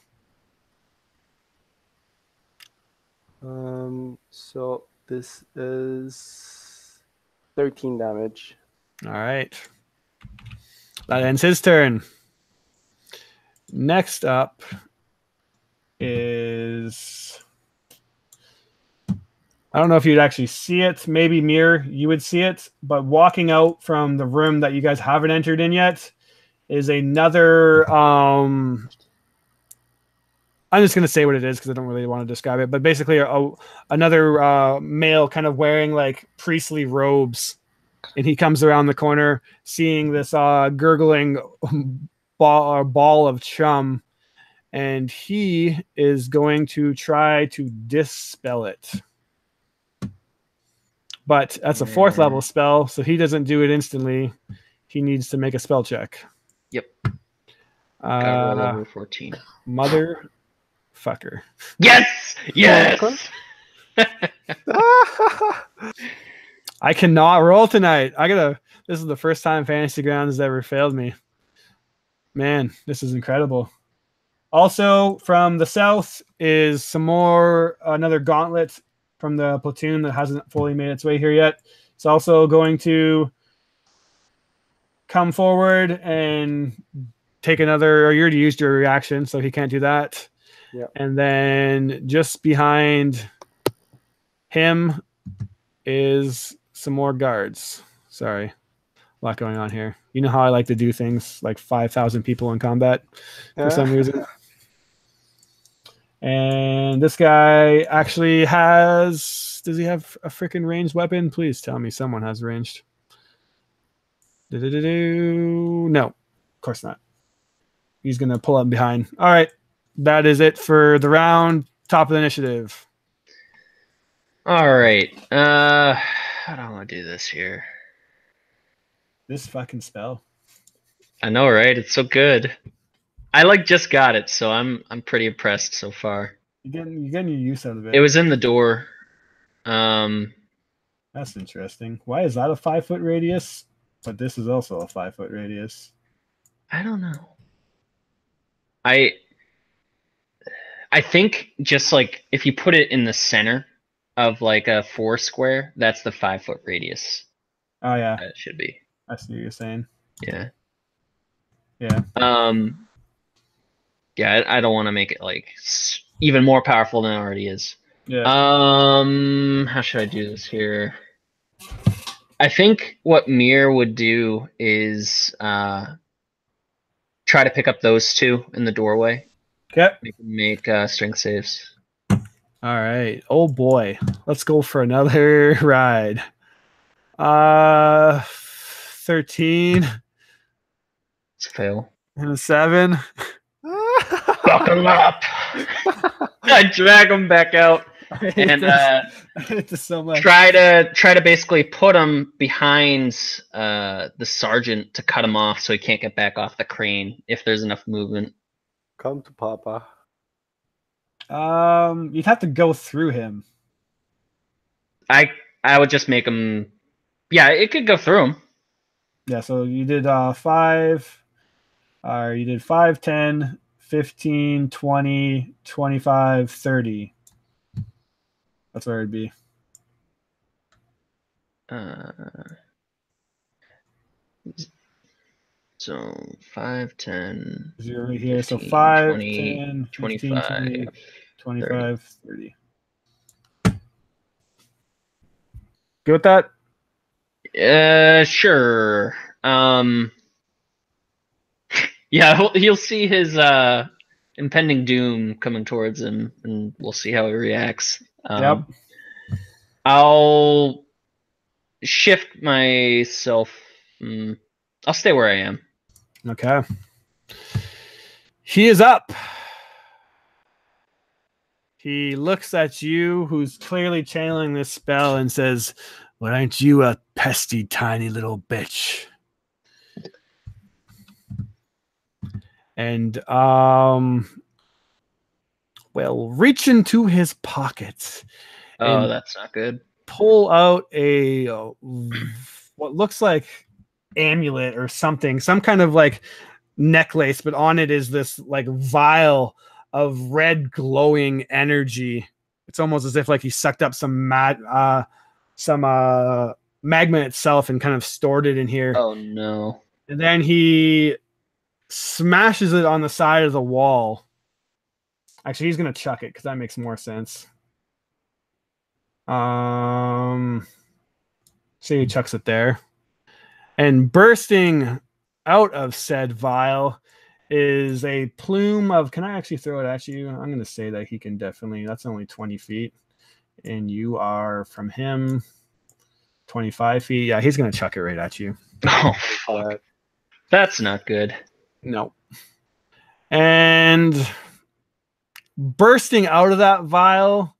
So this is 13 damage. All right. That ends his turn. Next up is... I don't know if you'd actually see it. Maybe Mir, you would see it. But walking out from the room that you guys haven't entered in yet is another... I'm just going to say what it is because I don't really want to describe it. But basically another male kind of wearing like priestly robes. And he comes around the corner seeing this gurgling ball of chum. And he is going to try to dispel it. But that's a 4th level spell, so he doesn't do it instantly. He needs to make a spell check. Yep. Gotta roll over 14. Motherfucker. Yes! Yes! I cannot roll tonight. This is the first time Fantasy Grounds has ever failed me. Man, this is incredible. Also, from the south is another gauntlet from the platoon that hasn't fully made its way here yet. It's also going to come forward and take another, or you already used your reaction, so he can't do that. Yeah. And then just behind him is some more guards. Sorry. A lot going on here. You know how I like to do things like 5,000 people in combat for some reason. And this guy actually has... Does he have a freaking ranged weapon? Please tell me someone has ranged. No, of course not. He's going to pull up behind. All right. That is it for the round. Top of the initiative. All right. How do I want to do this here? This fucking spell. I know, right? It's so good. I like just got it, so I'm pretty impressed so far. You're getting your use out of it. It was in the door. That's interesting. Why is that a 5-foot radius? But this is also a 5-foot radius. I don't know. I think just like if you put it in the center of like a 4 square, that's the 5-foot radius. Oh yeah, That should be. I see what you're saying. Yeah. Yeah. Yeah, I don't want to make it like even more powerful than it already is. Yeah. How should I do this here? I think what Mir would do is try to pick up those two in the doorway. Okay. Make strength saves. All right. Oh boy. Let's go for another ride. 13. It's a fail. And a 7. Buckle up. I drag him back out and I hate this so much. try to basically put him behind the sergeant to cut him off so he can't get back off the crane if there's enough movement. Come to Papa. You'd have to go through him. I would just make him. Yeah, it could go through him. Yeah, so you did 5. You did 5, 10, 15, 20, 25, 30. That's where it'd be. So 5, 10. You're right here. 15, so 5, 20, 10, 15, 25, 20, 25, 30. Good with that? Sure. Yeah, he'll see his impending doom coming towards him, and we'll see how he reacts. Yep. I'll shift myself. I'll stay where I am. Okay. He is up. He looks at you, who's clearly channeling this spell, and says, "Well, aren't you a pesty tiny little bitch?" And reach into his pockets. Oh, that's not good. Pull out a what looks like amulet or something, some kind of like necklace, but on it is this like vial of red glowing energy. It's almost as if like he sucked up some magma itself and kind of stored it in here. Oh no. And then he smashes it on the side of the wall. Actually, he's gonna chuck it because that makes more sense. So he chucks it there. And bursting out of said vial is a plume of... Can I actually throw it at you? I'm going to say that he can definitely... That's only 20 feet. And you are from him 25 feet. Yeah, he's going to chuck it right at you. Oh, fuck. That's not good. No. And bursting out of that vial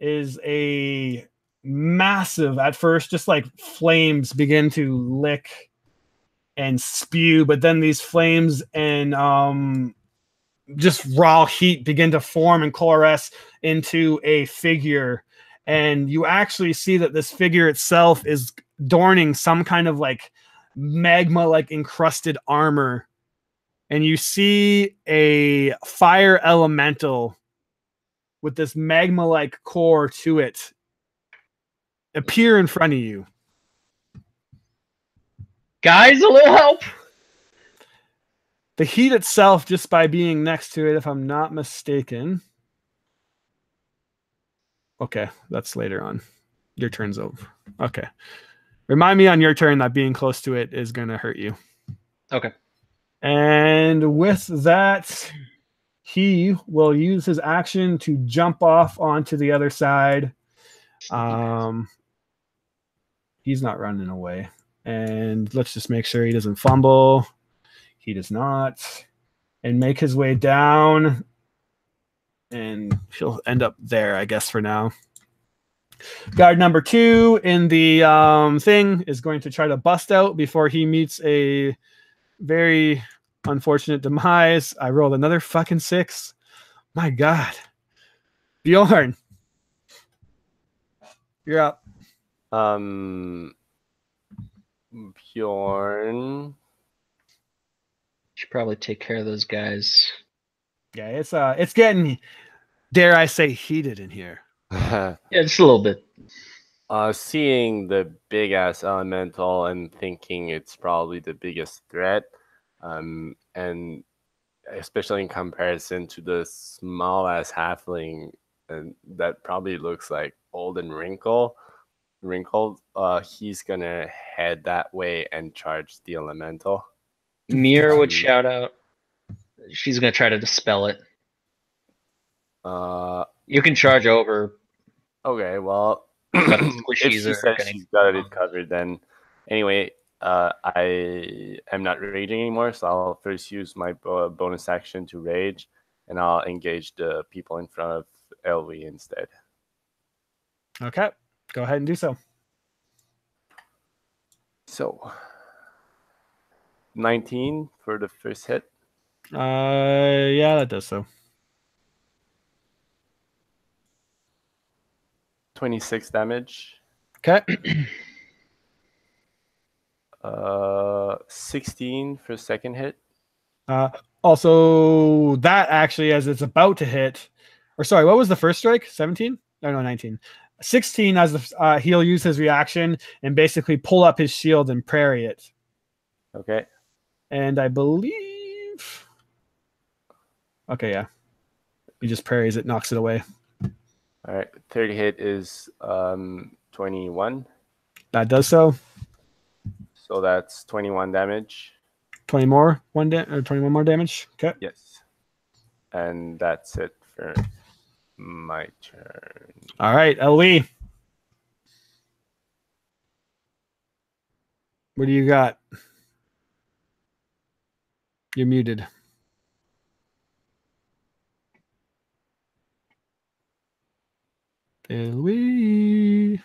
is a massive, at first, just like flames begin to lick and spew, but then these flames and just raw heat begin to form and coalesce into a figure. And you actually see that this figure itself is adorning some kind of like magma like encrusted armor. And you see a fire elemental with this magma like core to it appear in front of you. Guys, a little help. The heat itself, just by being next to it, if I'm not mistaken. Okay, that's later on. Your turn's over. Okay. Remind me on your turn that being close to it is going to hurt you. Okay. And with that, he will use his action to jump off onto the other side. He's not running away. And let's just make sure he doesn't fumble. He does not. And make his way down. And he'll end up there, I guess, for now. Guard number 2 in the thing is going to try to bust out before he meets a very unfortunate demise. I rolled another fucking 6. My God. Bjorn. You're up. Bjorn. Should probably take care of those guys. Yeah, it's getting, dare I say, heated in here. Yeah, just a little bit. Seeing the big ass elemental and thinking it's probably the biggest threat, and especially in comparison to the small ass halfling, and that probably looks like old and wrinkled. He's gonna head that way and charge the elemental. Mir would shout out. She's gonna try to dispel it. You can charge over. Okay, well, But if she squishies are says gonna- she's got it covered, then anyway, I am not raging anymore, so I'll first use my bonus action to rage, and I'll engage the people in front of Elwie instead. Okay, go ahead and do so. So, 19 for the first hit. Yeah, that does so. 26 damage. Okay. 16 for second hit. Also, that actually, as it's about to hit, or sorry, what was the first strike? 17? No, 19. 16 as the he'll use his reaction and basically pull up his shield and parry it. Okay. And I believe, okay, yeah, he just parries it, knocks it away. All right. Third hit is 21. That does so. So that's 21 damage. 20 more, 21 more damage. Okay. Yes. And that's it for my turn. All right, Ellie. What do you got? You're muted. Ellie.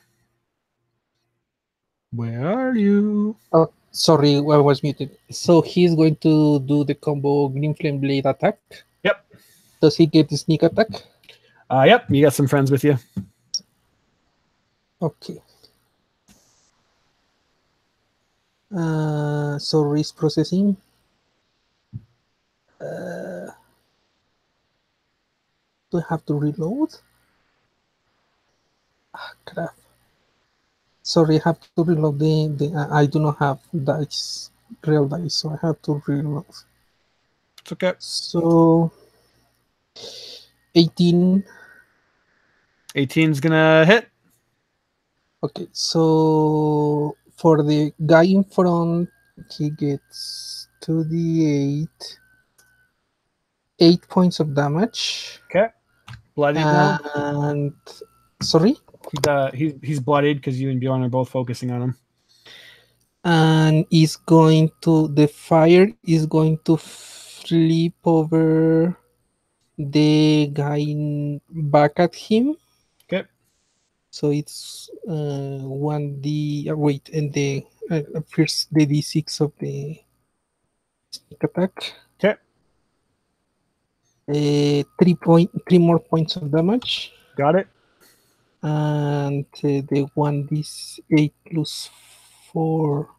Where are you? Oh, sorry, I was muted. So he's going to do the combo Green Flame Blade attack. Yep. Does he get the sneak attack? Yep, you got some friends with you. Okay. So risk processing. Do I have to reload? Ah, crap. Sorry, I have to reload I do not have dice, real dice, so I have to reload. It's okay. So 18. 18's gonna hit. Okay, so for the guy in front, he gets 2d8, 8 points of damage. Okay. Bloodied now. And sorry? He's bloodied because you and Bjorn are both focusing on him. And the fire is going to flip over the guy back at him. Okay. So it's 1d. Wait, and the first the d6 of the sneak attack. Okay. 3 more points of damage. Got it. And the 1d8 plus 4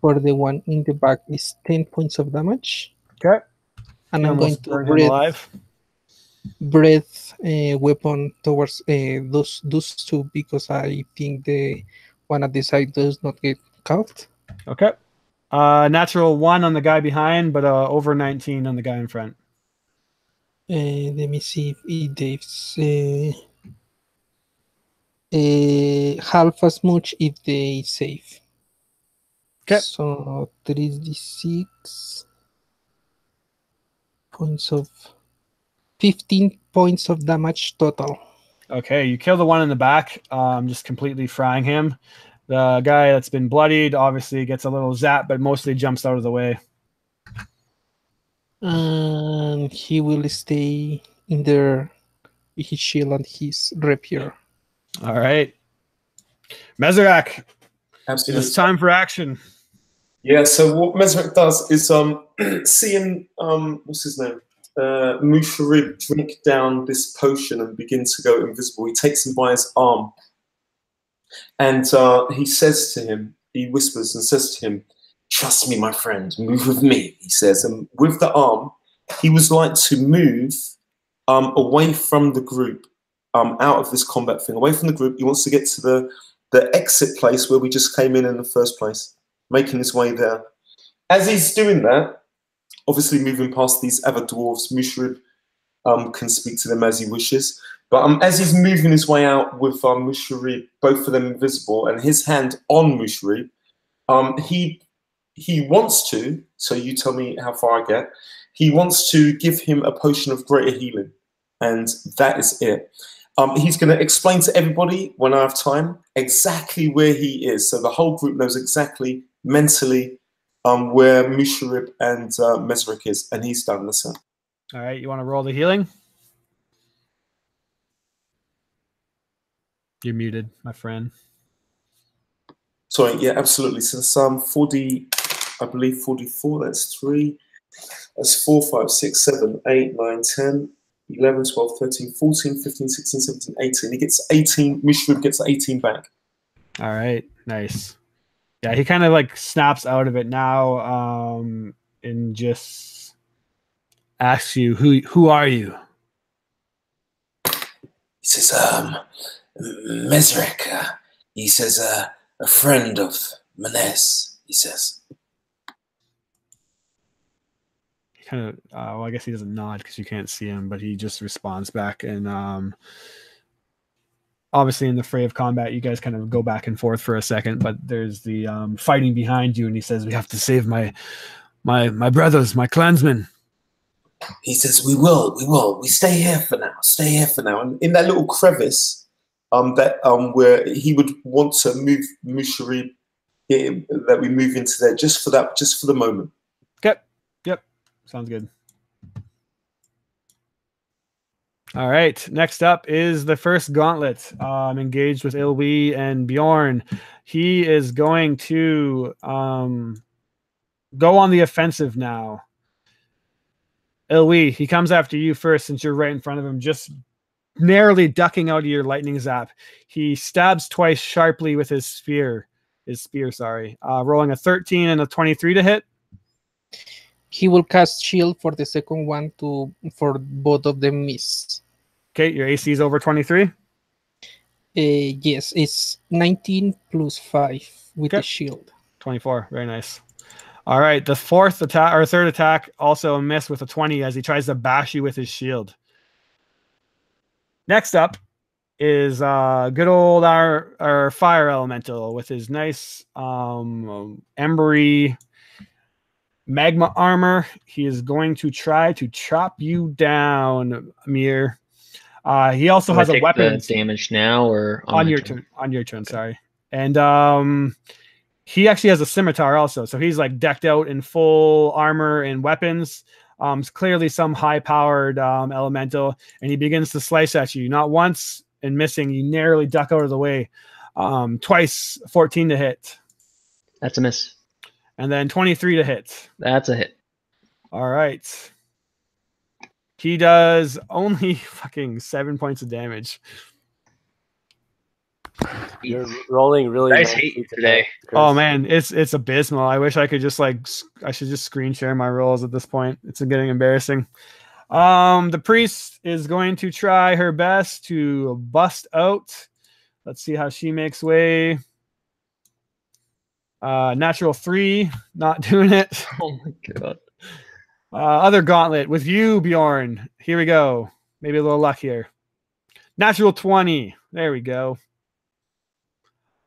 for the one in the back is 10 points of damage. Okay. And I'm going to alive. breath weapon towards those two because I think the one at the side does not get caught. Okay. Natural 1 on the guy behind, but over 19 on the guy in front. Let me see if it gives half as much if they save. Okay. So 3d6 points of 15 points of damage total. Okay, you kill the one in the back, just completely frying him. The guy that's been bloodied obviously gets a little zap, but mostly jumps out of the way. And he will stay in there with his shield and his rapier. All right. Mezerak, Absolutely. it's time for action. Yeah, so what Mesric does is seeing what's his name? Musharib drink down this potion and begin to go invisible. He takes him by his arm. And he says to him, he whispers and says to him, "Trust me, my friend, move with me," he says. And with the arm, he was like to move away from the group, out of this combat thing, away from the group. He wants to get to the exit place where we just came in the first place, making his way there. As he's doing that, obviously moving past these other dwarves, Musharib can speak to them as he wishes. But as he's moving his way out with Musharib, both of them invisible, and his hand on Musharib, he wants to, so you tell me how far I get, he wants to give him a potion of greater healing. And that is it. He's going to explain to everybody, when I have time, exactly where he is. So the whole group knows exactly mentally where Musharib and Mesric is. And he's done this. All right, you want to roll the healing? You're muted, my friend. Sorry, yeah, absolutely. So some 40, I believe 44, that's 3. That's 4, 5, 6, 7, 8, 9, 10, 11, 12, 13, 14, 15, 16, 17, 18. He gets 18. Musharib gets 18 back. All right, nice. Yeah, he kind of like snaps out of it now and just asks you, who are you? He says, Mesric. He says, a friend of Manes, he says. Kind of well, I guess he doesn't nod because you can't see him, but he just responds back. And obviously in the fray of combat you guys kind of go back and forth for a second, but there's the fighting behind you, and he says, "We have to save my brothers, my clansmen." He says, we will. We stay here for now. And in that little crevice where he would want to move Musharib, that we move into there just for the moment. Okay. Yep. Sounds good. All right. Next up is the first gauntlet. Engaged with Ilwi and Bjorn. He is going to go on the offensive now. Ilwi, he comes after you first since you're right in front of him, just narrowly ducking out of your lightning zap. He stabs twice sharply with his spear. Rolling a 13 and a 23 to hit. He will cast shield for the second one for both of them miss. Okay, your AC is over 23. Yes, it's 19 plus 5 with the shield. 24. Very nice. All right, the third attack also a miss with a 20 as he tries to bash you with his shield. Next up is good old our fire elemental with his nice embery magma armor. He is going to try to chop you down, Amir. He also has a weapon. Damage now or on your turn? On your turn, sorry. And he actually has a scimitar also, so he's like decked out in full armor and weapons. It's clearly some high-powered elemental, and he begins to slice at you. Not once and missing, you narrowly duck out of the way. Twice, 14 to hit. That's a miss. And then 23 to hit. That's a hit. All right. He does only fucking 7 points of damage. You're rolling really nice hate today. Oh man, it's abysmal. I wish I could just I should just screen share my rolls at this point. It's getting embarrassing. The priest is going to try her best to bust out. Let's see how she makes way. Natural 3, not doing it. Oh my god. Other gauntlet with you, Bjorn. Here we go. Maybe a little luck here. Natural 20. There we go.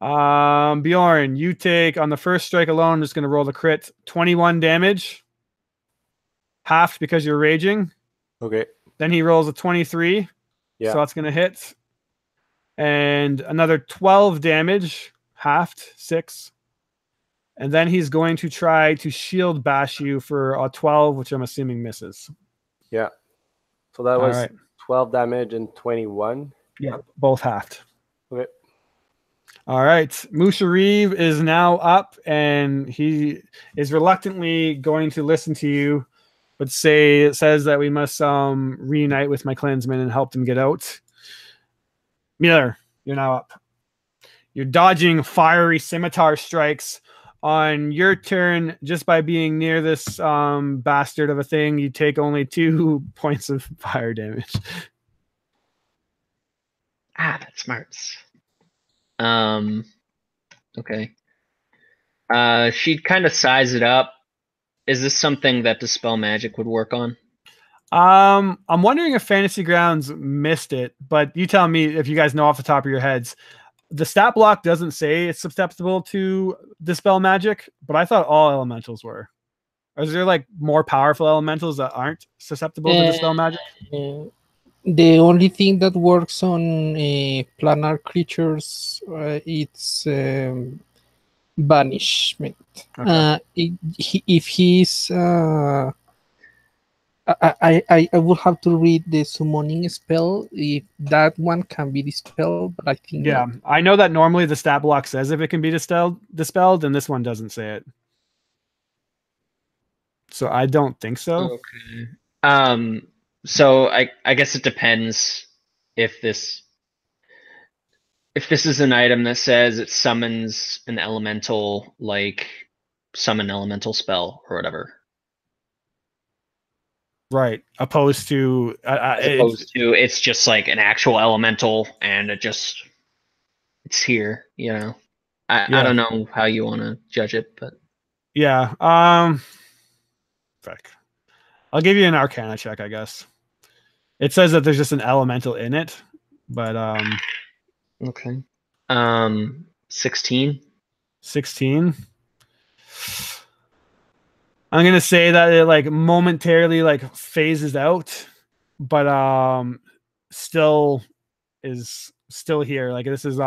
Bjorn, you take on the first strike alone. I'm just going to roll the crit. 21 damage. Halved because you're raging. Okay. Then he rolls a 23. Yeah. So that's going to hit. And another 12 damage. Halved. 6. And then he's going to try to shield bash you for a 12, which I'm assuming misses. Yeah. So that was right. 12 damage and 21. Yeah, both halved. Okay. All right. Musharib is now up, and he is reluctantly going to listen to you, but says that we must reunite with my clansmen and help them get out. Miller, you're now up. You're dodging fiery scimitar strikes. On your turn, just by being near this bastard of a thing, you take only 2 points of fire damage. That smarts. Okay. She'd kind of size it up. Is this something that Dispel Magic would work on? I'm wondering if Fantasy Grounds missed it, but you tell me if you guys know off the top of your heads. The stat block doesn't say it's susceptible to Dispel Magic, but I thought all elementals were. Or is there like more powerful elementals that aren't susceptible to Dispel Magic? The only thing that works on planar creatures, it's banishment. Okay. If he's I will have to read the summoning spell if that one can be dispelled, but I think Yeah, I know that normally the stat block says if it can be dispelled, and this one doesn't say it. So I don't think so. Okay. So I guess it depends if this is an item that says it summons an elemental, like summon elemental spell or whatever. Right. Opposed to it's just like an actual elemental and it's here, you know. I don't know how you want to judge it, but yeah. Fuck. I'll give you an Arcana check, I guess. It says that there's just an elemental in it, but okay. 16. 16. I'm gonna say that it like momentarily like phases out, but still is still here. Like this is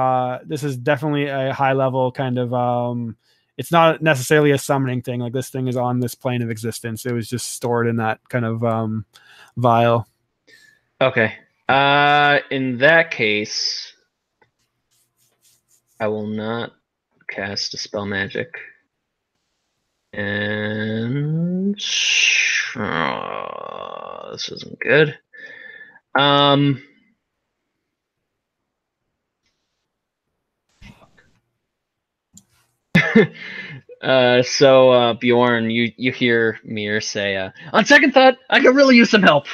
definitely a high level kind of it's not necessarily a summoning thing. Like this thing is on this plane of existence. It was just stored in that kind of vial. Okay. In that case, I will not cast Dispel Magic. And this isn't good. So Bjorn, you hear Mir say, on second thought, I could really use some help.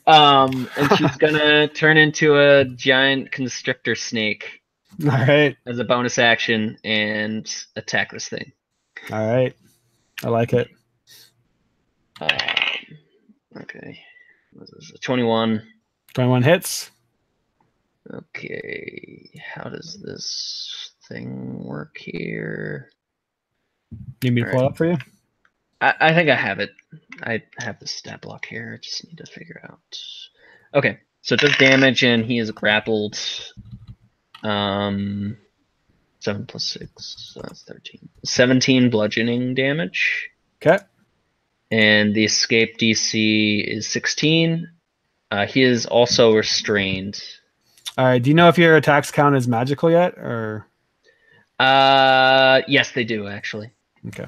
And she's gonna turn into a giant constrictor snake. All right. As a bonus action and attack this thing. All right. I like it. Okay. What is it? 21. 21 hits. Okay. How does this thing work here? Need me to pull it up for you? I think I have it. I have the stat block here. I just need to figure out. Okay. So it does damage and he is grappled. 7 plus 6, so that's 13. 17 bludgeoning damage. Okay. And the escape DC is 16. He is also restrained. All right. Do you know if your attacks count as magical yet, or? Yes, they do actually. Okay.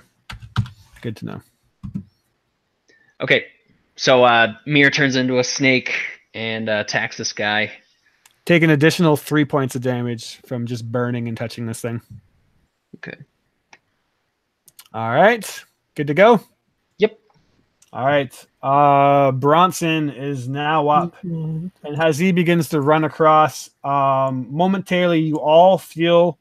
Good to know. Okay. So Mir turns into a snake and attacks this guy. Take an additional 3 points of damage from just burning and touching this thing. Okay. All right. Good to go? Yep. All right. Bronson is now up. And as he begins to run across, momentarily you all feel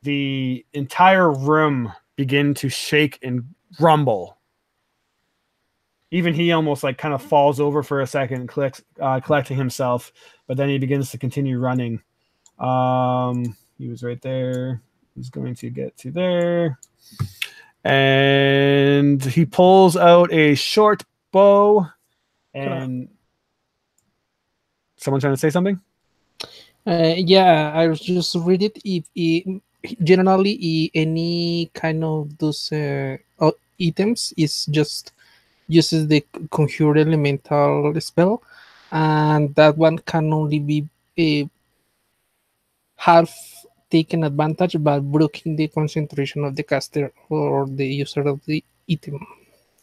the entire room begin to shake and rumble. Even he almost like kind of falls over for a second, collecting himself, but then he begins to continue running. He was right there. He's going to get to there. And he pulls out a short bow. And someone trying to say something? Yeah, I was just read it. Generally, any kind of those items is just uses the conjure elemental spell, and that one can only be half taken advantage by breaking the concentration of the caster or the user of the item.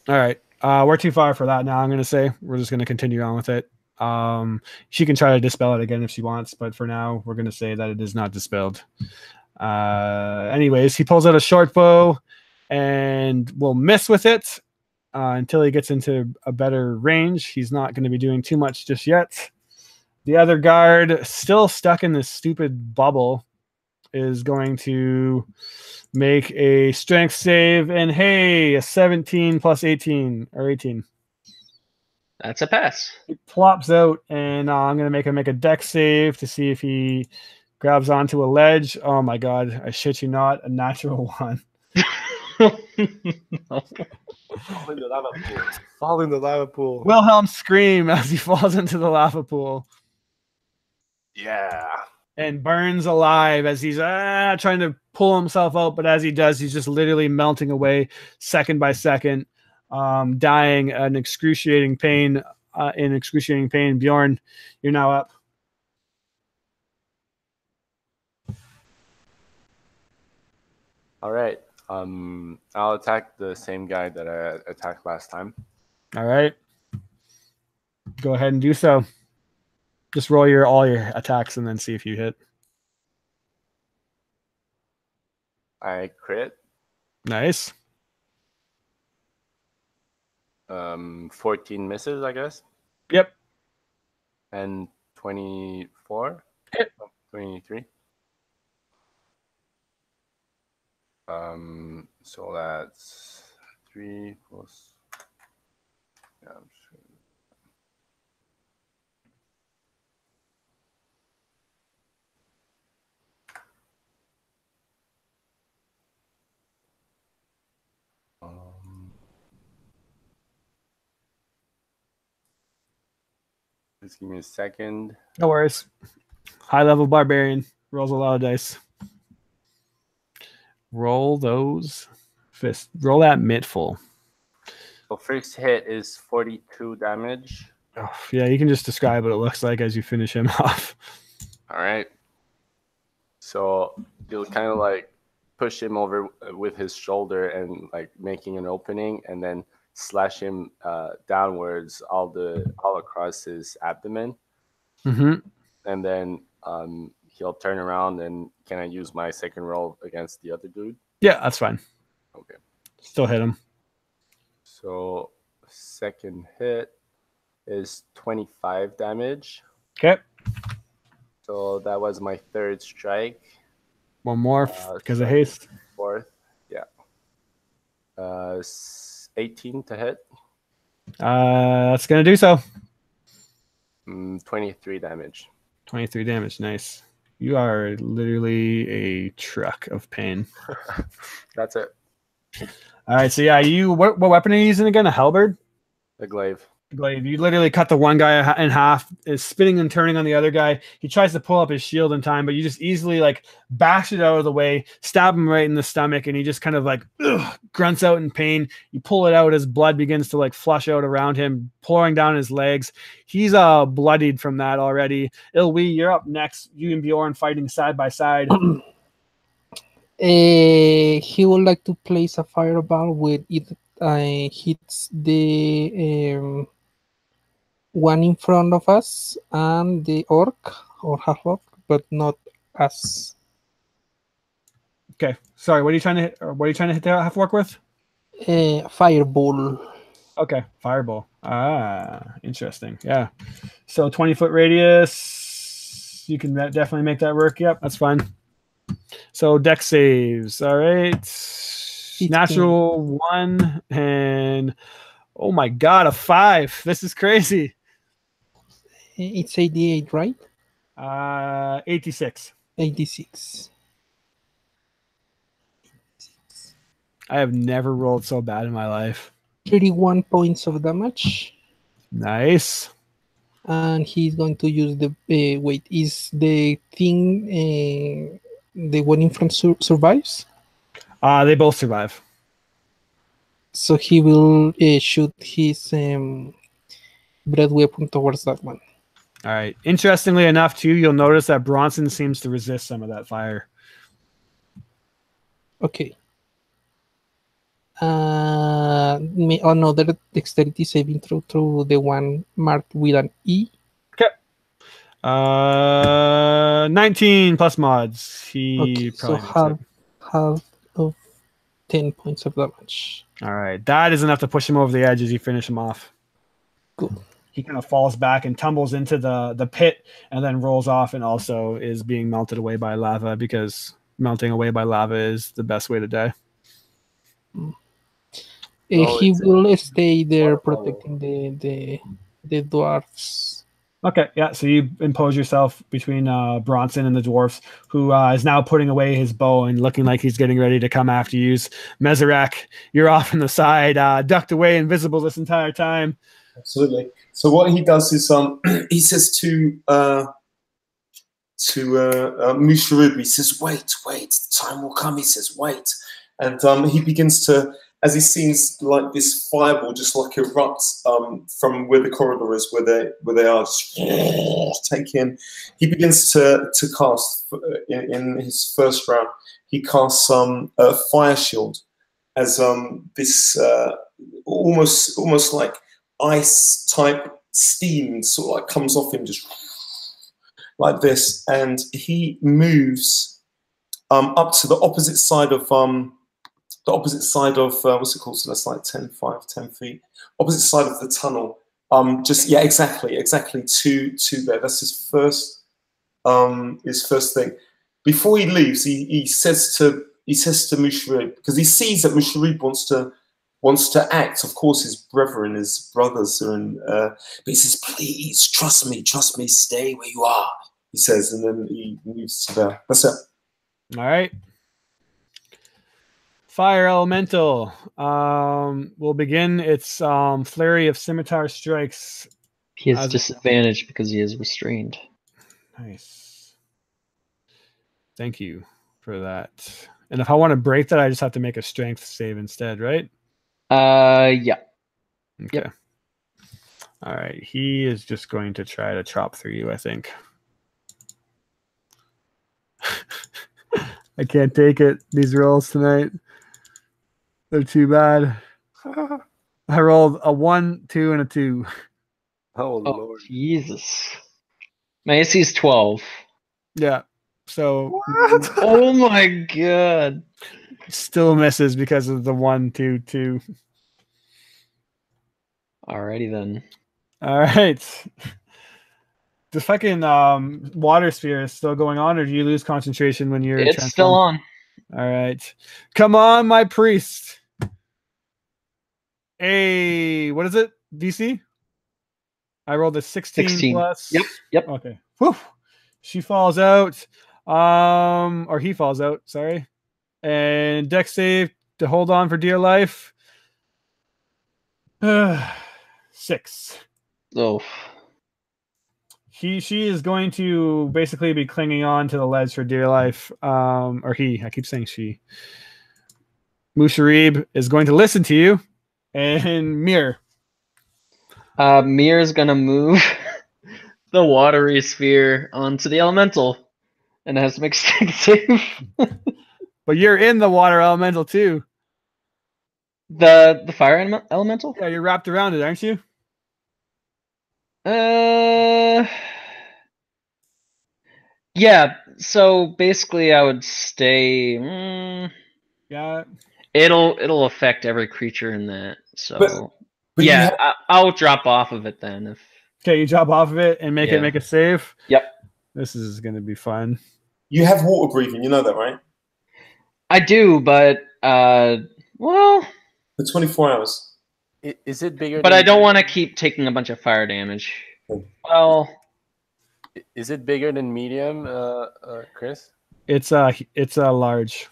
All right. We're too far for that now, I'm going to say. We're just going to continue on with it. She can try to dispel it again if she wants, but for now, we're going to say that it is not dispelled. Anyways, he pulls out a short bow and will miss with it until he gets into a better range. He's not going to be doing too much just yet. The other guard, still stuck in this stupid bubble, is going to make a strength save, and hey, a 17 plus 18 or 18. That's a pass. He plops out, and I'm going to make him make a dex save to see if he grabs onto a ledge. Oh my god, I shit you not, a natural one. No. Fall in the lava pool. Fall in the lava pool. Wilhelm scream as he falls into the lava pool. Yeah. And burns alive as he's trying to pull himself out, but as he does, he's just literally melting away second by second, dying in excruciating pain. Bjorn, you're now up. All right. I'll attack the same guy that I attacked last time. All right. Go ahead and do so. Just roll all your attacks and then see if you hit. I crit. Nice. 14 misses, I guess. Yep. And 24. Hit. 23. So that's 3 plus. Yeah, I'm sure. Just give me a second. No worries. High level barbarian rolls a lot of dice. Roll those fists. Roll that mitt full. So first hit is 42 damage. Oh, yeah, you can just describe what it looks like as you finish him off. All right. So you'll kind of like push him over with his shoulder and like making an opening, and then slash him downwards all across his abdomen. Mm-hmm. And then he'll turn around, and can I use my second roll against the other dude? Yeah, that's fine. Okay. Still hit him. So second hit is 25 damage. Okay. So that was my third strike. One more because of haste. Fourth. Yeah. 18 to hit. That's going to do so. 23 damage. 23 damage. Nice. You are literally a truck of pain. That's it. All right. So, yeah, what weapon are you using again? A halberd? A glaive. Glaive. You literally cut the one guy in half, is spinning and turning on the other guy. He tries to pull up his shield in time, but you just easily like bash it out of the way, stab him right in the stomach, and he just kind of like grunts out in pain. You pull it out as blood begins to like flush out around him, pouring down his legs. He's bloodied from that already. Ilwi, you're up next. You and Bjorn fighting side by side. He would like to place a fireball with it. Hits the one in front of us and the orc or half orc, but not us. Okay, sorry. What are you trying to hit? Or what are you trying to hit the half orc with? Fireball. Okay, fireball. Interesting. Yeah. So 20-foot radius. You can definitely make that work. Yep, that's fine. So dex saves. All right. Natural 1 and oh my god, a 5. This is crazy. It's 88, right? 86. 86. I have never rolled so bad in my life. 31 points of damage. Nice. And he's going to use the wait. Is the thing the one in front survives? They both survive. So he will shoot his breath weapon towards that one. All right. Interestingly enough, too, you'll notice that Bronson seems to resist some of that fire. Okay. Another dexterity saving throw through the one marked with an E. Okay. 19 plus mods. He Okay, so probably half of 10 points of damage. All right. That is enough to push him over the edge as you finish him off. Good. He kind of falls back and tumbles into the pit and then rolls off and also is being melted away by lava because melting away by lava is the best way to die. He will stay there protecting the dwarfs. Okay, yeah. So you impose yourself between Bronson and the dwarfs, who is now putting away his bow and looking like he's getting ready to come after you. Meserac, you're off on the side, ducked away, invisible this entire time. Absolutely. So what he does is he says to Musharib, he says, wait, the time will come. He says, wait. And he begins to, as he sees like this fireball just like erupt from where the corridor is, where they are, just take in. He begins to cast in his first round. He casts a fire shield as this almost like ice type steam sort of like comes off him just like this, and he moves up to the opposite side of what's it called? So that's like 10 feet. Opposite side of the tunnel. Exactly to there. That's his first thing. Before he leaves, he says to Musharib, because he sees that Musharib wants to act. Of course, his brethren, his brothers are in. But he says, "Please trust me, stay where you are." He says, and then he moves to there. That's it. All right. Fire Elemental will begin its flurry of scimitar strikes. He has disadvantage because he is restrained. Nice. Thank you for that. And if I want to break that, I just have to make a strength save instead, right? Yeah. Okay. Yep. All right. He is just going to try to chop through you, I think. I can't take it. These rolls tonight. They're too bad. I rolled a 1, 2, and a 2. Oh, Lord. Jesus. My AC is 12. Yeah. So. What? Oh my god. Still misses because of the 1, 2, 2. Alrighty then. All right. The fucking water sphere is still going on, or do you lose concentration when you're It's still on. All right. Come on, my priest. What is it? DC? I rolled a 16 plus. Yep. Okay. Whew. She falls out. Or he falls out, sorry. And dex save to hold on for dear life. 6. Oh. She is going to basically be clinging on to the ledge for dear life. Or he. I keep saying she. Musharib is going to listen to you. And Mir. Mir is gonna move the watery sphere onto the elemental, and it has to make strength save. But you're in the water elemental too. The fire elemental? Yeah, you're wrapped around it, aren't you? Yeah. So basically, I would stay. Yeah. It'll affect every creature in that. So but yeah, I'll drop off of it then. If okay, you drop off of it and make a save. Yep. This is going to be fun. You have water breathing, you know that, right? I do, but Well, For 24 hours. Is it bigger? but than I don't want to keep taking a bunch of fire damage. Well, Is it bigger than medium, Chris? It's a large.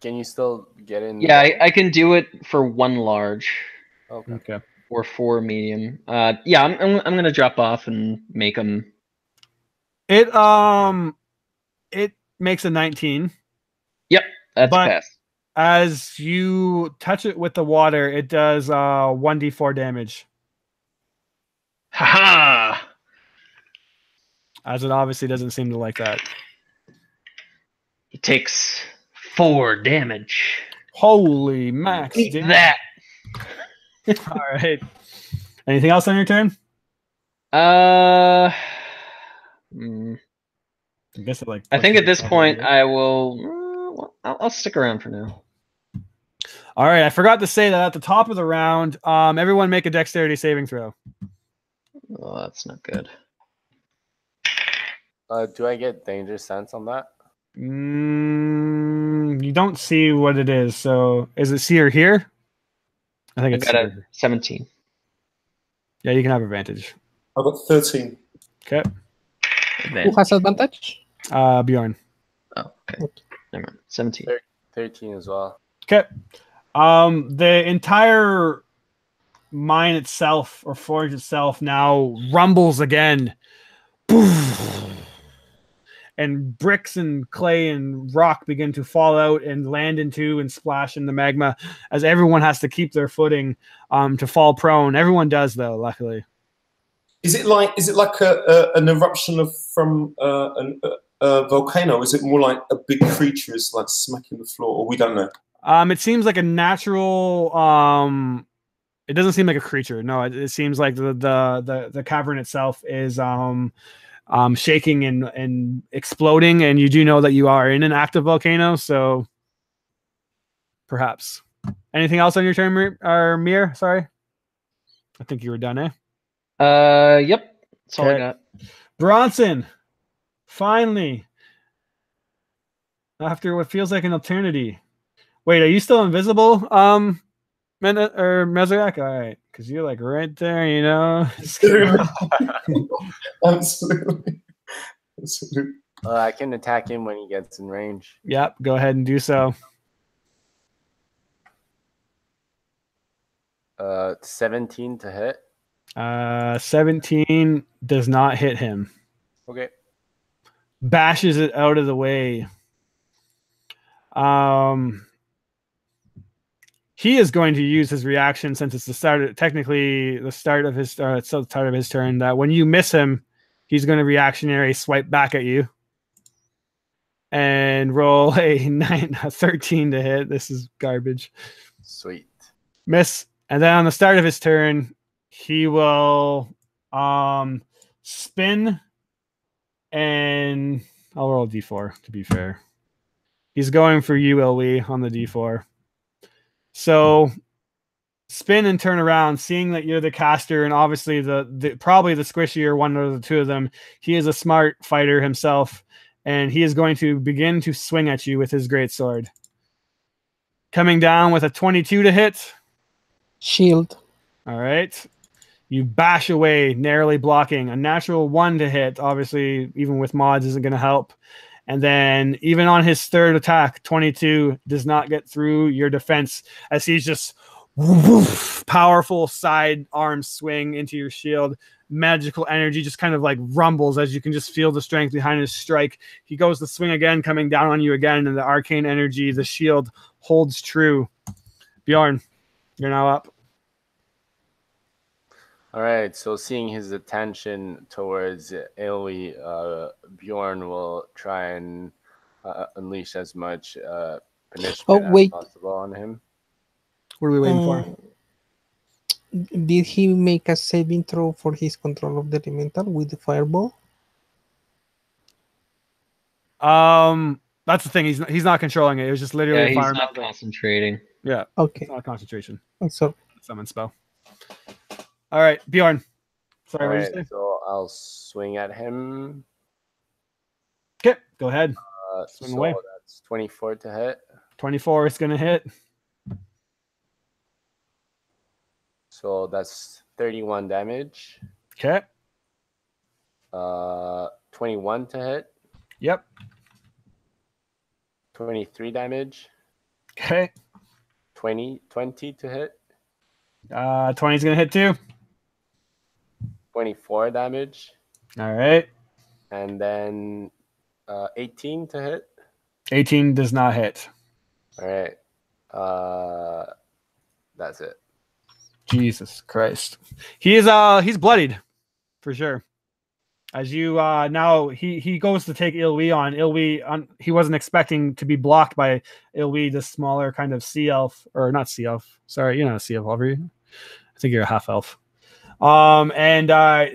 Can you still get in? yeah, I can do it for 1 large Okay. Okay. or 4 medium. Yeah, I'm gonna drop off and make them. It makes a 19. Yep, that's But- a pass. As you touch it with the water, it does 1d4 damage. Haha! As it obviously doesn't seem to like that. He takes 4 damage. Holy max! Eat damage. that. All right. Anything else on your turn? Mm, I guess it like. I think at this itself point over. I will. Well, I'll stick around for now. All right. I forgot to say that at the top of the round, everyone make a dexterity saving throw. Oh, that's not good. Do I get danger sense on that? You don't see what it is. So is it see or hear? I think I it's got see a or hear. 17. Yeah, you can have advantage. I got 13. Okay. Who Advantage. has advantage? Bjorn. Oh, okay. Never mind. 17. 13 as well. Okay. The entire mine itself or forge itself now rumbles again. And bricks and clay and rock begin to fall out and land into and splash in the magma as everyone has to keep their footing to fall prone. Everyone does though, luckily. Is it like an eruption from a volcano? Is it more like a big creature is like smacking the floor, or we don't know? It seems like a natural it doesn't seem like a creature. No, it seems like the cavern itself is shaking and exploding, and you do know that you are in an active volcano, so perhaps. Anything else on your turn, Mir? Sorry. I think you were done, eh? Yep. That's all I Okay. got. Bronson, finally, after what feels like an eternity. Wait, are you still invisible, Mezrak? All right, because you're like right there, you know. Absolutely. Absolutely. I can attack him when he gets in range. Yep, go ahead and do so. 17 to hit. 17 does not hit him. Okay. Bashes it out of the way. He is going to use his reaction since it's technically the start of his turn. That when you miss him, he's going to reactionary swipe back at you and roll a 13 to hit. This is garbage. Sweet. Miss, and then on the start of his turn, he will spin, and I'll roll a d4 to be fair. He's going for you, Ilwe, on the d4. So spin and turn around, seeing that you're the caster, and obviously the probably the squishier one of the two of them. He is a smart fighter himself, and he is going to begin to swing at you with his greatsword. Coming down with a 22 to hit. Shield. All right. You bash away, narrowly blocking. A natural 1 to hit, obviously, even with mods, isn't going to help. And then even on his third attack, 22 does not get through your defense as he's just powerful side arm swing into your shield. Magical energy just kind of like rumbles as you can just feel the strength behind his strike. He goes to swing again, coming down on you again, and the arcane energy, the shield holds true. Bjorn, you're now up. All right, so seeing his attention towards Aoi, Bjorn will try and unleash as much punishment as possible on him. What are we waiting for? Did he make a saving throw for his control of the elemental with the fireball? That's the thing. He's not controlling it. It was just literally Yeah, fire. he's not concentrating. Yeah. Okay. It's not a concentration. So Summon spell. All right, Bjorn. Sorry, All what right, did you say? so I'll swing at him. Okay, go ahead. Swing so away. that's 24 to hit. 24 is going to hit. So that's 31 damage. Okay. 21 to hit. Yep. 23 damage. Okay. 20 to hit. 20 is gonna hit too. 24 damage. All right. And then 18 to hit. 18 does not hit. All right. That's it. Jesus Christ. He's bloodied for sure. As you now he goes to take Ilwi on. Ilwi he wasn't expecting to be blocked by Ilwi, the smaller kind of sea elf, or not sea elf. Sorry, you're not a sea elf, are you? I think you're a half elf. And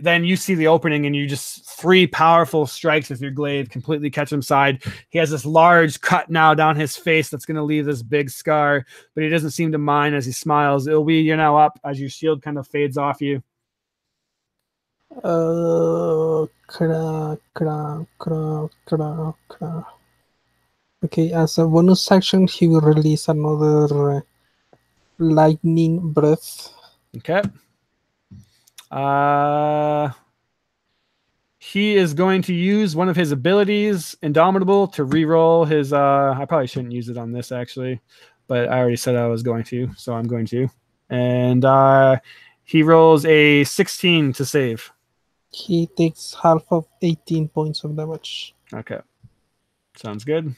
then you see the opening, and you just 3 powerful strikes with your glaive completely catch him side. He has this large cut now down his face that's going to leave this big scar, but he doesn't seem to mind as he smiles. Ilwi, you're now up as your shield kind of fades off you. Okay, as a bonus action, he will release another lightning breath. Okay. He is going to use one of his abilities, Indomitable, to reroll his. I probably shouldn't use it on this actually, but I already said I was going to, so I'm going to. And he rolls a 16 to save. He takes half of 18 points of damage. Okay, sounds good.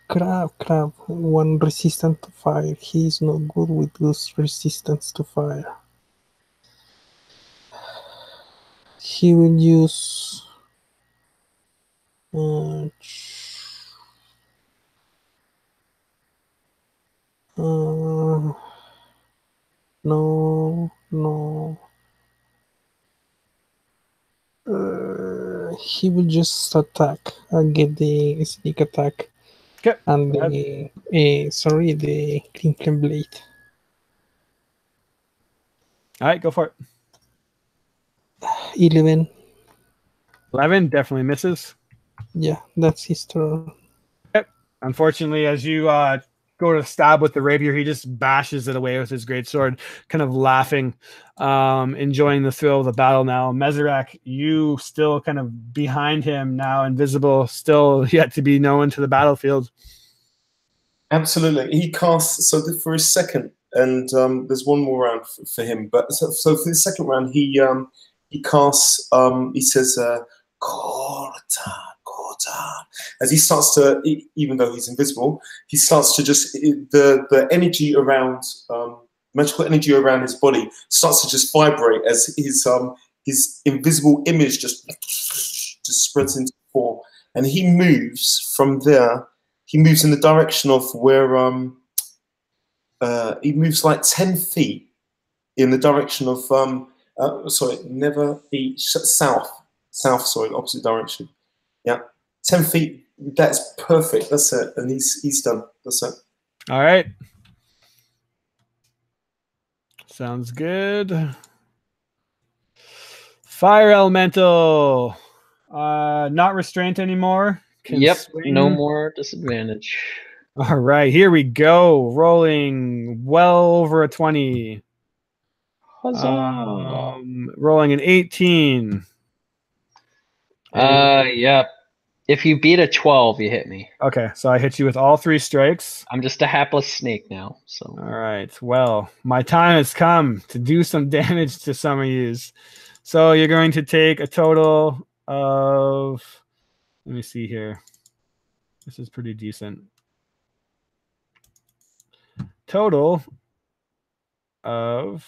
Crap. One resistant to fire. He's not good with this resistance to fire. He will use no. He will just attack and get the sneak attack. Okay. And the Green Flame Blade. All right, go for it. 11. 11 definitely misses. Yeah, that's his turn. Yep. Unfortunately, as you go to stab with the rapier, he just bashes it away with his greatsword, kind of laughing, enjoying the thrill of the battle now. Mezerak, you still kind of behind him now, invisible, still yet to be known to the battlefield. Absolutely. He casts, for his second, and there's one more round for him, but so for the second round, he casts, he says, Kortan. As he starts to, even though he's invisible, he starts to just, the energy around, magical energy around his body starts to just vibrate as his invisible image just spreads into 4. And he moves from there. He moves in the direction of where he moves like 10 feet in the direction of south, opposite direction. Yeah, 10 feet. That's perfect. That's it. And he's done. That's it. All right. Sounds good. Fire Elemental. Not restraint anymore. Yep, swing. no more disadvantage. All right, here we go. Rolling well over a 20. Huzzah! Rolling an 18. Yep. If you beat a 12, you hit me. Okay, so I hit you with all 3 strikes. I'm just a hapless snake now. So. All right. Well, my time has come to do some damage to some of yous. So you're going to take a total of. Let me see here. This is pretty decent. Total of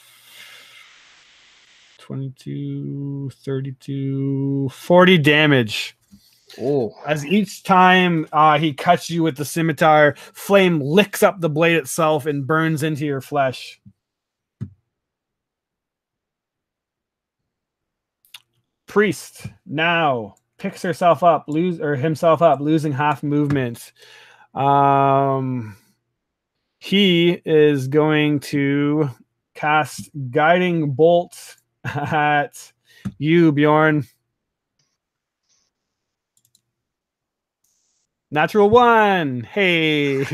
22, 32, 40 damage. Oh. As each time he cuts you with the scimitar, flame licks up the blade itself and burns into your flesh. Priest now picks himself up, losing half movement. He is going to cast Guiding Bolt at you, Bjorn. Natural 1. Hey.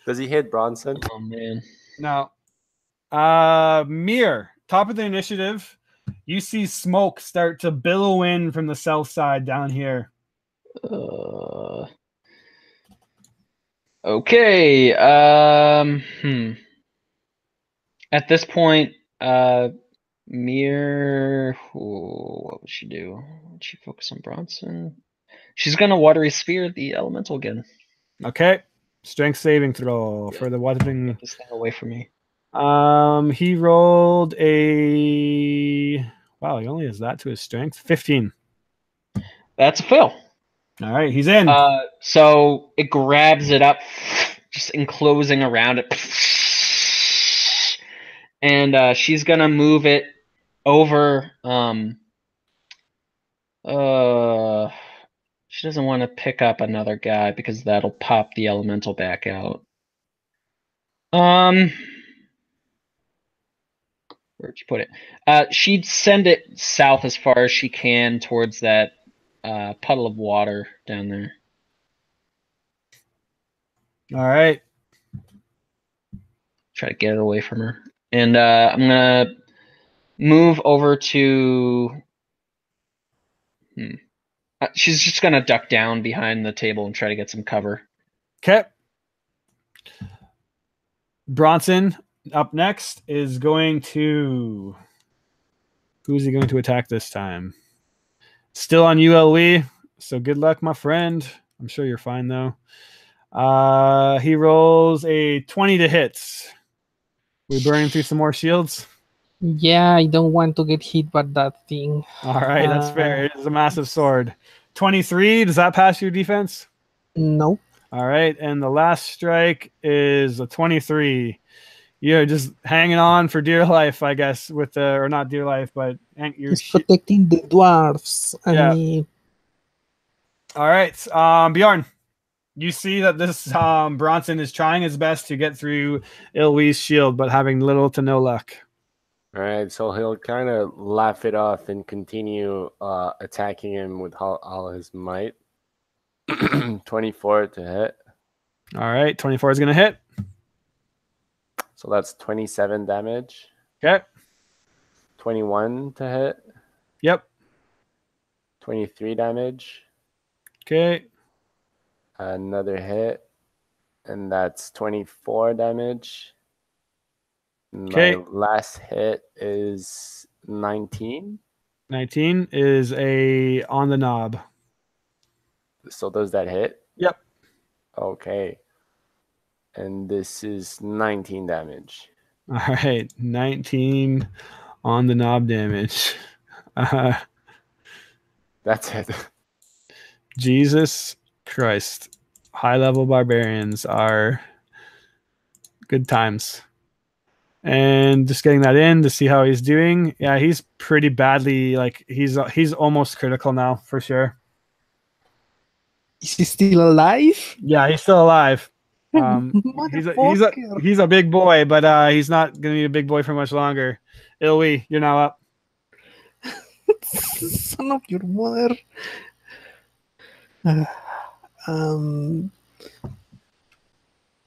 Does he hit Bronson? Oh man. Now, Mir, top of the initiative. You see smoke start to billow in from the south side down here. Okay. At this point, Mir, what would she do? Would she focus on Bronson? She's gonna watery sphere the elemental again. Okay. Strength saving throw for the watering. Get this thing away from me. He rolled a. Wow, he only has that to his strength. 15. That's a fail. All right, he's in. So it grabs it up, just enclosing around it, and she's gonna move it over. She doesn't want to pick up another guy because that'll pop the elemental back out. Where'd you put it? She'd send it south as far as she can towards that puddle of water down there. All right. Try to get it away from her. And I'm gonna move over to. She's just gonna duck down behind the table and try to get some cover. Okay. Bronson up next is going to. Who's he going to attack this time? Still on ULE, so good luck, my friend. I'm sure you're fine though. He rolls a 20 to hit. We burning through some more shields. Yeah, I don't want to get hit by that thing. All right, that's fair. It is a massive sword. 23. Does that pass your defense? No. All right, and the last strike is a 23. You're just hanging on for dear life, I guess, with the or not dear life, but you're He's protecting the dwarves. Yeah. I mean, all right, Bjorn. You see that this Bronson is trying his best to get through Ilwe's shield, but having little to no luck. All right, so he'll kind of laugh it off and continue attacking him with all his might. 24 to hit. All right, 24 is going to hit. So that's 27 damage. Okay. 21 to hit. Yep. 23 damage. Okay. Another hit. And that's 24 damage. Okay. My last hit is 19. 19 is a on the knob. So does that hit? Yep. Okay. And this is 19 damage. All right. 19 on the knob damage. That's it. Jesus Christ. High-level barbarians are good times. And just getting that in to see how he's doing. Yeah, he's pretty badly, like, he's almost critical now, for sure. is he still alive? Yeah, he's still alive. He's a big boy, but he's not gonna be a big boy for much longer. Ilwe, you're now up. Son of your mother.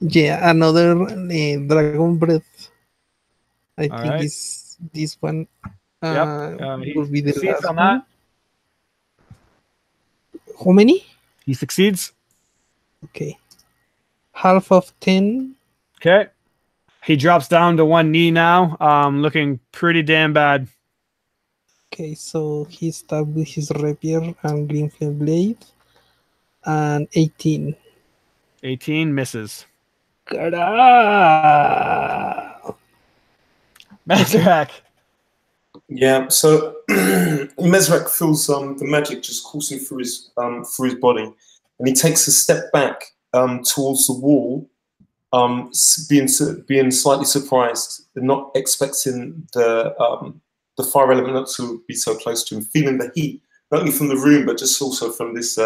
Yeah, another dragon breath. I All think right. is this one. He will be the succeeds last on one. that. How many? He succeeds. Okay. Half of 10. Okay. He drops down to one knee now, looking pretty damn bad. Okay, so he stabbed with his rapier and green flame blade. And 18. 18 misses. Mesrak. Yeah, so Mesrak feels the magic just coursing through his body, and he takes a step back towards the wall, being slightly surprised, not expecting the fire element to be so close to him, feeling the heat not only from the room but just also from this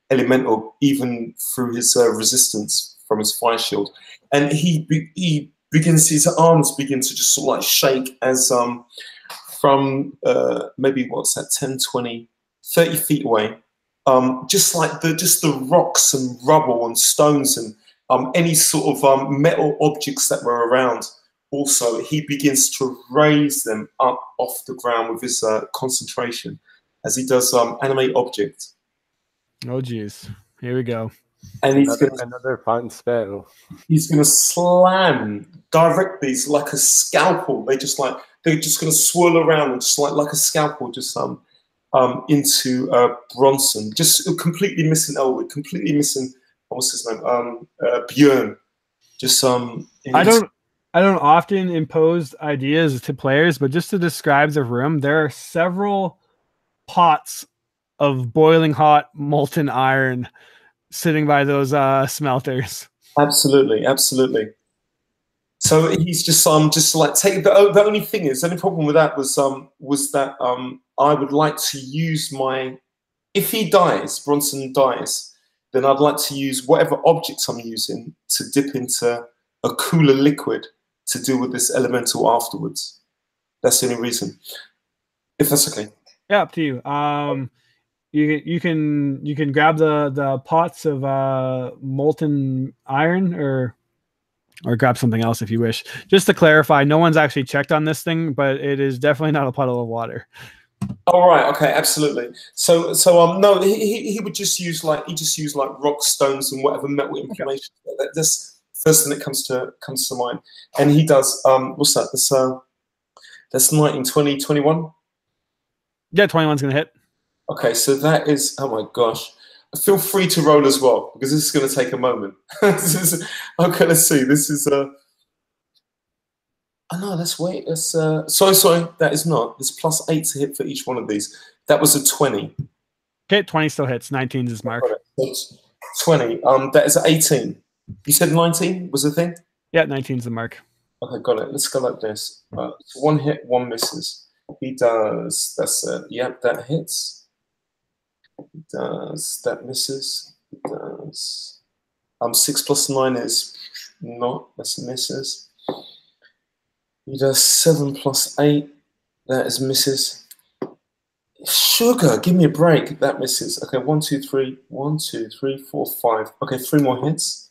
elemental, even through his resistance from his fire shield, and he begins, his arms begin to just sort of like shake as from maybe what's that, 10, 20, 30 feet away, just the rocks and rubble and stones and any sort of metal objects that were around. Also, he begins to raise them up off the ground with his concentration, as he does animate object. Oh, geez. Here we go. And he's another fun spell. He's gonna slam direct these like a scalpel. They're just gonna swirl around and just like a scalpel, just into Bronson. Just completely missing Elwood, completely missing what's his name? Bjorn. Just I don't often impose ideas to players, but just to describe the room, there are several pots of boiling hot molten iron sitting by those smelters. Absolutely, absolutely. So he's just like take the only thing is, the only problem with that was that I would like to use if he dies, Bronson dies, then I'd like to use whatever objects I'm using to dip into a cooler liquid to deal with this elemental afterwards. That's the only reason. If that's okay. Yeah, up to you. You can grab the pots of molten iron or grab something else if you wish. Just to clarify, no one's actually checked on this thing, but it is definitely not a puddle of water. All right. Okay. Absolutely. So no, he would just use like rock, stones, and whatever metal information. Okay. That's first thing that comes to mind. And he does what's that? That's 19, 20, 21. Yeah, 21's gonna hit. Okay, so that is, oh my gosh. Feel free to roll as well, because this is going to take a moment. Okay, let's see. This is, oh no, let's wait. Sorry, that is not. There's +8 to hit for each one of these. That was a 20. Okay, 20 still hits. 19 is his mark. 20. That is 18. You said 19 was the thing? Yeah, 19's the mark. Okay, got it. Let's go like this. So 1 hit, 1 misses. He does, that's it. Yep, that hits. He does, that misses. He does. 6 + 9 is not, that's misses. He does 7 + 8, that is misses. Sugar, give me a break, that misses. Okay, 1, 2, 3, 1, 2, 3, 4, 5. Okay, 3 more hits.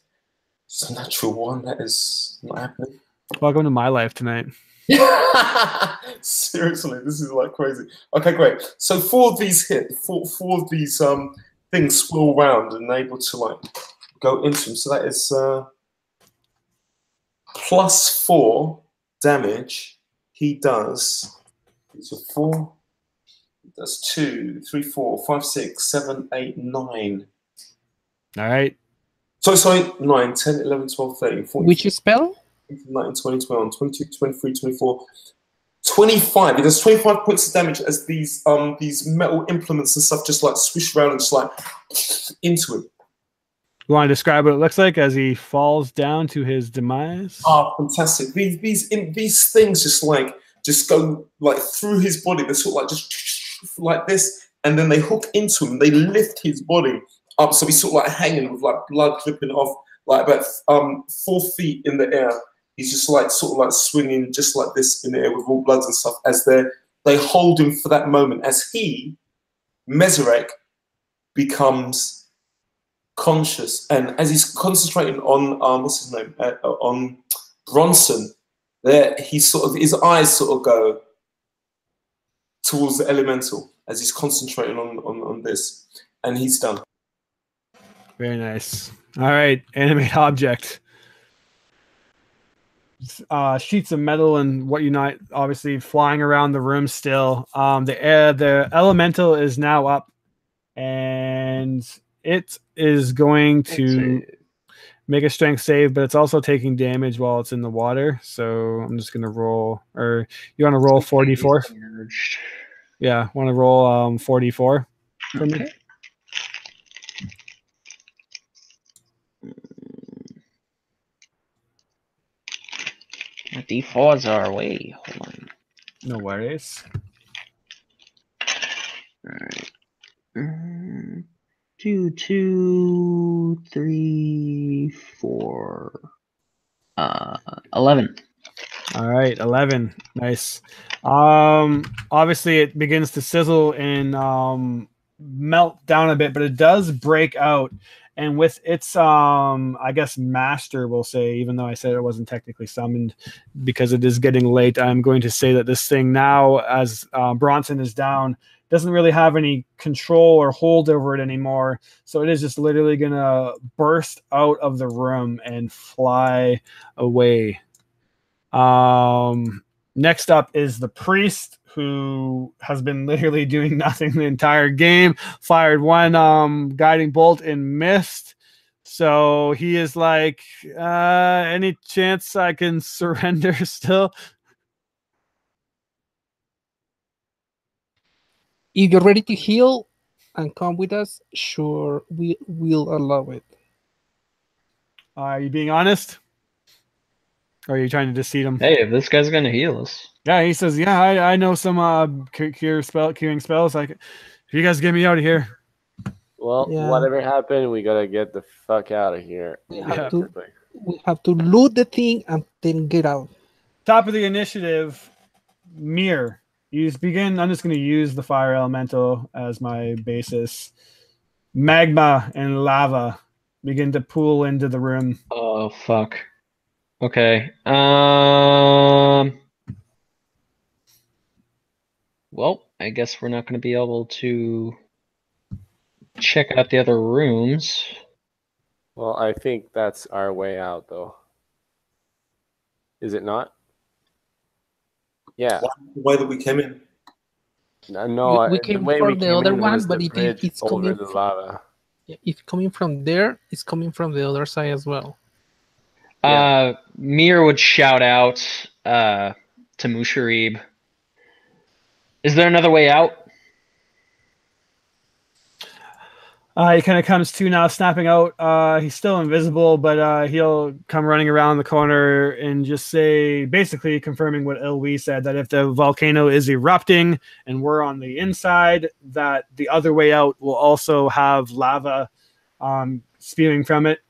It's a natural 1, that is not happening. Welcome to my life tonight. Seriously, this is like crazy. Okay, great. So 4 of these four of these things swirl around and able to like go into him. So that is +4 damage. He does. It's a 4. He does 2, 3, 4, 5, 6, 7, 8, 9. All right. Sorry, 9, 10, 11, 12, 13, 14. Which spell? 19, 20, 21, 22, 23, 24, 25. It does 25 points of damage as these metal implements and stuff just like swish around and just like into him. You want to describe what it looks like as he falls down to his demise? Oh, fantastic! These things just go like through his body. They're sort of like just like this, and then they hook into him. They lift his body up, so he's sort of like hanging with like blood dripping off, like about 4 feet in the air. He's just like sort of like swinging just like this in the air with all bloods and stuff as they hold him for that moment as he, Mesarek, becomes conscious. And as he's concentrating on what's his name? On Bronson, there his eyes sort of go towards the elemental as he's concentrating on this. And he's done. Very nice. All right, animate object. Sheets of metal and whatnot, obviously flying around the room still. The elemental is now up, and it is going to make a strength save, but it's also taking damage while it's in the water. So I'm just gonna roll. Or you want to roll 4d4? Yeah, want to roll 4d4 for me? My D4s are away. Hold on. No worries. All right. 2, 2, 3, 4. 11. All right, 11. Nice. Obviously, it begins to sizzle in melt down a bit, but it does break out. And with its, I guess, master, we'll say, even though I said it wasn't technically summoned because it is getting late, I'm going to say that this thing now, as Bronson is down, doesn't really have any control or hold over it anymore. So it is just literally going to burst out of the room and fly away. Next up is the priest, who has been literally doing nothing the entire game. Fired one guiding bolt and missed. So he is like, any chance I can surrender still? If you're ready to heal and come with us, sure, we will allow it. Are you being honest? Or are you trying to deceive him? Hey, if this guy's gonna heal us. Yeah, he says, yeah, I know some curing spells. Like, if you guys get me out of here. Well, Yeah. whatever happened, we gotta get the fuck out of here. We have to loot the thing and then get out. Top of the initiative, Mir. I'm just going to use the fire elemental as my basis. Magma and lava begin to pool into the room. Oh fuck. Okay. Well, I guess we're not going to be able to check out the other rooms. Well, I think that's our way out, though. Is it not? Yeah. The way that we came in. No, We the came way for we the came other in one, was but the bridge it's over coming the from, lava. if coming from there, it's coming from the other side as well. Mir would shout out to Musharib. Is there another way out? He kind of comes to now, snapping out. He's still invisible, but he'll come running around the corner and just say, basically confirming what Ilwi said, that if the volcano is erupting and we're on the inside, that the other way out will also have lava spewing from it.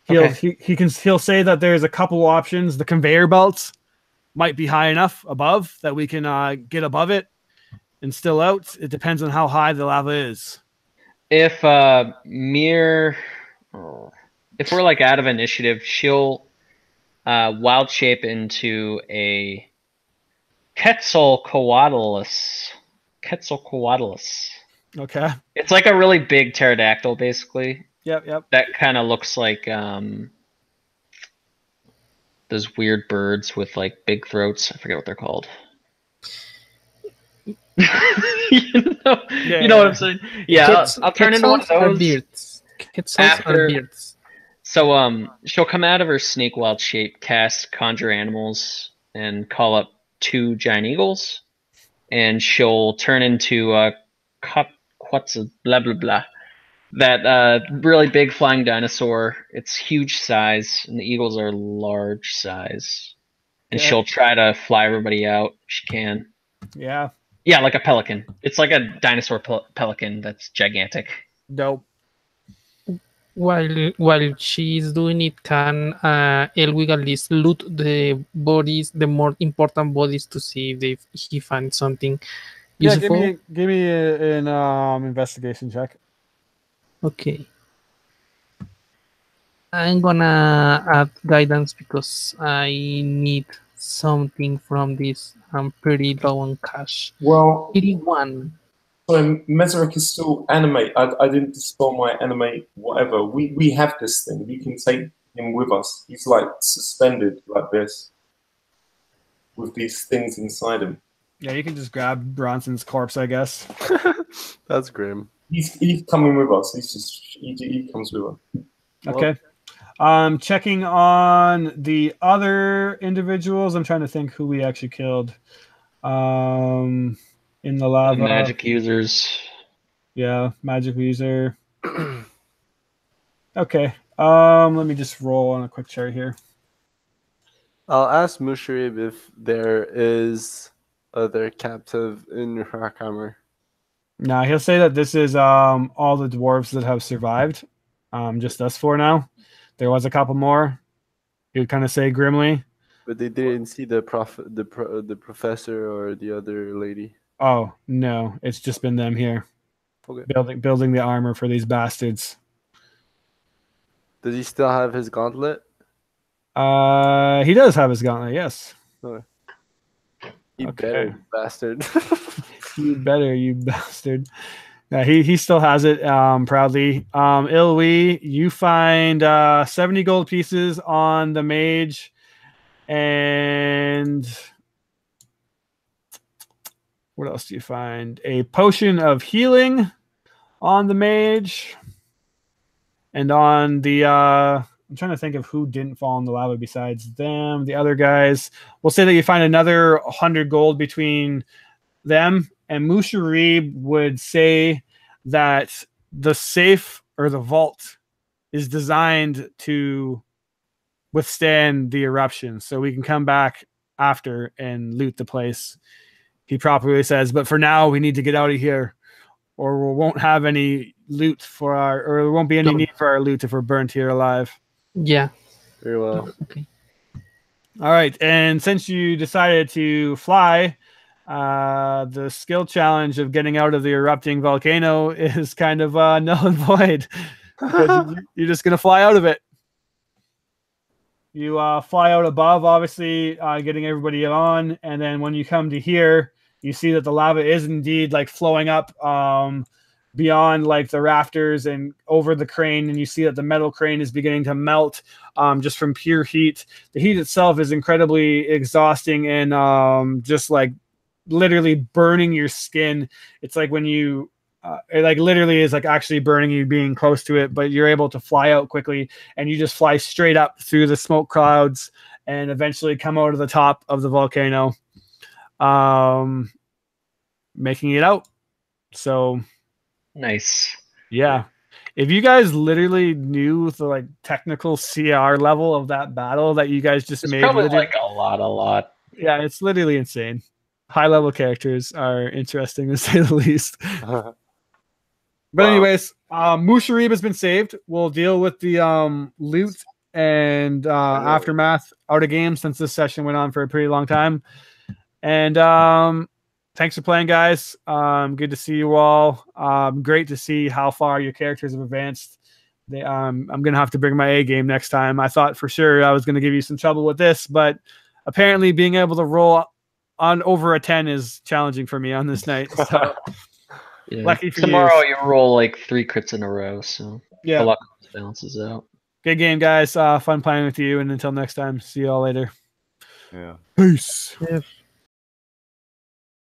He'll say that there's a couple options. The conveyor belts might be high enough above that we can get above it and still out. It depends on how high the lava is. If Mir, if we're like out of initiative, she'll wild shape into a Quetzalcoatlus. Okay. It's like a really big pterodactyl, basically. Yep. That kind of looks like those weird birds with like big throats. I forget what they're called. You know what I'm saying? Yeah, I'll turn into one of those. Quetzals are beards. So she'll come out of her snake wild shape, cast conjure animals, and call up 2 giant eagles, and she'll turn into Quetzal blah blah blah. That really big flying dinosaur. It's huge size, and the eagles are large size. And she'll try to fly everybody out. She can. Yeah. Yeah, like a pelican. It's like a dinosaur pelican that's gigantic. Dope. While she's doing it, can Elwig at least loot the bodies, the more important bodies, to see if he finds something useful? Yeah, give me an investigation check. Okay. I'm gonna add guidance because I need something from this. I'm pretty low on cash. Well, 81. So Meseric is still animate. I didn't dispel my animate whatever. We have this thing. We can take him with us. He's like suspended like this with these things inside him. Yeah, you can just grab Bronson's corpse, I guess. That's grim. He's coming with us. He comes with us. Okay. Checking on the other individuals. I'm trying to think who we actually killed. In the lava. The magic users. Yeah, magic user. Okay. Let me just roll on a quick chart here. I'll ask Musharib if there is other captive in Rockhammer. No, he'll say that this is all the dwarves that have survived. Just us 4 now. There was a couple more. He would kind of say grimly. But they didn't see the professor or the other lady. Oh, no. It's just been them here. Okay. building the armor for these bastards. Does he still have his gauntlet? He does have his gauntlet, yes. Okay. He Okay. better, you bastard. You better, you bastard. Yeah, he still has it proudly. Ilwi, you find 70 gold pieces on the mage, and what else do you find? A potion of healing on the mage, and on the I'm trying to think of who didn't fall in the lava besides them. The other guys, we'll say that you find another 100 gold between them, and Musharib would say that the safe or the vault is designed to withstand the eruption, so we can come back after and loot the place. He properly says, but for now we need to get out of here, or we won't have any loot for our, or there won't be any need for our loot if we're burnt here alive. Yeah. Very well. Okay. All right, and since you decided to fly, the skill challenge of getting out of the erupting volcano is kind of null and void. You're just gonna fly out of it. You fly out above, obviously, getting everybody on, and then when you come to here, you see that the lava is indeed like flowing up beyond like the rafters and over the crane, and you see that the metal crane is beginning to melt just from pure heat. The heat itself is incredibly exhausting and just like literally burning your skin. It's like when you it like literally is like actually burning you being close to it, but you're able to fly out quickly, and you just fly straight up through the smoke clouds and eventually come out of the top of the volcano, making it out. So Nice. yeah, if you guys literally knew the like technical CR level of that battle that you guys just It's made, probably like a lot. yeah, it's literally insane. High level characters are interesting to say the least. But anyways, Musharib has been saved. We'll deal with the loot and aftermath out of game, since this session went on for a pretty long time. And thanks for playing, guys. Good to see you all. Great to see how far your characters have advanced. I'm gonna have to bring my A game next time. I thought for sure I was gonna give you some trouble with this, but apparently being able to roll on over a 10 is challenging for me on this night. So Yeah. lucky for Tomorrow you. you roll like 3 crits in a row, so Yeah. the luck balances out. Good game, guys. Fun playing with you, and until next time, see you all later. Yeah. Peace. Yeah.